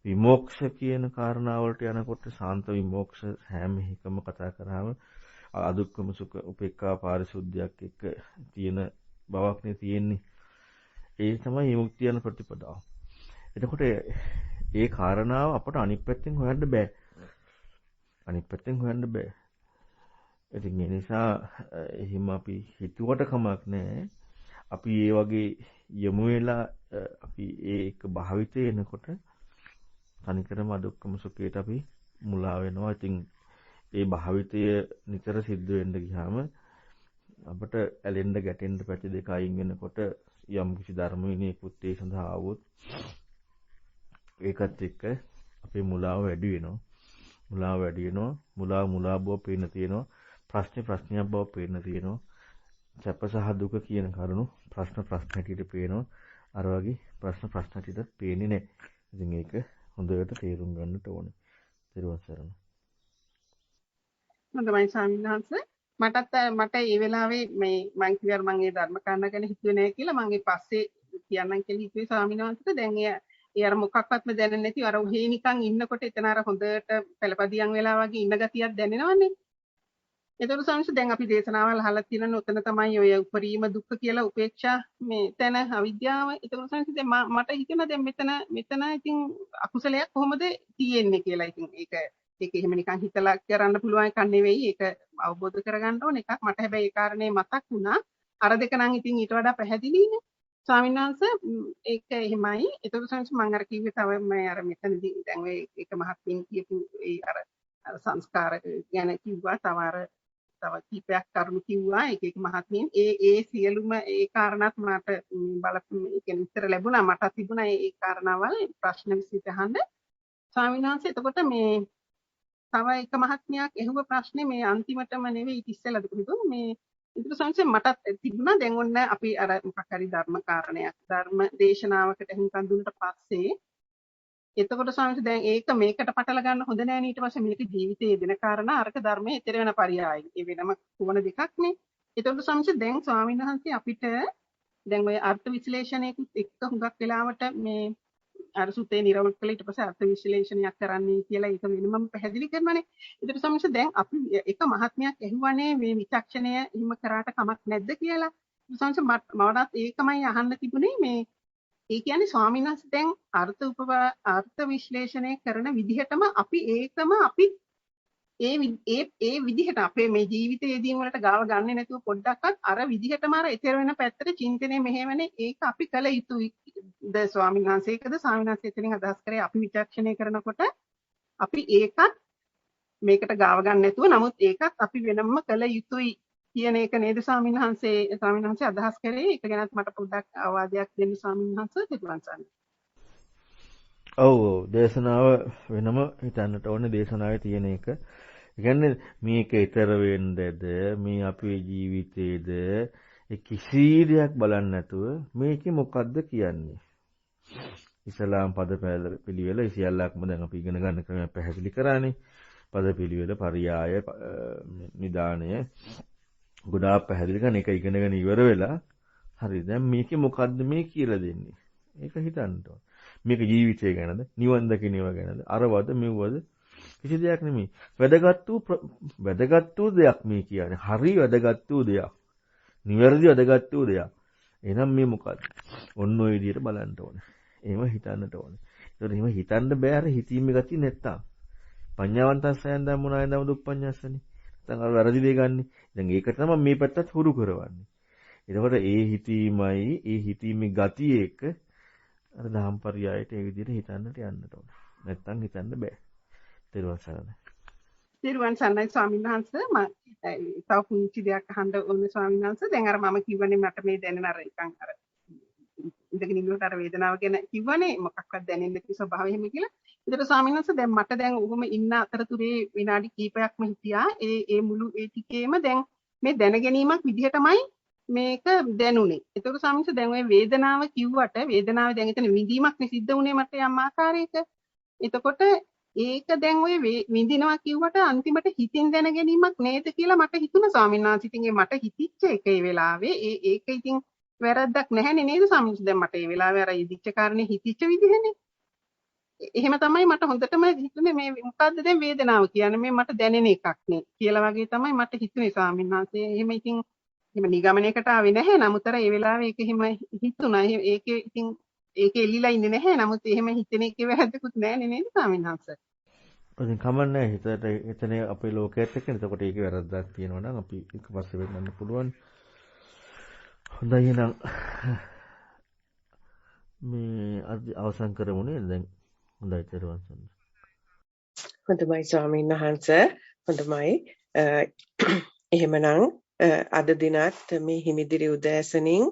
විමෝක්ෂ කියන කාරණාවලට යනකොට සාන්ත විමෝක්ෂ හැම එකම කතා කරාම අදුක්කම සුඛ උපේක්ඛා පාරිශුද්ධියක් එක්ක තියෙන බවක්නේ තියෙන්නේ. ඒ තමයි විමුක්තිය යන ප්‍රතිපදාව. එතකොට ඒ කාරණාව අපට අනිත් පැත්තෙන් හොයන්න බෑ. අනිත් පැත්තෙන් හොයන්න බෑ. ඉතින් ඒ නිසා එහෙම අපි හිතුවට කමක් නැහැ. අපි ඒ වගේ යමු වෙලා අපි ඒක භාවිතේ එනකොට තනිකරම අදුක්කම සුඛයට අපි මුලා වෙනවා. ඉතින් ඒ භාවිතය නිතර සිද්ධ වෙන්න ගියාම අපට ඇලෙන්න ගැටෙන්න පැති දෙක අයින් වෙනකොට යම් කිසි ධර්ම විනයකුත් ඒ සඳහා આવොත් ඒකත් එක්ක අපේ මුලාව වැඩි වෙනවා. මුලා බව පේන තියෙනවා. ප්‍රශ්නයක් බව පේන තියෙනවා. සැප සහ දුක කියන කරුණු ප්‍රශ්න හැටියට පේනවා. අර වගේ ප්‍රශ්න හැටියට පේන්නේ නැහැ. ඉතින් ඒක හොඳට තේරුම් ගන්නට ඕනේ. ඊට පස්සේ හොඳයි ස්වාමීන් වහන්සේ මට ඒ වෙලාවේ මේ මං කිව්වා මම ඒ ධර්ම කාරණා ගැන හිතුවේ නැහැ කියලා මම ඒ පස්සේ කියන්නම් කියලා හිතුවේ ස්වාමීන් වහන්සේට දැන් ඒ අර මොකක්වත්ම දැනෙන්නේ නැති අර ඔහේ නිකන් ඉන්නකොට එතන අර හොඳට පළපදියම් වෙලා වගේ ඉන්න ගතියක් දැනෙනවනේ. ඒතකොට ස්වාමීන් දැන් අපි දේශනාවල් අහලා තියෙනනේ උතන තමයි ඔය උපරිම දුක්ඛ කියලා උපේක්ෂා මේ තැන අවිද්‍යාව. ඒතකොට ස්වාමීන් දැන් මට හිතෙනවා දැන් මෙතන ඉතින් අකුසලයක් කොහොමද තියෙන්නේ කියලා. ඉතින් ඒක එහෙම නිකන් හිතලා කරන්න පුළුවන් එකක් නෙවෙයි. ඒක අවබෝධ කරගන්න ඕන එකක්. මට හැබැයි ඒ කාරණේ මතක් වුණා. අර දෙක නම් ඉතින් ඊට වඩා පැහැදිලිනේ. ස්වාමීන් වහන්සේ ඒක එහෙමයි. ඒතකොට ස්වාමීන් මම අර කිව්වේ තව මම අර මෙතනදී දැන් ඔය එක මහත්මින් කියපු ඒ අර සංස්කාර ගැන කිව්වා. තව කීපයක් කරුණු කිව්වා. එක මහත්මින් ඒ සියලුම ඒ කාරණාත් මට බලපු ඒ කියන්නේ උත්තර ලැබුණා. මට තිබුණා ඒ කාරණාවල් ප්‍රශ්න විසඳ අහන්න. ස්වාමීන් වහන්සේ එතකොට මේ තව එක මහත්මියක් එහුව ප්‍රශ්නේ මේ අන්තිමටම නෙවෙයි ඊට ඉස්සෙල්ලාද කොහොමද මේ ඉතින් සංසය මටත් තිබුණා දැන් ඔන්න අපි අර මොකක් හරි ධර්ම කාරණයක් ධර්ම දේශනාවකට හින්කන් දුන්නට පස්සේ එතකොට සංසය දැන් ඒක මේකට පටල ගන්න හොඳ නෑ ඊට පස්සේ මේක ජීවිතයේ දෙන කාරණා අරක ධර්මයේ ඊතර වෙන පරියායයි ඒ වෙනම කොවන දෙකක් නේ එතකොට සංසය දැන් ස්වාමීන් වහන්සේ අපිට දැන් ඔය අර්ථ විශ්ලේෂණයකුත් එක්ක හුඟක් වෙලාවට මේ අර සුතේ නිරවුල් කළා ඊට පස්සේ අර්ථ විශ්ලේෂණයක් කරන්නයි කියලා ඒක වෙනමම පැහැදිලි කරනවානේ. ඒතර සමහර දැන් අපි එක මහත්මයක් ඇහුවානේ මේ විචක්ෂණය හිම කරාට කමක් නැද්ද කියලා. සමහර මවඩත් ඒකමයි අහන්න තිබුණේ මේ ඒ කියන්නේ ස්වාමීන් වහන්සේ දැන් අර්ථ විශ්ලේෂණය කරන විදිහටම අපි ඒකම අපි ඒ විදිහට අපේ මේ ජීවිතයේදී වලට ගාව ගන්නේ නැතුව පොඩ්ඩක්වත් අර විදිහටම අර ඊතර වෙන පැත්තට චින්තනය මෙහෙවනේ ඒක අපි කළ යුතුයි ද ස්වාමීන් වහන්සේකද ස්වාමීන් වහන්සේ එතනින් අදහස් කරේ අපි විචක්ෂණය කරනකොට අපි ඒකත් මේකට ගාව ගන්න නැතුව නමුත් ඒකත් අපි වෙනම කළ යුතුයි කියන එක නේද ස්වාමීන් වහන්සේ අදහස් කරේ ඒක ගැනත් මට පොඩ්ඩක් අවවාදයක් දෙන්න ස්වාමීන් වහන්සේ තිබුණා. ඔව් දේශනාව වෙනම හිතන්නට ඕනේ දේශනාවේ තියෙන එක. ඒ කියන්නේ මේක ඊතර වෙන්නද මේ අපේ ජීවිතේද කිසි දෙයක් බලන්නේ නැතුව මේකේ මොකද්ද කියන්නේ. ඉස්ලාම් පද පිළිවෙල සියල්ලක්ම දැන් අපි ඉගෙන ගන්න ක්‍රමය පැහැදිලි කරානේ. පද පිළිවෙල පරියාය නිදානය ගොඩාක් පැහැදිලි කරන එක ඉගෙනගෙන ඉවර වෙලා හරි දැන් මේකේ මොකද්ද මේ කියලා දෙන්නේ. ඒක හිතන්න ඕන. මේක ජීවිතය ගැනද නිවන් දකින්නව ගැනද අරවද මෙව්වද කිසි දෙයක් නෙමෙයි. වැදගත් වූ දෙයක් මේ කියන්නේ. හරි වැදගත් වූ දෙයක්. නිවැරදි වැදගත් වූ දෙයක්. එහෙනම් මේ මොකද්ද? ඔන්න ඔය විදිහට බලන්න ඕනේ. එහෙම හිතන්නට ඕනේ. ඒතකොට එහෙම හිතන්න බෑ අර හිතීමේ ගතිය නැත්තම්. පඤ්ඤාවන්තස්සයන් ධම්මනායන් ධම්ම දුප්පඤ්ඤස්සනේ. නැත්නම් අර වැරදි දේ ගන්නෙ. දැන් ඒක තමයි මේ පැත්තත් හුරු කරවන්නේ. එතකොට ඒ හිතීමේ ගතිය එක අර දහම්පරියායට ඒ විදිහට හිතන්නට යන්නට ඕනේ. නැත්තම් හිතන්න බෑ. තෙරුවන් සරණයි. තෙරුවන් සරණයි ස්වාමීන් වහන්සේ මම තව පුංචි දෙයක් අහන්න ඕනේ ස්වාමීන් වහන්සේ. දැන් අර මම කිව්වනේ මට මේ දැනෙන අර එකන් අර ඉඳගෙන ඉන්නකොට අර වේදනාව ගැන කිව්වනේ මොකක්වත් දැනෙන්නේ නැති ස්වභාවය එහෙම කියලා. ඒතර ස්වාමීන් වහන්සේ දැන් මට දැන් ඔහොම ඉන්න අතරතුරේ විනාඩි කිහිපයක්ම හිටියා. ඒ මුළු ඒ ටිකේම දැන් මේ දැන ගැනීමක් විදිහටමයි මේක දැනුනේ. ඒතර ස්වාමීන් වහන්සේ දැන් ওই වේදනාව කිව්වට වේදනාවේ දැන් එතන විඳීමක් නේ සිද්ධ වුණේ මට යම් ආකාරයක. එතකොට ඒක දැන් ඔය විඳිනවා කිව්වට අන්තිමට හිතින් දැන ගැනීමක් නේද කියලා මට හිතුණා ස්වාමීන් වහන්සේ. ඉතින් මට හිතිච්ච එක ඒ වෙලාවේ ඒක ඉතින් වැරද්දක් නැහැනේ නේද ස්වාමීන් වහන්සේ. දැන් මට ඒ වෙලාවේ අර ඉදිච්ච කාරණේ හිතිච්ච විදිහනේ. එහෙම තමයි මට හොඳටම හිතුනේ මේ මොකද්ද දැන් වේදනාව කියන්නේ මේ මට දැනෙන එකක් නේ කියලා වගේ තමයි මට හිතුනේ ස්වාමීන් වහන්සේ. එහෙම ඉතින් එහෙම නිගමනයකට ආවේ නැහැ. නමුතර ඒ වෙලාවේ ඒක එහෙම හිතුණා. ඒකේ ඉතින් ඒකේ එල්ලිලා ඉන්නේ නැහැ. නමුත් එහෙම හිතෙන එකේ වැරද්දකුත් නැහැ නේද ස්වාමීන් වහන්සේ? ඉතින් කමන්නේ හිතට එතන අපේ ලෝකයේත් එක්ක එතකොට ඒකේ වැරද්දක් තියෙනවා නම් අපි එක පස්සේ වෙන්නන්න පුළුවන්. හොඳයි එහෙනම් මේ අවසන් කරමු නේද දැන් හොඳයි තේරුවන් සන්න. හොඳයි ස්වාමීන් වහන්සේ. හොඳයි. එහෙමනම් අද දිනත් මේ හිමිදිරි උදෑසනින්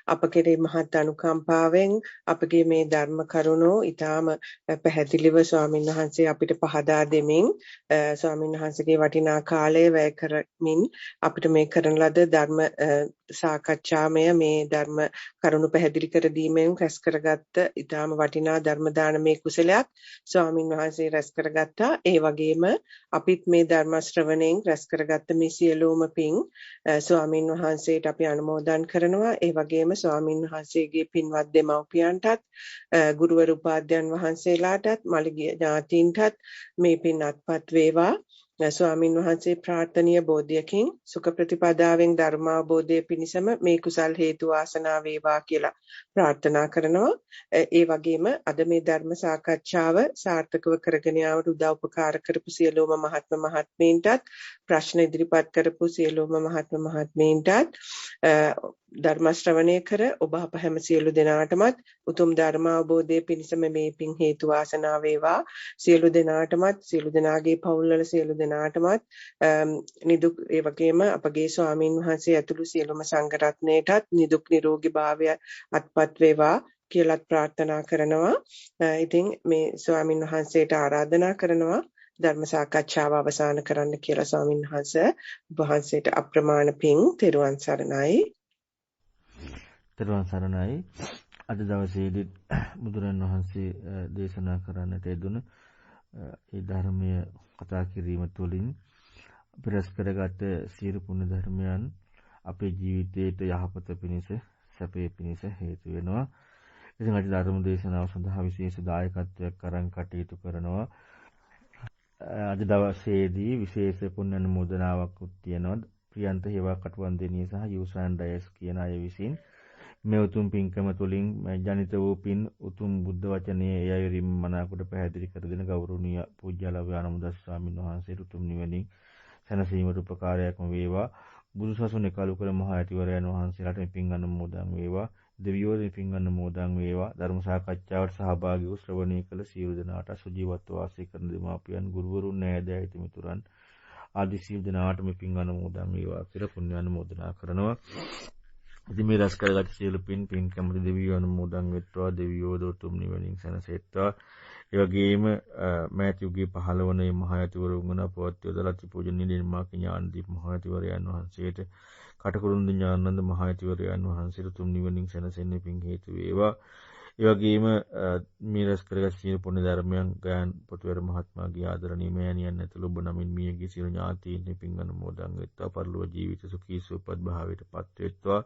අප කෙරේ මහත් අනුකම්පාවෙන් අපගේ මේ ධර්ම කරුණෝ ඊටාම පැහැදිලිව ස්වාමීන් වහන්සේ අපිට පහදා දෙමින් ස්වාමීන් වහන්සේගේ වටිනා කාලය වැය කරමින් අපිට මේ කරන ලද ධර්ම සාකච්ඡාමය මේ ධර්ම කරුණු පැහැදිලි කර දීමෙන් රැස් කරගත්ත ඊටාම වටිනා ධර්ම දානමේ කුසලයක් ස්වාමීන් වහන්සේ රැස් කරගත්තා. ඒ වගේම අපිත් මේ ධර්ම ශ්‍රවණයෙන් රැස් කරගත්ත මේ සියලුම පින් ස්වාමින් වහන්සේට අපි අනුමෝදන් කරනවා. ඒ වගේම ස්වාමින් වහන්සේගේ පින්වත් දෙමව්පියන්ටත් ගුරුවරු උපාධ්‍යයන් වහන්සේලාටත් මළගිය ඥාතීන්ටත් මේ පින් අත්පත් වේවා. ස්වාමින් වහන්සේ ප්‍රාර්ථනීය බෝධියකින් සුඛ ප්‍රතිපදාවෙන් ධර්මාවබෝධය පිණිසම මේ කුසල් හේතු වාසනා වේවා කියලා ප්‍රාර්ථනා කරනවා. ඒ වගේම අද මේ ධර්ම සාකච්ඡාව සාර්ථකව කරගෙන යාමට උදව් උපකාර කරපු සියලුම මහත්ම මහත්මීන්ටත් ප්‍රශ්න ඉදිරිපත් කරපු සියලුම මහත්ම මහත්මීන්ටත් ධර්ම ශ්‍රවණය කර ඔබ අප හැම සියලු දෙනාටමත් උතුම් ධර්ම අවබෝධයේ පිණිසම මේ පින් හේතු වාසනා වේවා. සියලු දෙනාටමත් සියලු දෙනාගේ පවුල්වල සියලු දෙනාටමත් නිදුක් ඒ වගේම අපගේ ස්වාමින් වහන්සේ ඇතුළු සියලුම සංඝ රත්නයටත් නිදුක් නිරෝගී භාවය අත්පත් වේවා කියලා ප්‍රාර්ථනා කරනවා. ඉතින් මේ ස්වාමින් වහන්සේට ආරාධනා කරනවා ධර්ම සාකච්ඡාව අවසන් කරන්න කියලා ස්වාමින් වහන්සේ වහන්සේට අප්‍රමාණ පිං තෙරුවන් සරණයි. තෙරුවන් සරණයි. අද දවසේදී බුදුරන් වහන්සේ දේශනා කරන්නට යෙදුන ඒ ධර්මය කතා කිරීම තුළින් අපි රැස් කරගත් සියලු පුණ්‍ය ධර්මයන් අපේ ජීවිතයට යහපත පිණිස සැපේ පිණිස හේතු වෙනවා. ඉතින් අද ධර්ම දේශනාව සඳහා විශේෂ දායකත්වයක් අරන් කටයුතු කරනවා. අද දවසේදී විශේෂ පුණ්‍ය අනුමෝදනාවක් තියෙනවා. ප්‍රියන්ත හේවා කටුවන්දෙනිය සහ යූසන් ඩයස් කියන අය විසින් මේ උතුම් පින්කම තුළින් ජනිත වූ පින් උතුම් බුද්ධ වචනයේ එය යරින් මනාකොට පැහැදිලි කර දෙන ගෞරවනීය පූජ්‍යලව ආනන්දස් ස්වාමීන් වහන්සේට උතුම් නිවනින් සැනසීමට උපකාරයක්ම වේවා. බුදුසසුන එකලු කර මහා ඇතිවරයන් වහන්සේලාට මේ පින් අනුමෝදන් වේවා. දෙවියෝ මේ පින් අනුමෝදන් වේවා. ධර්ම සාකච්ඡාවට සහභාගී වූ ශ්‍රවණය කළ සියලු දෙනාට සුජීවත්ව වාසය කරන දෙමාපියන් ගුරුවරුන් නෑදෑය මිතුරන් ආදී සියලු දෙනාට මේ පින් අනුමෝදන් වේවා කියලා පුණ්‍ය අනුමෝදනා කරනවා. ඉතින් මේ රැස් කරගත් සියලු පින් කැමති දෙවියෝ අනුමෝදන් වෙත්වා. දෙවියෝ දොතුම් නිවනින් සැනසෙත්වා. ඒ වගේම මෑතියුගේ 15 වන මහා ඇතිවරුන් වන අපවත් යොදලති පූජනීය නිර්මාක ඥානදීප මහා ඇතිවරයන් වහන්සේට කටුකුරුන්ද ඥානানন্দ මහා ඇතිවරයන් වහන්සේට තුම් නිවනින් සැනසෙන්නේ පින් හේතු වේවා. ඒ වගේම මේ රැස් කරගත් සියලු පුණ්‍ය ධර්මයන් ගයන් පොතුවර මහත්මයාගේ ආදරණීය මෑණියන් ඇතුළු ඔබ නමින් මියගේ සියලු ඥාතීන් පින් අනුමෝදන් වෙත්වා. පරලෝක ජීවිත සුඛී සුවපත් භාවයට පත් වෙත්වා.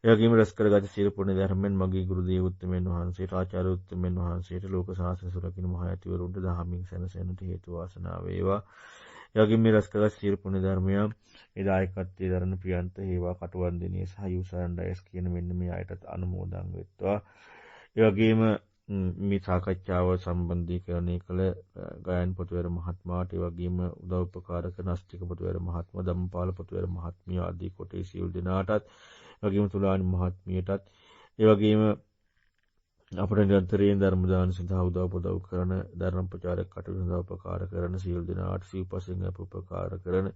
ඒ වගේම රැස් කරගත් සියලු පුණ්‍ය ධර්මයන් මගේ ගුරු දේව උත්තමයන් වහන්සේට ආචාර්ය උත්තමයන් වහන්සේට ලෝක ශාසන සුරකින්න මහා ඇතිවරුන්ට දහමින් සැනසෙන්නට හේතු වාසනා වේවා. ඒ වගේම මේ රැස් කරගත් සියලු පුණ්‍ය ධර්මයන් ඒ දායකත්වයේ දරන ප්‍රියන්ත හේවා කටුවන්දෙනිය සහ යූසන් ඩයස් කියන මෙන්න මේ අයටත් අනුමෝදන් වෙත්වා. ඒ වගේම මේ සාකච්ඡාව සම්බන්ධීකරණය කළ ගයන් පොතුවර මහත්මයාට ඒ වගේම උදව් උපකාර කරන අස්තික පොතුවර මහත්මයා ධම්මපාල පොතුවර මහත්මිය ආදී කොටේ සියලු දෙනාටත් ඒ වගේම තුලානි මහත්මියටත් ඒ වගේම අපට නිරන්තරයෙන් ධර්ම දාන සඳහා උදව් කරන ධර්ම ප්‍රචාරක කටයුතු සඳහා උපකාර කරන සියලු දෙනාට සිව්පසින් අප උපකාර කරන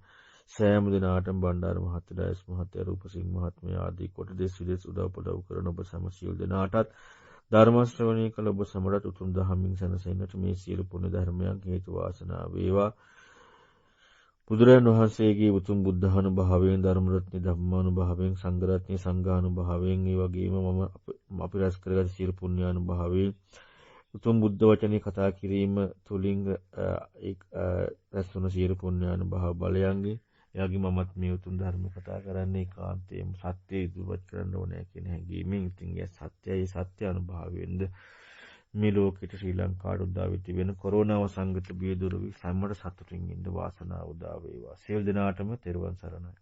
සෑම දිනාටම බණ්ඩාර මහත්තයා ඩයස් මහත්තයා රූපසිංහ මහත්මයා ආදී කොට දෙස් විදෙස් උදව් කරන ඔබ සම සියලු දෙනාටත් ධර්ම ශ්‍රවණය කළ ඔබ සමරත් උතුම් දහමින් සැනසෙන්නට මේ සියලු පුණ්‍ය ධර්මයන් හේතු වාසනා වේවා. බුදුරජාණන් වහන්සේගේ උතුම් බුද්ධානුභාවයෙන් ධර්ම රත්නේ ධම්මානුභාවයෙන් සංඝ රත්නේ සංඝානුභාවයෙන් ඒ වගේම මම අපි රැස් කරගත් සියලු පුණ්‍යානුභාවයෙන් උතුම් බුද්ධ වචනේ කතා කිරීම තුළින් රැස් වුණ සියලු පුණ්‍යානුභාව බලයන්ගේ එයාගේ මමත් මේ උතුම් ධර්ම කතා කරන්නේ කාන්තේම සත්‍ය ඉදිරිපත් කරන්න ඕනේ කියන හැඟීමෙන් ඉතින් ඒ සත්‍යයි සත්‍ය අනුභවයෙන්ද මේ ලෝකෙට ශ්‍රී ලංකාවට උදා වී තිබෙන කොරෝනාව සංගත බිය දුරු වී සම්මත සතුටින් ඉන්න වාසනාව උදා වේවා. සියලු දෙනාටම තෙරුවන් සරණයි.